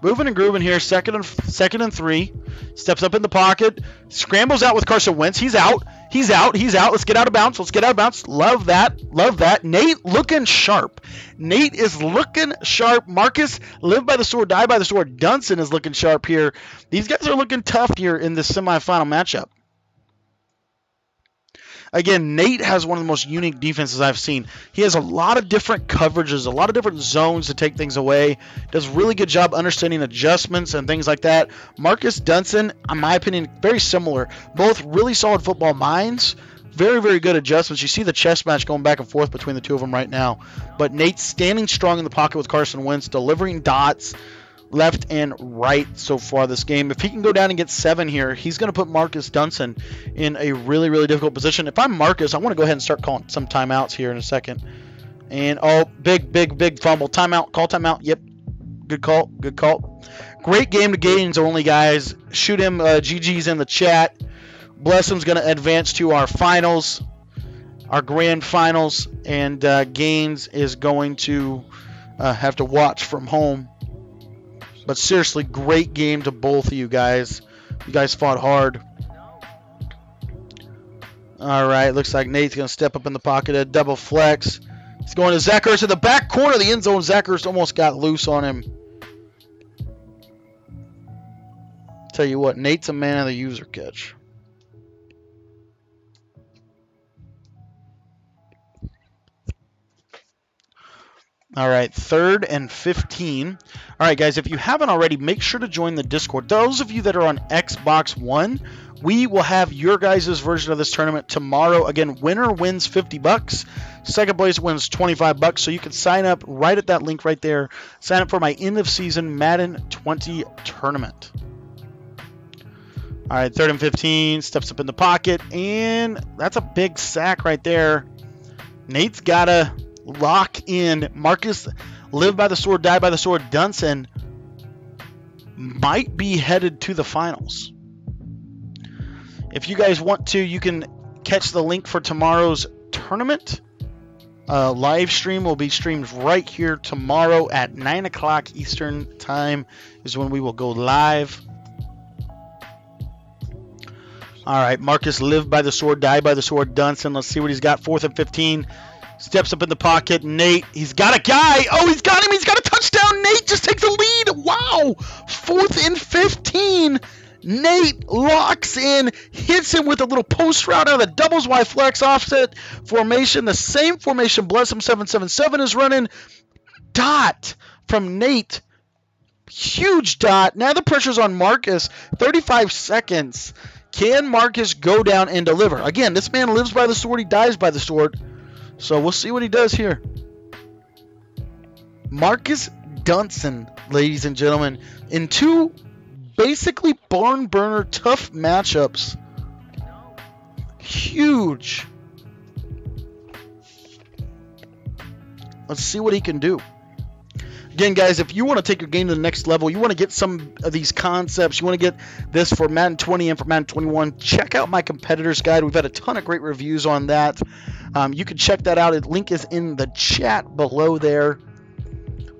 Moving and grooving here. Second and 3. Steps up in the pocket. Scrambles out with Carson Wentz. He's out. He's out. He's out. Let's get out of bounds. Let's get out of bounds. Love that. Love that. Nate looking sharp. Nate is looking sharp. Marcus, live by the sword, die by the sword. Dunson is looking sharp here. These guys are looking tough here in this semifinal matchup. Again, Nate has one of the most unique defenses I've seen. He has a lot of different coverages, a lot of different zones to take things away. Does a really good job understanding adjustments and things like that. Marcus Dunson, in my opinion, very similar. Both really solid football minds. Very, very good adjustments. You see the chess match going back and forth between the two of them right now. But Nate's standing strong in the pocket with Carson Wentz, delivering dots left and right so far this game. If he can go down and get 7 here, he's going to put Marcus Dunson in a really, really difficult position. If I'm Marcus, I want to go ahead and start calling some timeouts here in a second. And, oh, big fumble. Timeout. Call timeout. Yep. Good call. Good call. Great game to Gaines only, guys. Shoot him. GG's in the chat. Blessum's going to advance to our finals, our grand finals. And Gaines is going to have to watch from home. But seriously, great game to both of you guys. You guys fought hard. All right, looks like Nate's going to step up in the pocket, a double flex. He's going to Zach Ertz in the back corner of the end zone. Zach Ertz almost got loose on him. Tell you what, Nate's a man of the user catch. All right, 3rd and 15. All right, guys, if you haven't already, make sure to join the Discord. Those of you that are on Xbox One, we will have your guys' version of this tournament tomorrow. Again, winner wins $50. Second place wins $25. So you can sign up right at that link right there. Sign up for my end-of-season Madden 20 tournament. All right, 3rd and 15. Steps up in the pocket, and that's a big sack right there. Nate's got to lock in. Marcus, live by the sword, die by the sword. Dunson might be headed to the finals. If you guys want to, you can catch the link for tomorrow's tournament. Live stream will be streamed right here tomorrow at 9 o'clock Eastern time is when we will go live. All right, Marcus, live by the sword, die by the sword. Dunson, let's see what he's got. 4th and 15. Steps up in the pocket. Nate, he's got a guy. Oh, he's got him. He's got a touchdown. Nate just takes a lead. Wow. 4th and 15. Nate locks in, hits him with a little post route out of the doubles Y flex offset formation. The same formation Blessum 777 is running. Dot from Nate. Huge dot. Now the pressure's on Marcus. 35 seconds. Can Marcus go down and deliver? Again, this man lives by the sword. He dies by the sword. So we'll see what he does here. Marcus Dunson, ladies and gentlemen, in 2 basically barn burner tough matchups. Huge. Let's see what he can do. Again, guys, if you want to take your game to the next level, you want to get some of these concepts, you want to get this for Madden 20 and for Madden 21, check out my competitors guide. We've had a ton of great reviews on that. You can check that out. The link is in the chat below there.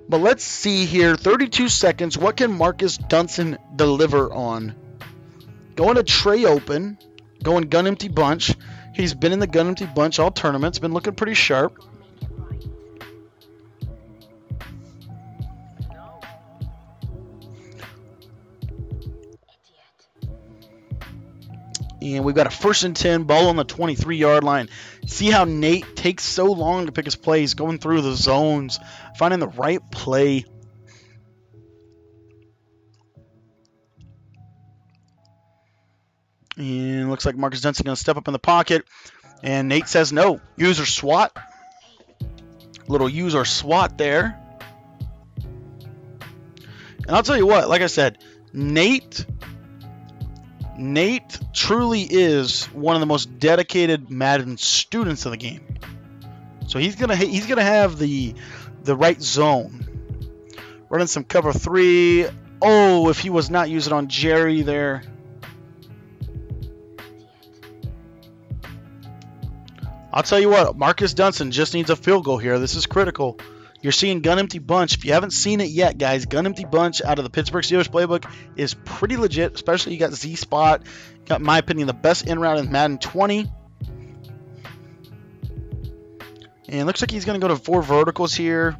But let's see here. 32 seconds. What can Marcus Dunson deliver on? Going to tray open. Going gun empty bunch. He's been in the gun empty bunch all tournaments. Been looking pretty sharp. And we've got a 1st and 10, ball on the 23-yard line. See how Nate takes so long to pick his plays, going through the zones, finding the right play. And looks like Marcus Dunson going to step up in the pocket. And Nate says no. User SWAT. Little user SWAT there. And I'll tell you what, like I said, Nate truly is one of the most dedicated Madden students of the game. So he's gonna have the right zone. Running some cover 3. Oh, if he was not using on Jerry there. I'll tell you what, Marcus Dunson just needs a field goal here. This is critical. You're seeing gun empty bunch. If you haven't seen it yet, guys, gun empty bunch out of the Pittsburgh Steelers playbook is pretty legit, especially you got Z spot. Got, in my opinion, the best in route in Madden 20. And looks like he's going to go to 4 verticals here.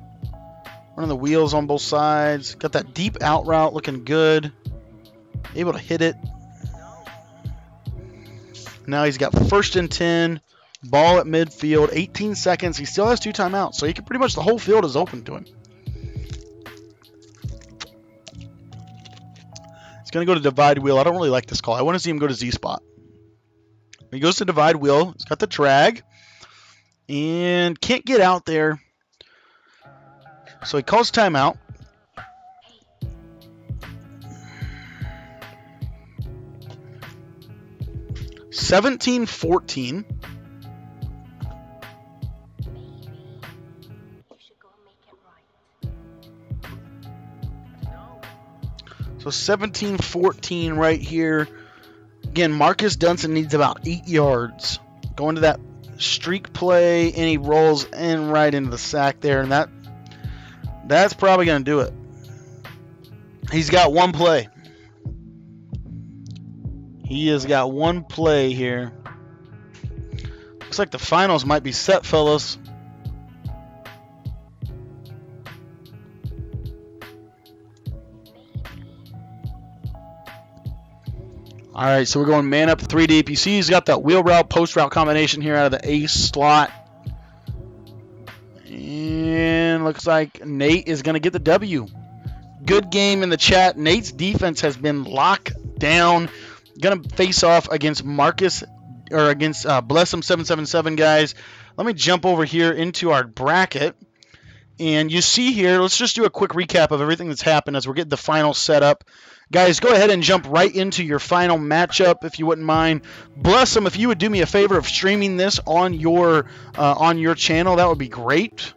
Running the wheels on both sides. Got that deep out route looking good. Able to hit it. Now he's got 1st and 10. Ball at midfield, 18 seconds. He still has 2 timeouts, so he can pretty much, the whole field is open to him. He's going to go to divide wheel. I don't really like this call. I want to see him go to Z spot. He goes to divide wheel. He's got the drag. And can't get out there. So he calls timeout. (17-14). So 17-14 right here. Again, Marcus Dunson needs about 8 yards. Going to that streak play, and he rolls in right into the sack there, and that's probably going to do it. He's got 1 play. He has got 1 play here. Looks like the finals might be set, fellas. All right, so we're going man up 3 deep. You see he's got that wheel route, post route combination here out of the ace slot. And looks like Nate is going to get the W. Good game in the chat. Nate's defense has been locked down. Going to face off against Marcus, or against Blessum 777, guys. Let me jump over here into our bracket. And you see here, let's just do a quick recap of everything that's happened as we're getting the final set up. Guys, go ahead and jump right into your final matchup if you wouldn't mind. Bless them, if you would do me a favor of streaming this on your channel, that would be great.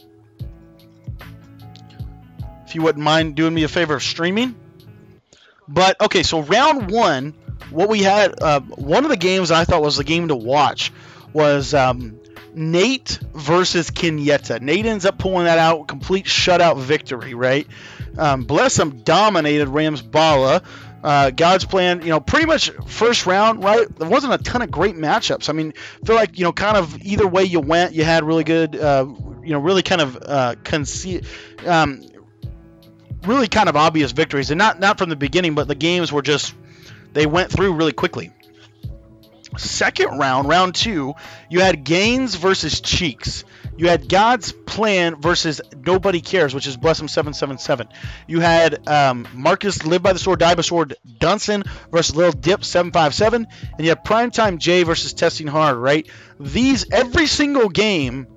If you wouldn't mind doing me a favor of streaming. But, okay, so round one, what we had, one of the games I thought was the game to watch was Nate versus Kenyatta. Nate ends up pulling that out, complete shutout victory, right? Bless him, dominated Rams Bala. God's plan, pretty much first round, right? There wasn't a ton of great matchups. I mean, I feel like, kind of either way you went, you had really good, really kind of really kind of obvious victories. And not from the beginning, but the games were just, they went through really quickly. Second round, round two, you had Gaines versus Cheeks. You had God's Plan versus Nobody Cares, which is Bless Him 777. You had Marcus Live by the Sword, Die by Sword Dunson versus Lil Dip 757. And you had Primetime J versus Testing Hard, right? Every single game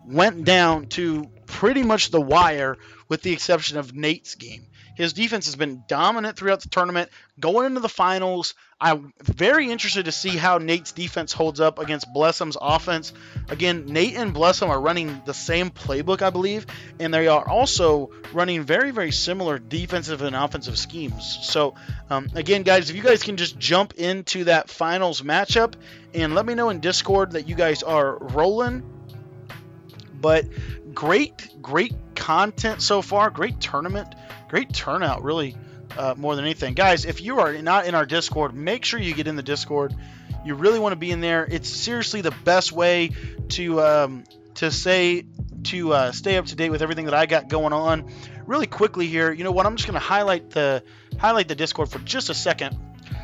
went down to pretty much the wire with the exception of Nate's game. His defense has been dominant throughout the tournament. Going into the finals, I'm very interested to see how Nate's defense holds up against Blessum's offense. Again, Nate and Blessum are running the same playbook, I believe, and they are also running very, very similar defensive and offensive schemes. So, again, guys, if you guys can just jump into that finals matchup and let me know in Discord that you guys are rolling. But great content so far. Great tournament. Great turnout, really, more than anything. Guys, if you are not in our Discord, make sure you get in the Discord. You really want to be in there. It's seriously the best way to stay up to date with everything that I got going on. Really quickly here, you know what? I'm just going to highlight the Discord for just a second.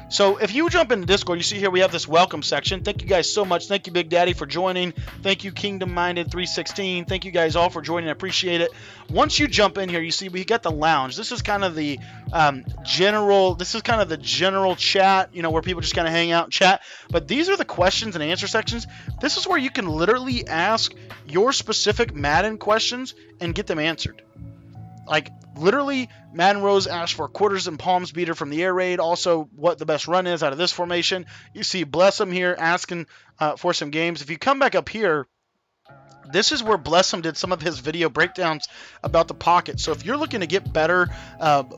So if you jump into Discord, you see here we have this welcome section. Thank you guys so much. Thank you, Big Daddy, for joining. Thank you, Kingdom Minded 316. Thank you guys all for joining. I appreciate it. Once you jump in here, you see we got the lounge. This is kind of the general chat, where people just kind of hang out and chat. But these are the questions and answer sections. This is where you can literally ask your specific Madden questions and get them answered. Like, literally, Madden Rose asked for quarters and palms beater from the air raid. Also, what the best run is out of this formation. You see Blessum here asking for some games. If you come back up here, this is where Blessum did some of his video breakdowns about the pocket. So if you're looking to get better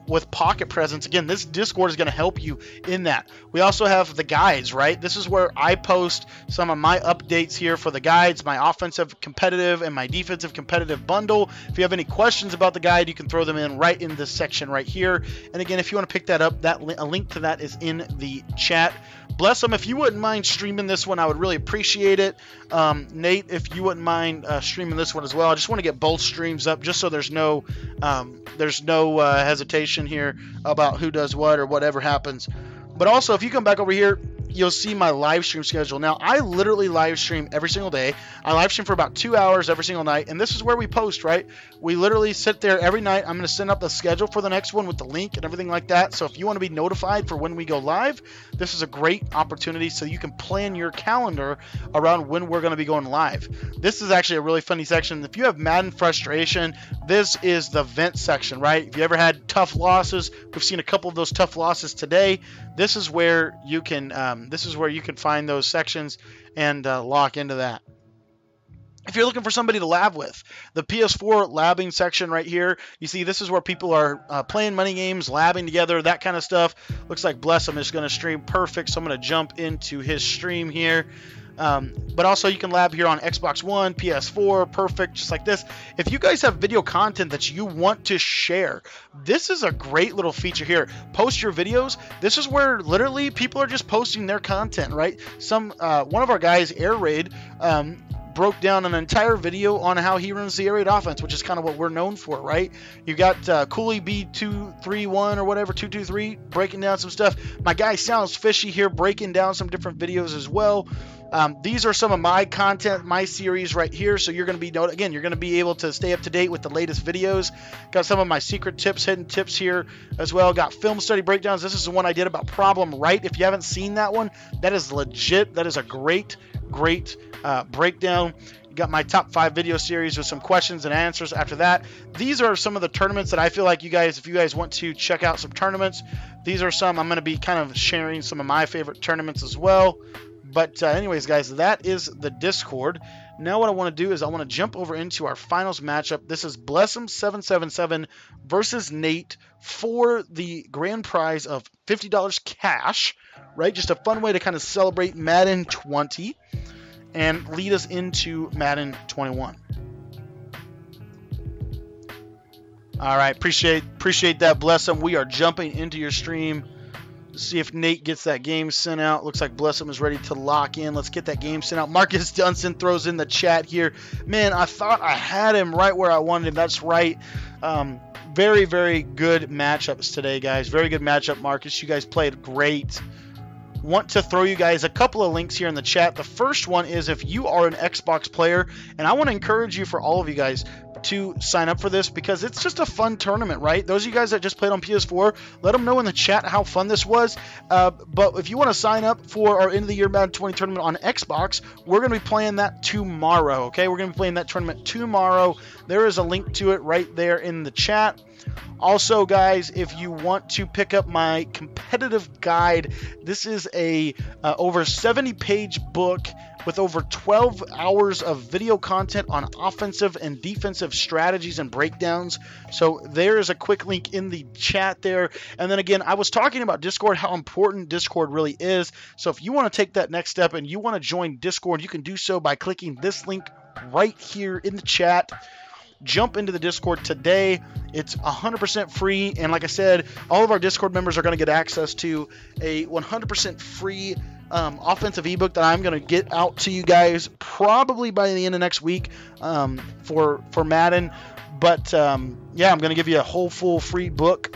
with pocket presence, again, this Discord is going to help you in that. We also have the guides, right? This is where I post some of my updates here for the guides, my offensive competitive and my defensive competitive bundle. If you have any questions about the guide, you can throw them in right in this section right here. And again, if you want to pick that up, a link to that is in the chat. Bless them. If you wouldn't mind streaming this one, I would really appreciate it. Nate, if you wouldn't mind streaming this one as well. I just want to get both streams up just so there's no hesitation here about who does what or whatever happens. But also, if you come back over here, you'll see my live stream schedule. Now, I literally live stream every single day. I live stream for about 2 hours every single night, and this is where we post, right? We literally sit there every night. I'm going to send up the schedule for the next one with the link and everything like that. So if you want to be notified for when we go live, this is a great opportunity so you can plan your calendar around when we're going to be going live. This is actually a really funny section. If you have Madden frustration, this is the vent section, right? If you ever had tough losses, we've seen a couple of those tough losses today. This is where you can find those sections and lock into that. If you're looking for somebody to lab with, the PS4 labbing section right here, you see this is where people are playing money games, labbing together, that kind of stuff. Looks like Blessum is going to stream perfect, so I'm going to jump into his stream here. But also you can lab here on Xbox One, PS4, perfect, just like this. If you guys have video content that you want to share, this is a great little feature here. Post your videos. This is where literally people are just posting their content, right? One of our guys, Air Raid, broke down an entire video on how he runs the air raid offense, which is kind of what we're known for, right? You got Cooley B231 or whatever, 223, breaking down some stuff. My guy Sounds Fishy here breaking down some different videos as well. These are some of my content, my series right here. So you're going to be, again, you're going to be able to stay up to date with the latest videos. Got some of my secret tips, hidden tips here as well. Got film study breakdowns. This is the one I did about Problem Right. If you haven't seen that one, that is legit. That is a great breakdown. got my top 5 video series with some questions and answers after that. These are some of the tournaments that I feel like you guys, if you guys want to check out some tournaments, these are some. I'm going to be kind of sharing some of my favorite tournaments as well. But anyways, guys, that is the Discord. Now what I want to do is I want to jump over into our finals matchup. This is Blessum777 versus Nate for the grand prize of $50 cash, right? Just a fun way to kind of celebrate Madden 20 and lead us into Madden 21. All right, appreciate that, Blessum. We are jumping into your stream. See if Nate gets that game sent out. Looks like Blessum is ready to lock in. Let's get that game sent out. Marcus Dunson throws in the chat here. Man, I thought I had him right where I wanted him. That's right. Very, very good matchups today, guys. Very good matchup, Marcus. You guys played great. Want to throw you guys a couple of links here in the chat. The first one is if you are an Xbox player, and I want to encourage you, for all of you guys, to sign up for this because it's just a fun tournament, right? Those of you guys that just played on PS4, let them know in the chat how fun this was. But if you want to sign up for our end of the year Madden 20 tournament on Xbox, we're going to be playing that tomorrow, okay? We're going to be playing that tournament tomorrow. There is a link to it right there in the chat. Also, guys, if you want to pick up my competitive guide, this is a over 70-page book with over 12 hours of video content on offensive and defensive strategies and breakdowns. So there is a quick link in the chat there. And then again, I was talking about Discord, how important Discord really is. So if you want to take that next step and you want to join Discord, you can do so by clicking this link right here in the chat. Jump into the Discord today. It's 100% free, and like I said, all of our Discord members are going to get access to a 100% free offensive ebook that I'm going to get out to you guys probably by the end of next week for Madden. But yeah, I'm going to give you a whole full free book.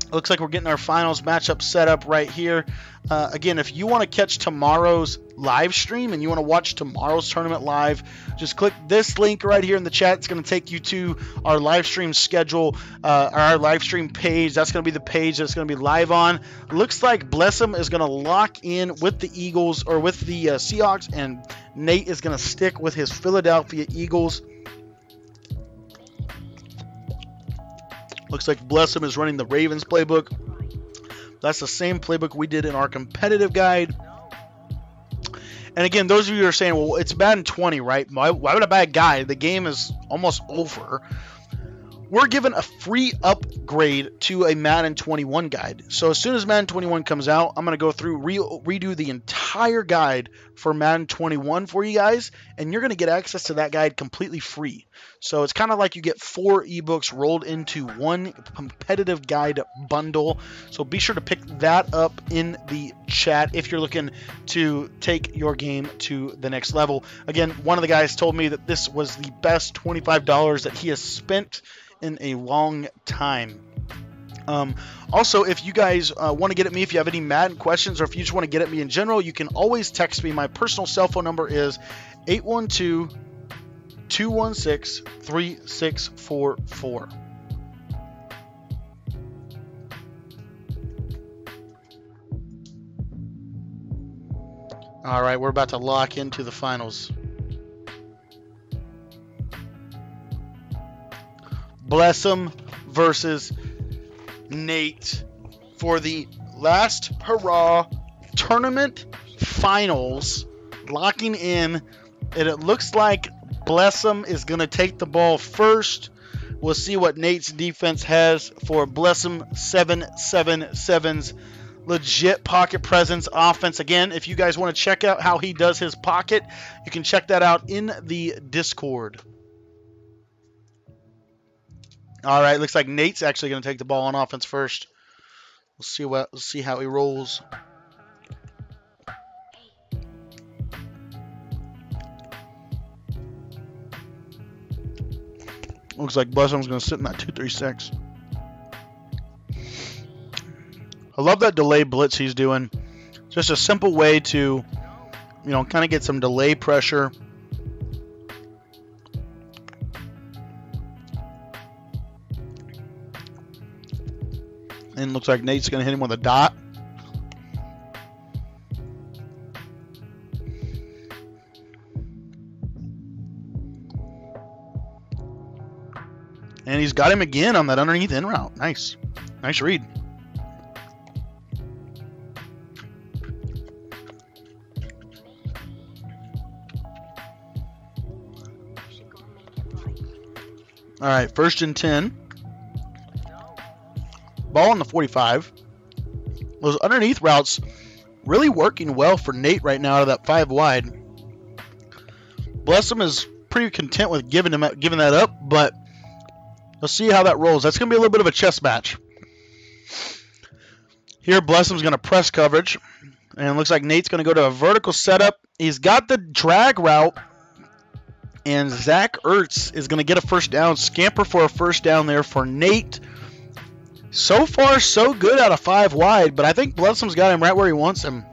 Looks like we're getting our finals matchup set up right here. Again, if you want to catch tomorrow's live stream and you want to watch tomorrow's tournament live, just click this link right here in the chat. It's going to take you to our live stream schedule, our live stream page. That's going to be the page that's going to be live on. Looks like Blessum is going to lock in with the Eagles, or with the Seahawks, and Nate is going to stick with his Philadelphia Eagles. Looks like Blessum is running the Ravens playbook. That's the same playbook we did in our competitive guide. And again, those of you who are saying, well, it's Madden 20, right? Why would I buy a guide? The game is almost over. We're given a free upgrade to a Madden 21 guide. So as soon as Madden 21 comes out, I'm going to go through, redo the entire guide for Madden 21 for you guys, and you're going to get access to that guide completely free. So it's kind of like you get 4 ebooks rolled into one competitive guide bundle. So be sure to pick that up in the chat if you're looking to take your game to the next level. Again, one of the guys told me that this was the best $25 that he has spent in a long time. Also, if you guys want to get at me, if you have any Madden questions, or if you just want to get at me in general, you can always text me. My personal cell phone number is 812-216-3644. All right, we're about to lock into the finals. Blessum versus Nate for the last hurrah tournament finals, locking in, and it looks like Blessum is going to take the ball first. We'll see what Nate's defense has for Blessum 777's legit pocket presence offense. Again, if you guys want to check out how he does his pocket, you can check that out in the Discord. All right, looks like Nate's actually going to take the ball on offense first. We'll see how he rolls. Looks like Blessum's going to sit in that 2-3-6. I love that delay blitz he's doing. Just a simple way to, kind of get some delay pressure. And looks like Nate's going to hit him with a dot. And he's got him again on that underneath in route. Nice. Nice read. All right, 1st and 10. Ball on the 45. Those underneath routes really working well for Nate right now out of that 5 wide. Blessum is pretty content with giving that up, but let's see how that rolls. That's going to be a little bit of a chess match. Here, Blessum's going to press coverage, and it looks like Nate's going to go to a vertical setup. He's got the drag route, and Zach Ertz is going to get a first down. Scamper for a first down there for Nate. So far, so good out of 5 wide, but I think Blessum's got him right where he wants him.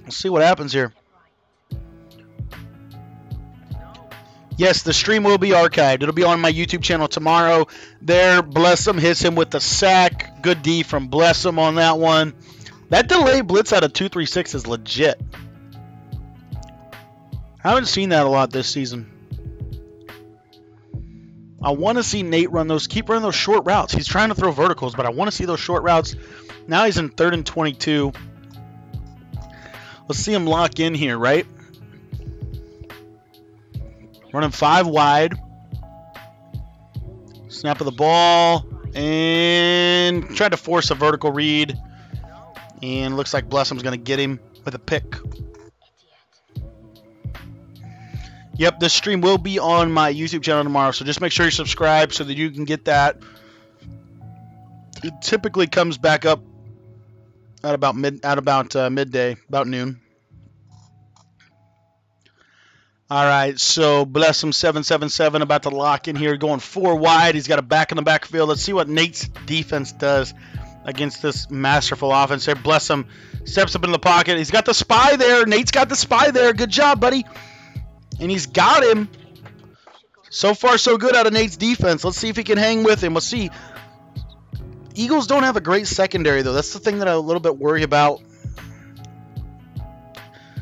Let's see what happens here. Yes, the stream will be archived. It'll be on my YouTube channel tomorrow. There, Blessum hits him with the sack. Good D from Blessum on that one. That delay blitz out of 2-3-6 is legit. I haven't seen that a lot this season. I want to see Nate run those. Keep running those short routes. He's trying to throw verticals, but I want to see those short routes. Now he's in 3rd and 22. Let's see him lock in here, right? Running 5 wide. Snap of the ball. And tried to force a vertical read. And looks like Blessum's going to get him with a pick. Yep, this stream will be on my YouTube channel tomorrow, so just make sure you subscribe so that you can get that. It typically comes back up at about midday, about noon. All right, so Blessum 777 about to lock in here, going 4 wide. He's got a back in the backfield. Let's see what Nate's defense does against this masterful offense here. Blessum steps up in the pocket. He's got the spy there. Nate's got the spy there. Good job, buddy. And he's got him. So far, so good out of Nate's defense. Let's see if he can hang with him. Let's see. Eagles don't have a great secondary, though. That's the thing that I a little bit worry about.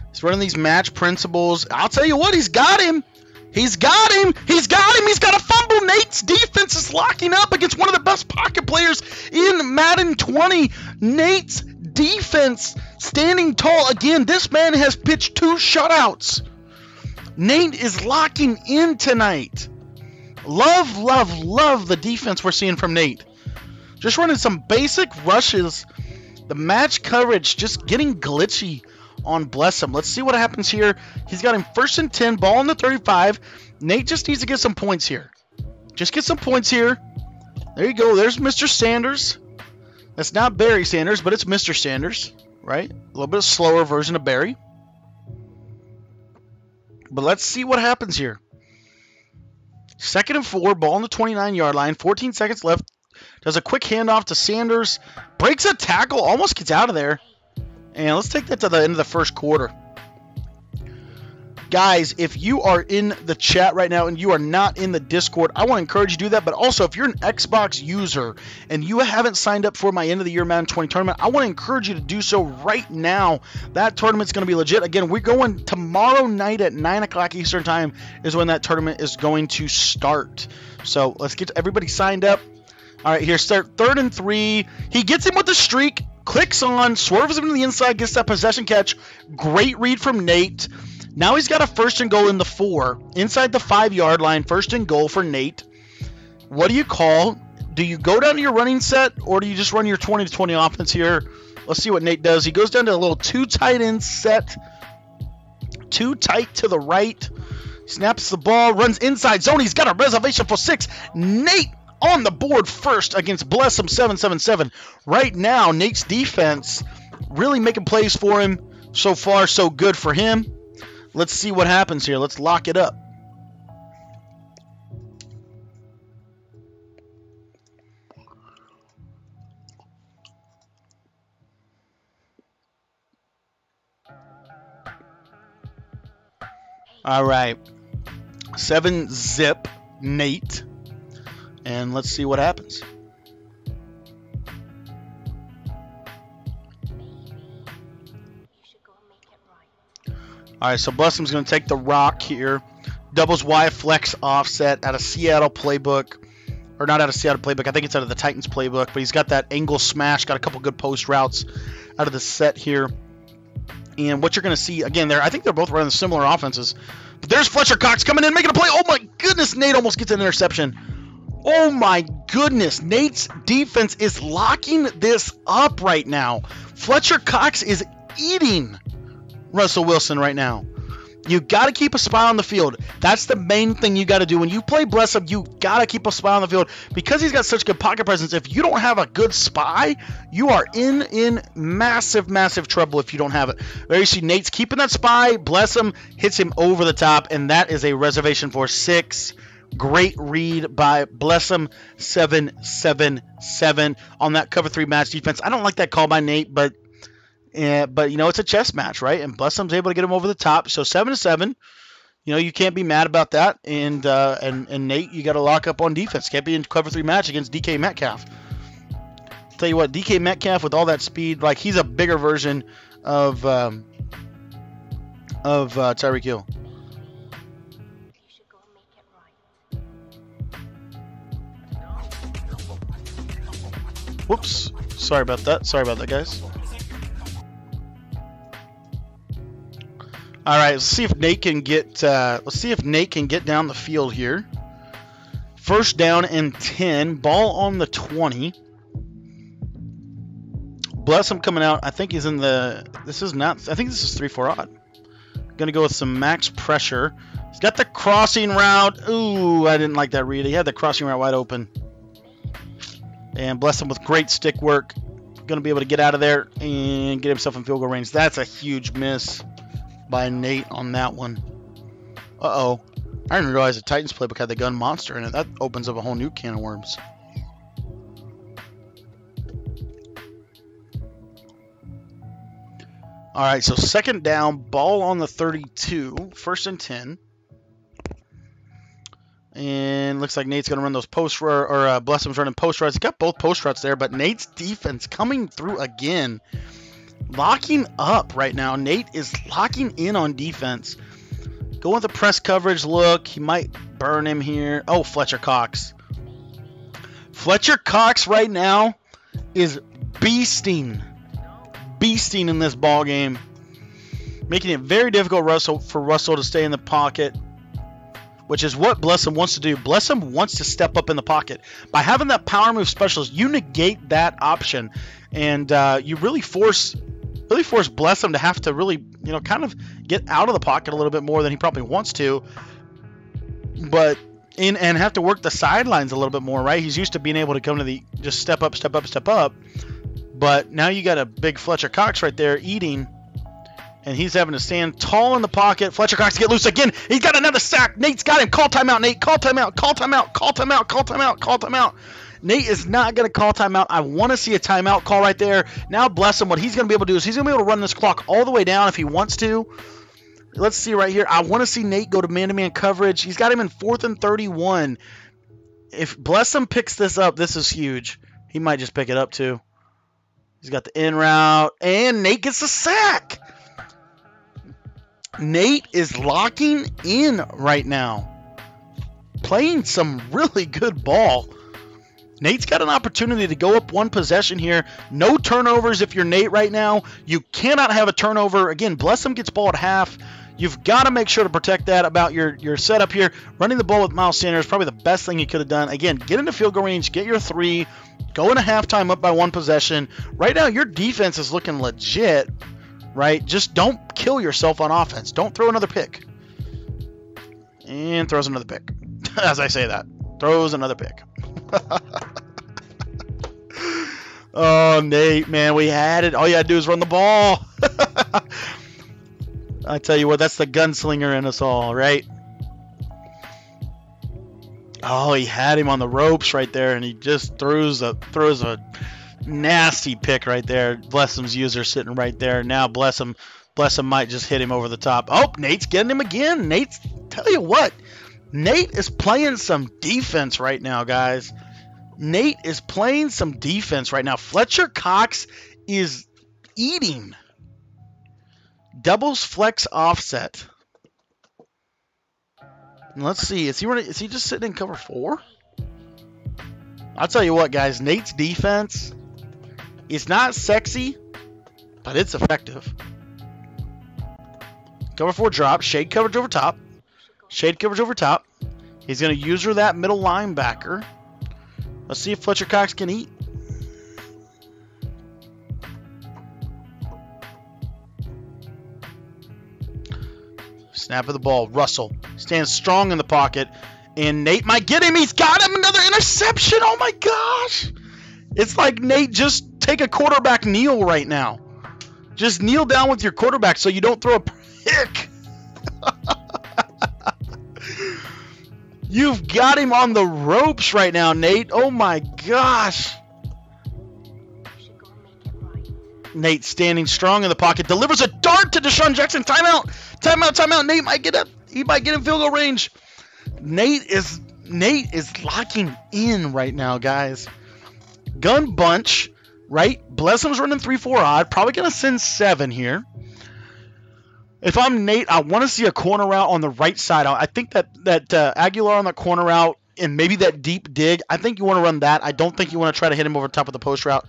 He's running these match principles. I'll tell you what, he's got him. He's got him. He's got him. He's got a fumble. Nate's defense is locking up against one of the best pocket players in Madden 20. Nate's defense standing tall. Again, this man has pitched 2 shutouts. Nate is locking in tonight. Love, love, love the defense we're seeing from Nate. Just running some basic rushes. The match coverage just getting glitchy on Blessum. Let's see what happens here. He's got him 1st and 10, ball on the 35. Nate just needs to get some points here. Just get some points here. There you go. There's Mr. Sanders. That's not Barry Sanders, but it's Mr. Sanders, right? A little bit slower version of Barry. But let's see what happens here. 2nd and 4, ball on the 29-yard line. 14 seconds left. Does a quick handoff to Sanders. Breaks a tackle. Almost gets out of there. And let's take that to the end of the 1st quarter. Guys, if you are in the chat right now and you are not in the Discord, I want to encourage you to do that. But also, if you're an Xbox user and you haven't signed up for my end of the year Madden 20 tournament, I want to encourage you to do so right now. That tournament's going to be legit. Again, we're going tomorrow night at 9 o'clock Eastern time is when that tournament is going to start. So let's get everybody signed up. All right, here, start 3rd and 3. He gets him with the streak, clicks on, swerves him to the inside, gets that possession catch. Great read from Nate. Now he's got a 1st and goal in the 4. Inside the 5-yard line, 1st and goal for Nate. What do you call? Do you go down to your running set, or do you just run your 20-20 offense here? Let's see what Nate does. He goes down to a little 2 tight end set. 2 tight to the right. Snaps the ball, runs inside zone. He's got a reservation for 6. Nate on the board first against Blessum 777. Right now, Nate's defense really making plays for him. So far, so good for him. Let's see what happens here. Let's lock it up. All right. 7-zip Nate. And let's see what happens. All right, so Blessum's going to take the rock here. Doubles Y flex offset out of Seattle playbook. Or not out of Seattle playbook. I think it's out of the Titans playbook. But he's got that angle smash. Got a couple good post routes out of the set here. And what you're going to see, again, I think they're both running similar offenses. But there's Fletcher Cox coming in, making a play. Oh, my goodness. Nate almost gets an interception. Oh, my goodness. Nate's defense is locking this up right now. Fletcher Cox is eating Russell Wilson right now. You got to keep a spy on the field. That's the main thing you got to do. When you play Blessup, you got to keep a spy on the field. Because he's got such good pocket presence, if you don't have a good spy, you are in massive, massive trouble if you don't have it. There you see Nate's keeping that spy. Blessup hits him over the top, and that is a reservation for 6. Great read by Blessup, 7-7-7 on that cover 3 match defense. I don't like that call by Nate, but you know, it's a chess match, right? And Blessum's able to get him over the top. So 7-7, you know, you can't be mad about that. And Nate, you got to lock up on defense. Can't be in cover 3 match against DK Metcalf. Tell you what, DK Metcalf with all that speed, like he's a bigger version of Tyreek Hill. You should go and make it right. Whoops. Sorry about that. Sorry about that, guys. All right, let's see if Nate can get. Down the field here. First down and 10. Ball on the 20. Blessup coming out. I think he's in the. This is not. I think this is 3-4 odd. Gonna go with some max pressure. He's got the crossing route. Ooh, I didn't like that read. He had the crossing route wide open. And Blessup with great stick work. Gonna be able to get out of there and get himself in field goal range. That's a huge miss by Nate on that one. Uh-oh. I didn't realize the Titans playbook had the gun monster in it. That opens up a whole new can of worms. All right, so second down, ball on the 32, first and 10. And looks like Nate's going to run those post or Blessum's running post routes. He's got both post routes there, but Nate's defense coming through again. Locking up right now. Nate is locking in on defense. Go with the press coverage look. He might burn him here. Oh, Fletcher Cox. Fletcher Cox right now is beasting in this ball game, making it very difficult for Russell to stay in the pocket, which is what Blessup wants to do. Blessup wants to step up in the pocket. By having that power move specialist, you negate that option, and you really force Blessup to have to really, you know, kind of get out of the pocket a little bit more than he probably wants to, and have to work the sidelines a little bit more, right? He's used to being able to come to the just step up, but now you got a big Fletcher Cox right there eating, and he's having to stand tall in the pocket. Fletcher Cox get loose again. He's got another sack. Nate's got him. Call timeout, Nate. Call timeout. Call timeout. Call timeout. Call timeout. Call timeout. Nate is not going to call timeout. I want to see a timeout call right there. Now, bless him. What he's going to be able to do is he's going to be able to run this clock all the way down if he wants to. Let's see right here. I want to see Nate go to man-to-man coverage. He's got him in 4th and 31. If Blessup picks this up, this is huge. He might just pick it up too. He's got the in route, and Nate gets the sack. Nate is locking in right now, playing some really good ball. Nate's got an opportunity to go up one possession here. No turnovers if you're Nate right now. You cannot have a turnover. Again, Blessup gets ball at half. You've got to make sure to protect that about your setup here. Running the ball with Miles Sanders, probably the best thing you could have done. Again, get into field goal range, get your 3, go into halftime up by one possession. Right now, your defense is looking legit, right? Just don't kill yourself on offense. Don't throw another pick. And throws another pick. As I say that. Throws another pick. Oh, Nate, man, we had it. All you had to do is run the ball. I tell you what, that's the gunslinger in us all, right? Oh, he had him on the ropes right there, and he just throws a nasty pick right there. Blessum's user sitting right there. Now Blessup might just hit him over the top. Oh, Nate's getting him again. Tell you what, Nate is playing some defense right now, guys. Nate is playing some defense right now. Fletcher Cox is eating. Doubles flex offset. And let's see. Is he just sitting in cover 4? I'll tell you what, guys. Nate's defense is not sexy, but it's effective. Cover 4 drop. Shade coverage over top. Shade coverage over top. He's going to use her that middle linebacker. Let's see if Fletcher Cox can eat. Snap of the ball. Russell stands strong in the pocket. And Nate might get him. He's got him. Another interception. Oh, my gosh. It's like, Nate, just take a quarterback kneel right now. Just kneel down with your quarterback so you don't throw a pick. You've got him on the ropes right now, Nate. Oh, my gosh. Nate standing strong in the pocket. Delivers a dart to Deshaun Jackson. Timeout. Timeout. Timeout. Nate might get up. He might get in field goal range. Nate is locking in right now, guys. Gun bunch, right? Blessum's running 3-4 odd. Probably going to send 7 here. If I'm Nate, I want to see a corner route on the right side. I think that Aguilar on the corner route and maybe that deep dig, I think you want to run that. I don't think you want to try to hit him over top of the post route.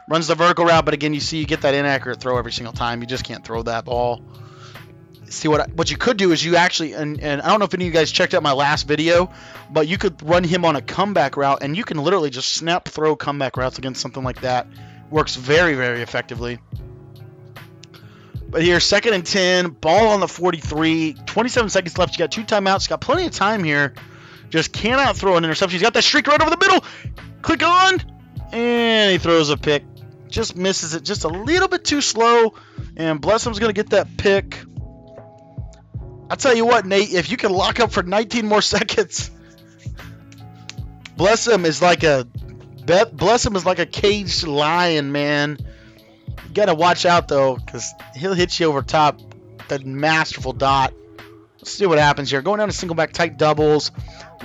Runs the vertical route, but again, you get that inaccurate throw every single time. You just can't throw that ball. See, what you could do is you actually, and I don't know if any of you guys checked out my last video, but you could run him on a comeback route, and you can literally just snap throw comeback routes against something like that. Works very, very effectively. But here, 2nd and 10, ball on the 43, 27 seconds left. You got 2 timeouts. Got plenty of time here. Just cannot throw an interception. He's got that streak right over the middle. Click on, and he throws a pick. Just misses it just a little bit too slow, and Blessum's going to get that pick. I'll tell you what, Nate, if you can lock up for 19 more seconds, Blessum is like a caged lion, man. You got to watch out, though, because he'll hit you over top. That masterful dot. Let's see what happens here. Going down to single back tight doubles.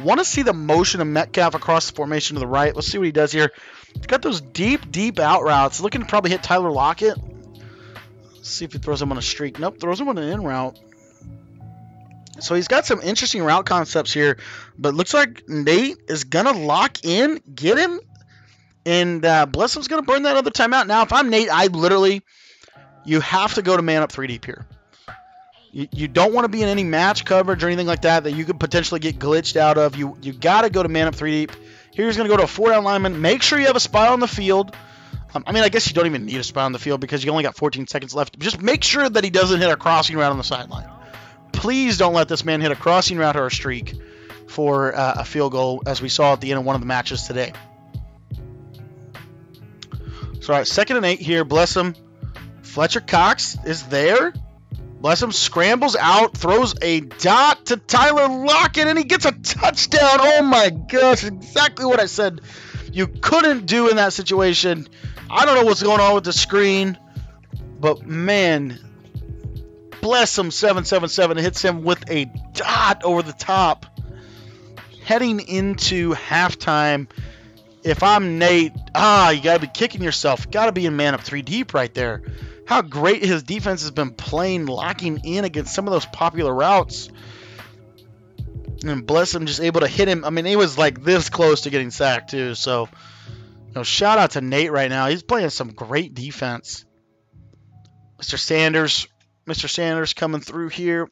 Want to see the motion of Metcalf across the formation to the right. Let's see what he does here. He's got those deep out routes. Looking to probably hit Tyler Lockett. Let's see if he throws him on a streak. Nope, throws him on an in route. So he's got some interesting route concepts here. But looks like Nate is going to lock in, get him. And Blessum's going to burn that other timeout. Now, if I'm Nate, you have to go to man up 3 deep here. You don't want to be in any match coverage or anything like that you could potentially get glitched out of. You got to go to man up 3 deep. Here he's going to go to a 4-down lineman. Make sure you have a spy on the field. I guess you don't even need a spy on the field because you only got 14 seconds left. Just make sure that he doesn't hit a crossing route on the sideline. Please don't let this man hit a crossing route or a streak for a field goal, as we saw at the end of one of the matches today. So, all right, 2nd and 8 here. Blessum. Fletcher Cox is there. Blessum scrambles out, throws a dot to Tyler Lockett, and he gets a touchdown. Oh, my gosh, exactly what I said you couldn't do in that situation. I don't know what's going on with the screen, but, man, Blessum 777 hits him with a dot over the top. Heading into halftime, if I'm Nate, you got to be kicking yourself. Got to be in man up 3 deep right there. How great his defense has been playing, locking in against some of those popular routes. And Blessum just able to hit him. I mean, he was like this close to getting sacked too. So, shout out to Nate right now. He's playing some great defense. Mr. Sanders coming through here.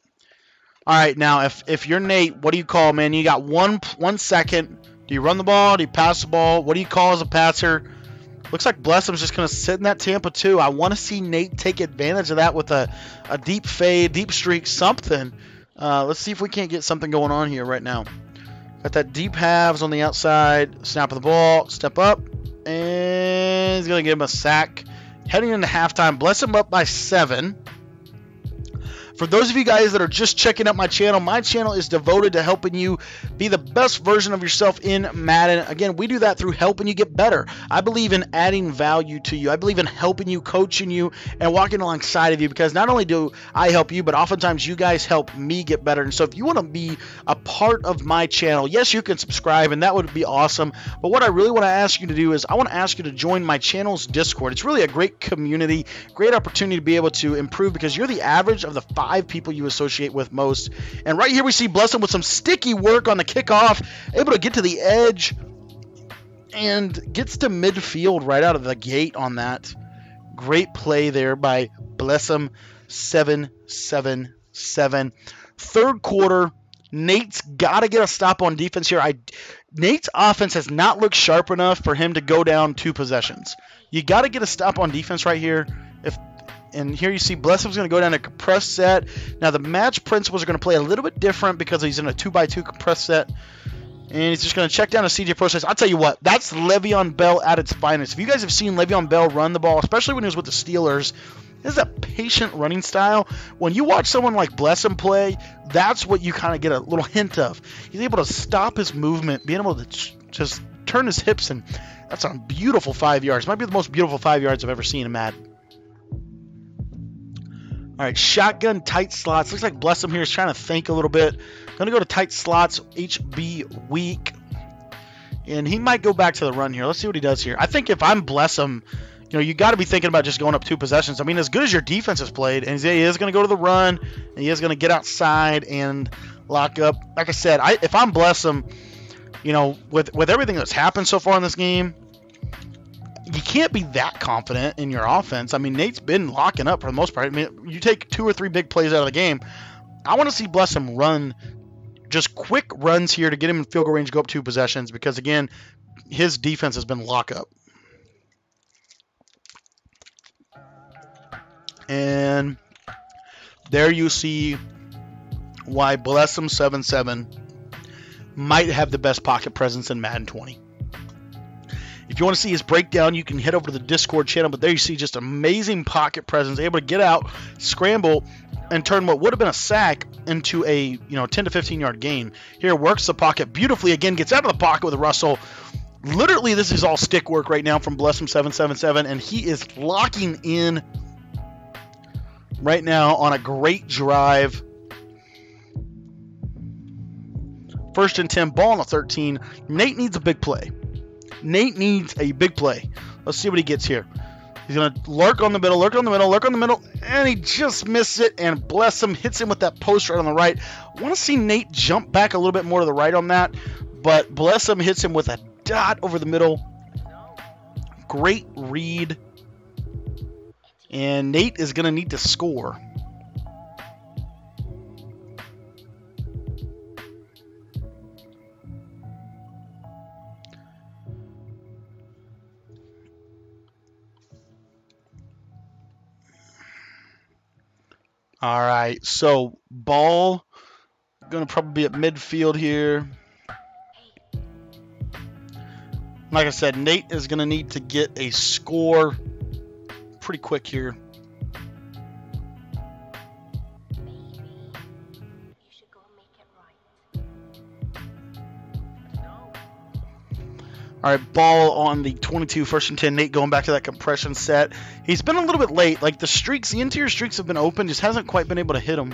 All right, now if you're Nate, what do you call, man? You got 1 second. Do you run the ball? Do you pass the ball? What do you call as a passer? Looks like Blessum's just going to sit in that Tampa 2. I want to see Nate take advantage of that with a deep fade, deep streak, something. Let's see if we can't get something going on here right now. Got that deep halves on the outside. Snap of the ball. Step up. And he's going to give him a sack. Heading into halftime. Blessum up by 7. For those of you guys that are just checking out my channel is devoted to helping you be the best version of yourself in Madden. Again, we do that through helping you get better. I believe in adding value to you. I believe in helping you, coaching you, and walking alongside of you, because not only do I help you, but oftentimes you guys help me get better. And so if you want to be a part of my channel, yes, you can subscribe, and that would be awesome. But what I really want to ask you to do is I want to ask you to join my channel's Discord. It's really a great community, great opportunity to be able to improve, because you're the average of the 5 5 people you associate with most. And right here we see Blessum with some sticky work on the kickoff, able to get to the edge and gets to midfield right out of the gate on that. Great play there by Blessum. 7-7-7. Third quarter, Nate's got to get a stop on defense here. Nate's offense has not looked sharp enough for him to go down 2 possessions. You got to get a stop on defense right here. And here you see Blessum's going to go down a compressed set. Now the match principles are going to play a little bit different because he's in a 2x2 compressed set. And he's just going to check down a CJ process. I'll tell you what, that's Le'Veon Bell at its finest. If you guys have seen Le'Veon Bell run the ball, especially when he was with the Steelers, this is a patient running style. When you watch someone like Blessum play, that's what you kind of get a little hint of. He's able to stop his movement, being able to just turn his hips, and that's a beautiful 5 yards. Might be the most beautiful 5 yards I've ever seen in Madden. All right, shotgun tight slots. Looks like Blessum here is trying to think a little bit. Going to go to tight slots, HB weak. And he might go back to the run here. Let's see what he does here. I think if I'm Blessum, you got to be thinking about just going up 2 possessions. I mean, as good as your defense has played, and he is going to go to the run, and he is going to get outside and lock up. Like I said, if I'm Blessum, with everything that's happened so far in this game, you can't be that confident in your offense. I mean, Nate's been locking up for the most part. I mean, you take 2 or 3 big plays out of the game. I want to see Blessum run just quick runs here to get him in field goal range, go up 2 possessions, because, again, his defense has been lock up. And there you see why Blessum 7-7 might have the best pocket presence in Madden 20. If you want to see his breakdown, you can head over to the Discord channel. But there you see just amazing pocket presence, able to get out, scramble, and turn what would have been a sack into a 10 to 15 yard gain. Here works the pocket beautifully. Again, gets out of the pocket with a Russell. Literally, this is all stick work right now from Blessum 7-7-7, and he is locking in right now on a great drive. 1st and 10, ball on the 13. Nate needs a big play. Nate needs a big play. Let's see what he gets here. He's going to lurk on the middle, and he just missed it, and Blessum hits him with that post right on the right. I want to see Nate jump back a little bit more to the right on that, but Blessum hits him with a dot over the middle. Great read. And Nate is going to need to score. All right, so ball going to probably be at midfield here. Like I said, Nate is going to need to get a score pretty quick here. All right, ball on the 22, 1st and 10. Nate going back to that compression set. He's been a little bit late. Like the interior streaks have been open, just hasn't quite been able to hit them.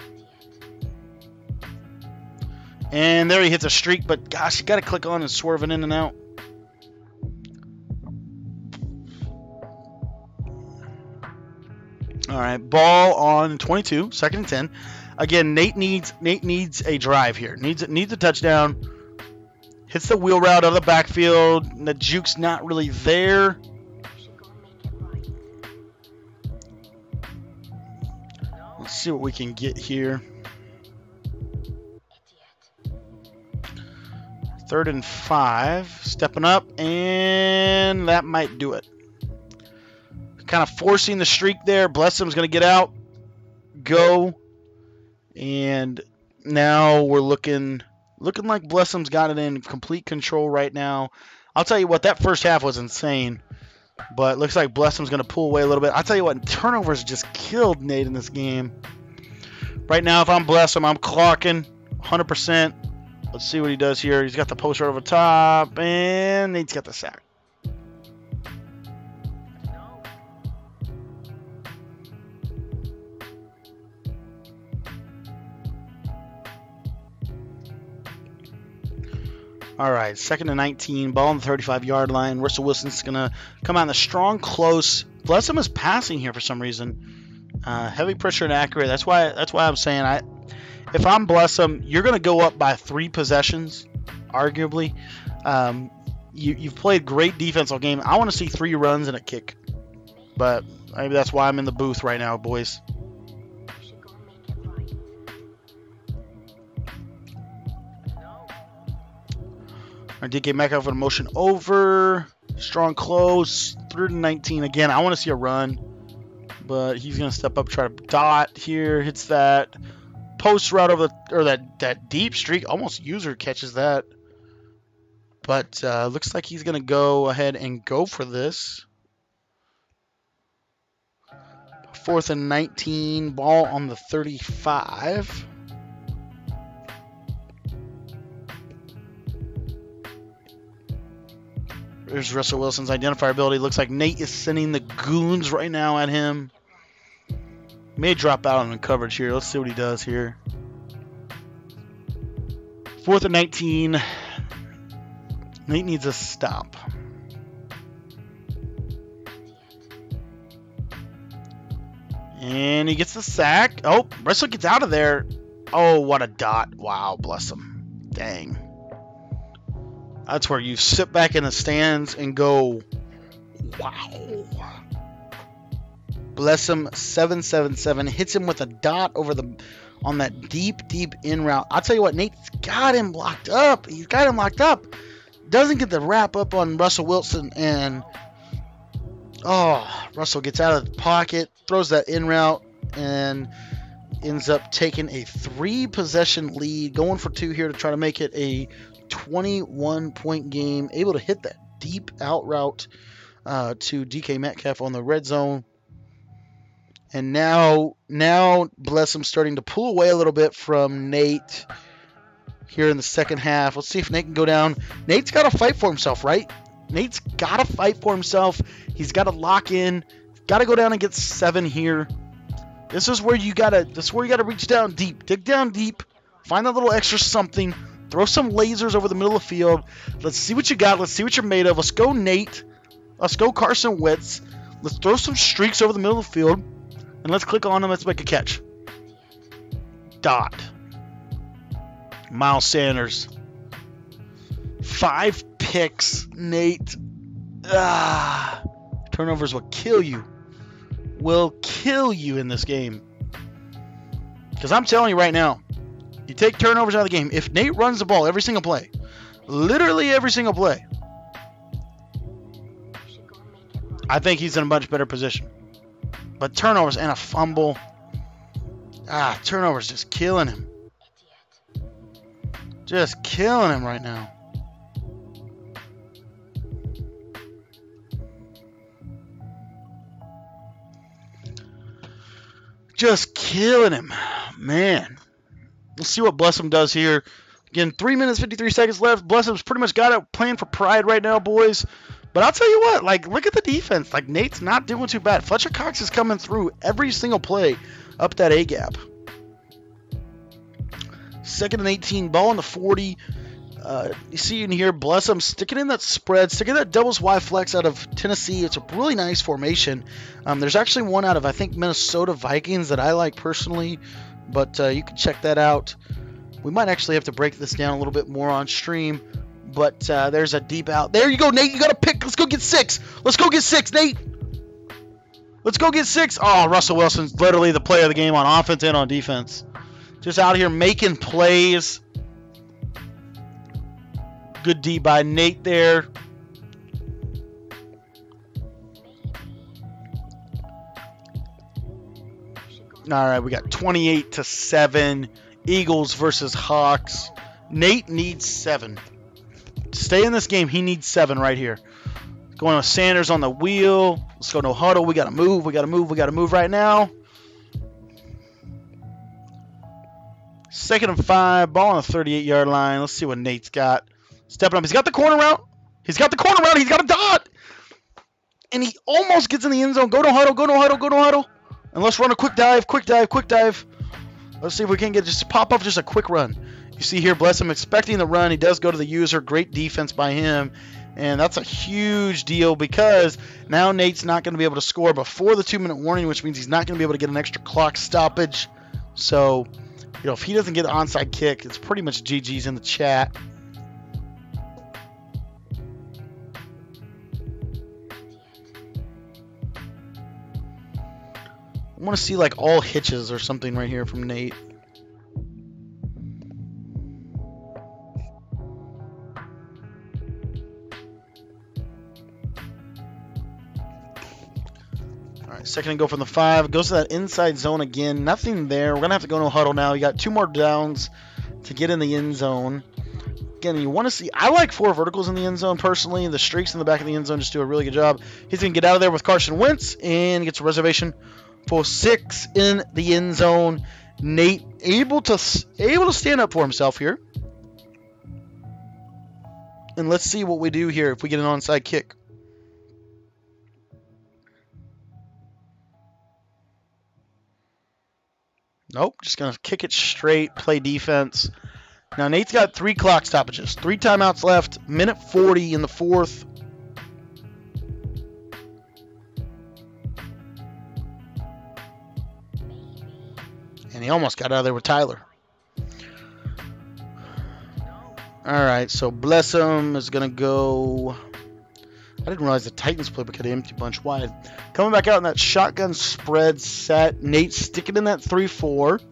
And there he hits a streak, but gosh, you got to click on and swerving in and out. All right, ball on 22, 2nd and 10. Again, Nate needs a drive here. Needs a touchdown. Hits the wheel route out of the backfield. The juke's not really there. Let's see what we can get here. 3rd and 5. Stepping up, and that might do it. Kind of forcing the streak there. Blessum's going to get out. Go. And now we're looking like Blessum's got it in complete control right now. I'll tell you what, that first half was insane. But looks like Blessum's going to pull away a little bit. I'll tell you what, turnovers just killed Nate in this game. Right now, if I'm Blessum, I'm clocking 100%. Let's see what he does here. He's got the post right over top, and Nate's got the sack. All right, 2nd and 19, ball on the 35-yard line. Russell Wilson's going to come out in a strong close. Blessum is passing here for some reason. Heavy pressure and accurate. That's why I'm saying if I'm Blessum, you're going to go up by 3 possessions, arguably. You've played great defense all game. I want to see 3 runs and a kick. But maybe that's why I'm in the booth right now, boys. Our DK Metcalf with a motion over. Strong close. 3rd and 19. Again, I want to see a run. But he's going to step up, try to dot here. Hits that. Post route over that deep streak. Almost user catches that. But looks like he's going to go ahead and go for this. 4th and 19. Ball on the 35. There's Russell Wilson's identifier ability. Looks like Nate is sending the goons right now at him. May drop out on the coverage here. Let's see what he does here. 4th and 19. Nate needs a stop. And he gets the sack. Oh, Russell gets out of there. Oh, what a dot. Wow, bless him. Dang. That's where you sit back in the stands and go, wow. Bless him, 777. Hits him with a dot on that deep in route. I'll tell you what, Nate's got him locked up. He's got him locked up. Doesn't get the wrap up on Russell Wilson. And, Russell gets out of the pocket, throws that in route, and ends up taking a 3-possession lead. Going for 2 here to try to make it a 21-point game. Able to hit that deep out route to DK Metcalf on the red zone. And now bless him, starting to pull away a little bit from Nate here in the second half. Let's see if Nate can go down. Nate's got to fight for himself, right? Nate's got to fight for himself. He's got to lock in. Got to go down and get 7 here. This is where you gotta reach down deep. Dig down deep. Find that little extra something. Throw some lasers over the middle of the field. Let's see what you got. Let's see what you're made of. Let's go, Nate. Let's go, Carson Wentz. Let's throw some streaks over the middle of the field. And let's click on him. Let's make a catch. Dot. Miles Sanders. 5 picks, Nate. Turnovers will kill you. Will kill you in this game. Because I'm telling you right now, you take turnovers out of the game. If Nate runs the ball every single play, literally every single play, I think he's in a much better position. But turnovers and a fumble. Turnovers just killing him. Just killing him right now. Just killing him. Man. Let's see what Blessum does here. Again, 3 minutes, 53 seconds left. Blessum's pretty much got it playing for pride right now, boys. But I'll tell you what, look at the defense. Nate's not doing too bad. Fletcher Cox is coming through every single play up that A-gap. 2nd and 18, ball on the 40. You see in here, Blessum sticking in that spread, sticking that doubles Y flex out of Tennessee. It's a really nice formation. There's actually one out of, I think, Minnesota Vikings that I like personally. But you can check that out. We might actually have to break this down a little bit more on stream. But there's a deep out. There you go, Nate. You got to pick. Let's go get 6. Let's go get 6, Nate. Let's go get 6. Oh, Russell Wilson's literally the player of the game on offense and on defense. Just out here making plays. Good D by Nate there. All right, we got 28-7. Eagles versus Hawks. Nate needs 7. To stay in this game, he needs 7 right here. Going with Sanders on the wheel. Let's go no huddle. We got to move. We got to move. We got to move right now. 2nd and 5. Ball on the 38-yard line. Let's see what Nate's got. Stepping up. He's got the corner route. He's got the corner route. He's got a dot. And he almost gets in the end zone. Go no huddle. Go no huddle. Go no huddle. And let's run a quick dive. Quick dive. Quick dive. Let's see if we can get just pop up just a quick run. You see here, Bless him expecting the run. He does go to the user. Great defense by him. And that's a huge deal because now Nate's not going to be able to score before the 2-minute warning, which means he's not going to be able to get an extra clock stoppage. So, if he doesn't get the onside kick, it's pretty much GG's in the chat. I want to see like all hitches or something right here from Nate. All right, second and go from the 5. Goes to that inside zone again. Nothing there. We're going to have to go to a huddle now. You got 2 more downs to get in the end zone. Again, you want to see, I like 4 verticals in the end zone personally. The streaks in the back of the end zone just do a really good job. He's going to get out of there with Carson Wentz and gets a reservation for 6 in the end zone. Nate able to stand up for himself here. And let's see what we do here if we get an onside kick. Nope, just going to kick it straight, play defense. Now Nate's got 3 clock stoppages, 3 timeouts left, minute 40 in the 4th. And he almost got out of there with Tyler. All right, so Blessum is going to go. I didn't realize the Titans playbook had an empty bunch wide. Coming back out in that shotgun spread set. Nate sticking in that 3-4.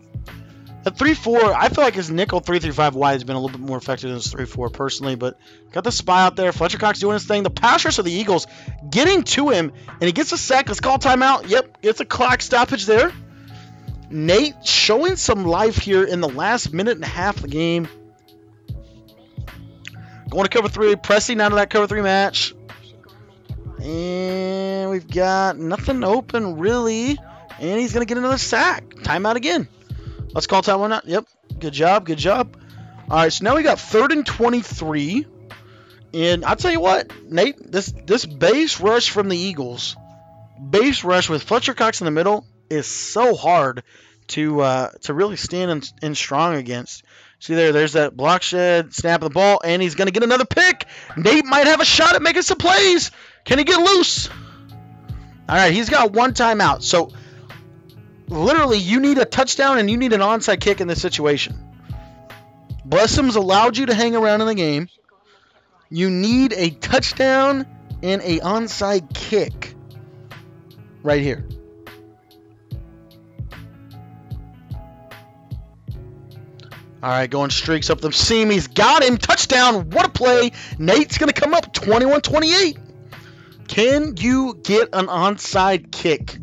That 3-4, I feel like his nickel 3-3-5 wide has been a little bit more effective than his 3-4 personally, but got the spy out there. Fletcher Cox doing his thing. The pass rush of the Eagles getting to him, and he gets a sack. Let's call timeout. Yep, gets a clock stoppage there. Nate showing some life here in the last minute and a half of the game. Going to cover 3, pressing out of that cover 3 match. And we've got nothing open really. And he's going to get another sack. Timeout again. Let's call timeout out. Yep, good job, good job. All right, so now we got 3rd and 23. And I'll tell you what, Nate, this base rush from the Eagles, base rush with Fletcher Cox in the middle, is so hard to really stand in strong against. See there's that block shed, snap of the ball, and he's going to get another pick. Nate might have a shot at making some plays. Can he get loose? All right, he's got 1 timeout. So literally you need a touchdown and you need an onside kick in this situation. Blessum's allowed you to hang around in the game. You need a touchdown and a onside kick right here. All right, going streaks up the seam. He's got him. Touchdown. What a play. Nate's going to come up 21-28. Can you get an onside kick?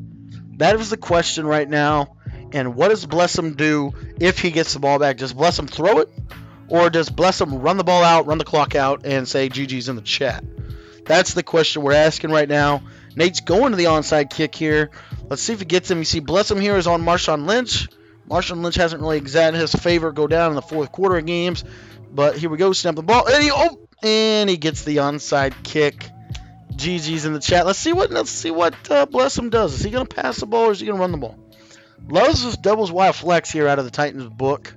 That is the question right now. And what does Blessum do if he gets the ball back? Does Blessum throw it? Or does Blessum run the ball out, run the clock out, and say GG's in the chat? That's the question we're asking right now. Nate's going to the onside kick here. Let's see if he gets him. You see Blessum here is on Marshawn Lynch. Marshawn Lynch hasn't really exacted his favor go down in the 4th quarter of games. But here we go. Snap the ball. And he gets the onside kick. GG's in the chat. Let's see what Blessum does. Is he going to pass the ball or is he going to run the ball? Loves this doubles wide flex here out of the Titans book.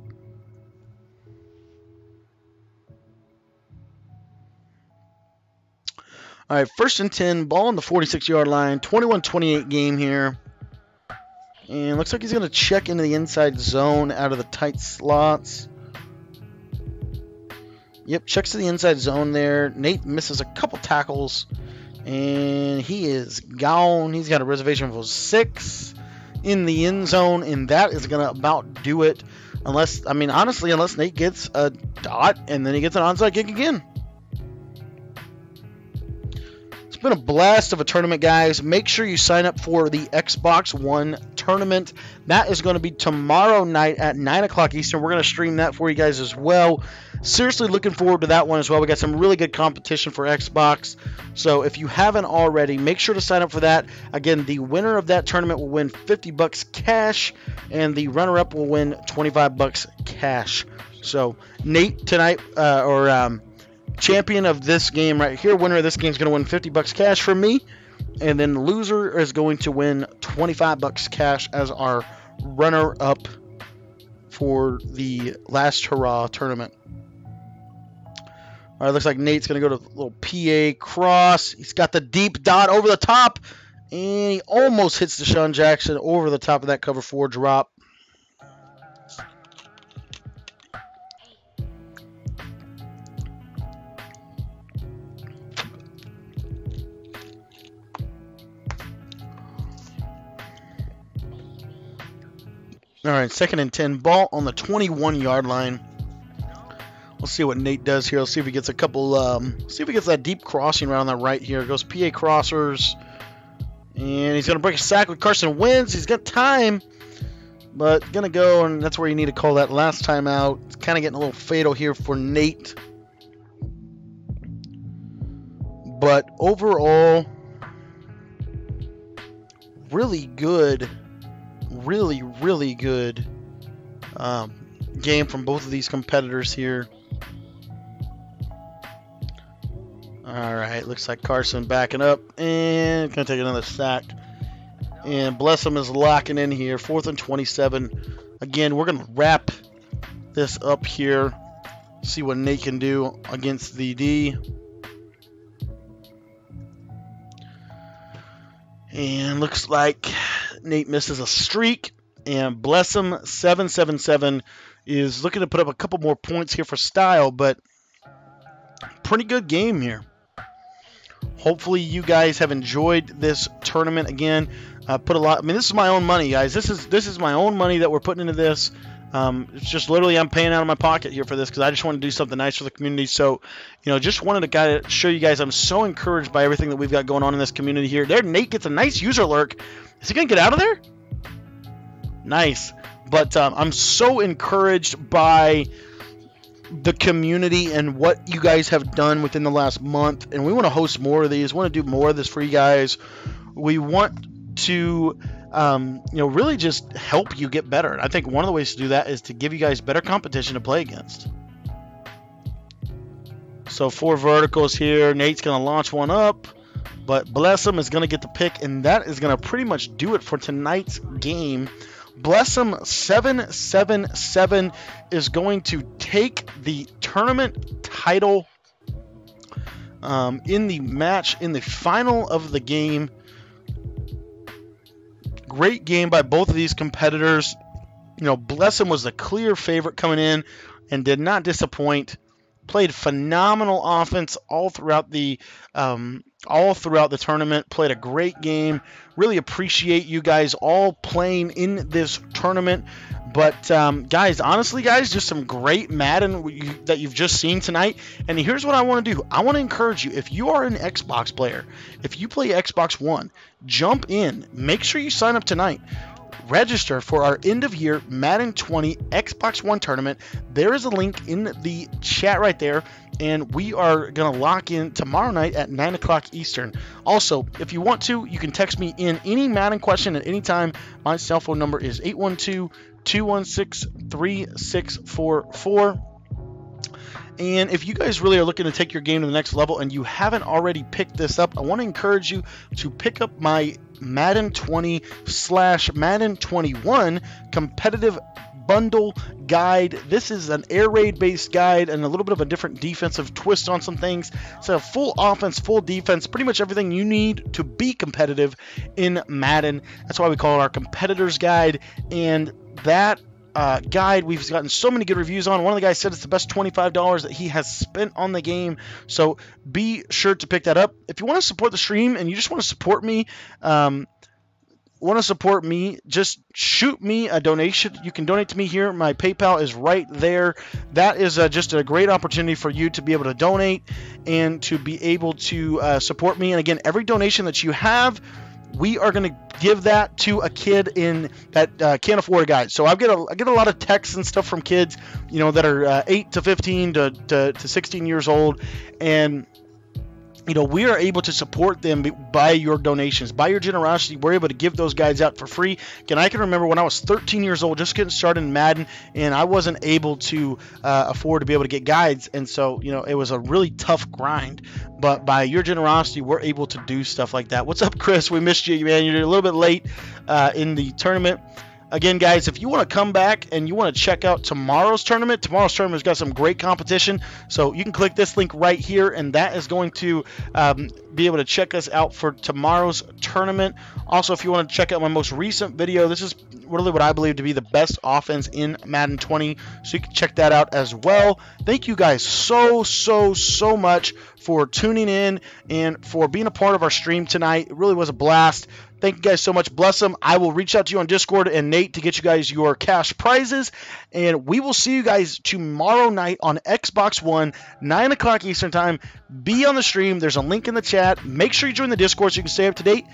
All right, 1st and 10, ball on the 46-yard line, 21-28 game here. And looks like he's going to check into the inside zone out of the tight slots. Yep, checks to the inside zone there. Nate misses a couple tackles, and he is gone. He's got a reservation for 6 in the end zone, and that is going to about do it. Unless Nate gets a dot, and then he gets an onside kick again. It's been a blast of a tournament, guys. Make sure you sign up for the Xbox One tournament. That is going to be tomorrow night at 9 o'clock Eastern. We're going to stream that for you guys as well. Seriously looking forward to that one as well. We got some really good competition for Xbox. So if you haven't already, make sure to sign up for that. Again, the winner of that tournament will win $50 cash, and the runner-up will win $25 cash. So Nate tonight, champion of this game right here, winner of this game is going to win $50 cash from me, and then the loser is going to win $25 cash as our runner-up for the last Hoorah tournament. All right, looks like Nate's going to go to a little PA cross. He's got the deep dot over the top, and he almost hits Deshaun Jackson over the top of that cover 4 drop. All right, 2nd and 10, ball on the 21-yard line. We'll see what Nate does here. Let's see if he gets a couple, see if he gets that deep crossing right on that right here. Goes PA crossers. And he's going to break a sack with Carson Wentz. He's got time, but going to go, and that's where you need to call that last time out. It's kind of getting a little fatal here for Nate. But overall, really good, really good game from both of these competitors here. All right, looks like Carson backing up and going to take another sack. And Blessum is locking in here, 4th and 27. Again, we're going to wrap this up here, see what Nate can do against the D. And looks like Nate misses a streak. And Blessum, 777, is looking to put up a couple more points here for style, but pretty good game here. Hopefully you guys have enjoyed this tournament. Again, put a lot. I mean, this is my own money, guys. This is my own money that we're putting into this. It's just literally I'm paying out of my pocket here for this because I just want to do something nice for the community. So, just wanted to show you guys I'm so encouraged by everything that we've got going on in this community here. There, Nate gets a nice user lurk. Is he gonna get out of there? Nice. But I'm so encouraged by the community and what you guys have done within the last month, and we want to host more of these. We want to do more of this for you guys. We want to really just help you get better. I think one of the ways to do that is to give you guys better competition to play against. So 4 verticals here. Nate's going to launch one up, but Blessum is going to get the pick, and that is going to pretty much do it for tonight's game. Blessum 777 is going to take the tournament title in the final of the game. Great game by both of these competitors. Blessum was the clear favorite coming in and did not disappoint. Played phenomenal offense all throughout the tournament. Played a great game. Really appreciate you guys all playing in this tournament. But guys, honestly, just some great Madden that you've just seen tonight. And here's what I want to do. I want to encourage you, if you are an Xbox player, if you play Xbox One, jump in. Make sure you sign up tonight. Register for our end-of-year Madden 20 Xbox One tournament. There is a link in the chat right there, and we are going to lock in tomorrow night at 9 o'clock Eastern. Also, if you want to, you can text me in any Madden question at any time. My cell phone number is 812-216-3644. And if you guys really are looking to take your game to the next level and you haven't already picked this up, I want to encourage you to pick up my Madden 20/Madden 21 competitive bundle guide. This is an air raid based guide and a little bit of a different defensive twist on some things. It's a full offense, full defense, pretty much everything you need to be competitive in Madden. That's why we call it our competitors guide. And that guide we've gotten so many good reviews on. One of the guys said it's the best $25 that he has spent on the game, so be sure to pick that up. If you want to support the stream and you just want to support me, just shoot me a donation. You can donate to me here. My PayPal is right there. That is just a great opportunity for you to be able to donate and to be able to support me. And again, every donation that you have, we are going to give that to a kid in that can't afford a guide. So I get a lot of texts and stuff from kids, that are 8 to 15 to 16 years old, and we are able to support them by your donations, by your generosity. We're able to give those guides out for free. Again, I can remember when I was 13 years old, just getting started in Madden, and I wasn't able to afford to be able to get guides. And so, it was a really tough grind. But by your generosity, we're able to do stuff like that. What's up, Chris? We missed you, man. You're a little bit late in the tournament. Again, guys, if you want to come back and you want to check out tomorrow's tournament's got some great competition. So you can click this link right here, and that is going to be able to check us out for tomorrow's tournament. Also, if you want to check out my most recent video, this is really what I believe to be the best offense in Madden 20, so you can check that out as well. Thank you guys so much for tuning in and for being a part of our stream tonight. It really was a blast. Thank you guys so much. Bless them. I will reach out to you on Discord and Nate to get you guys your cash prizes. And we will see you guys tomorrow night on Xbox One, 9 o'clock Eastern Time. Be on the stream. There's a link in the chat. Make sure you join the Discord so you can stay up to date.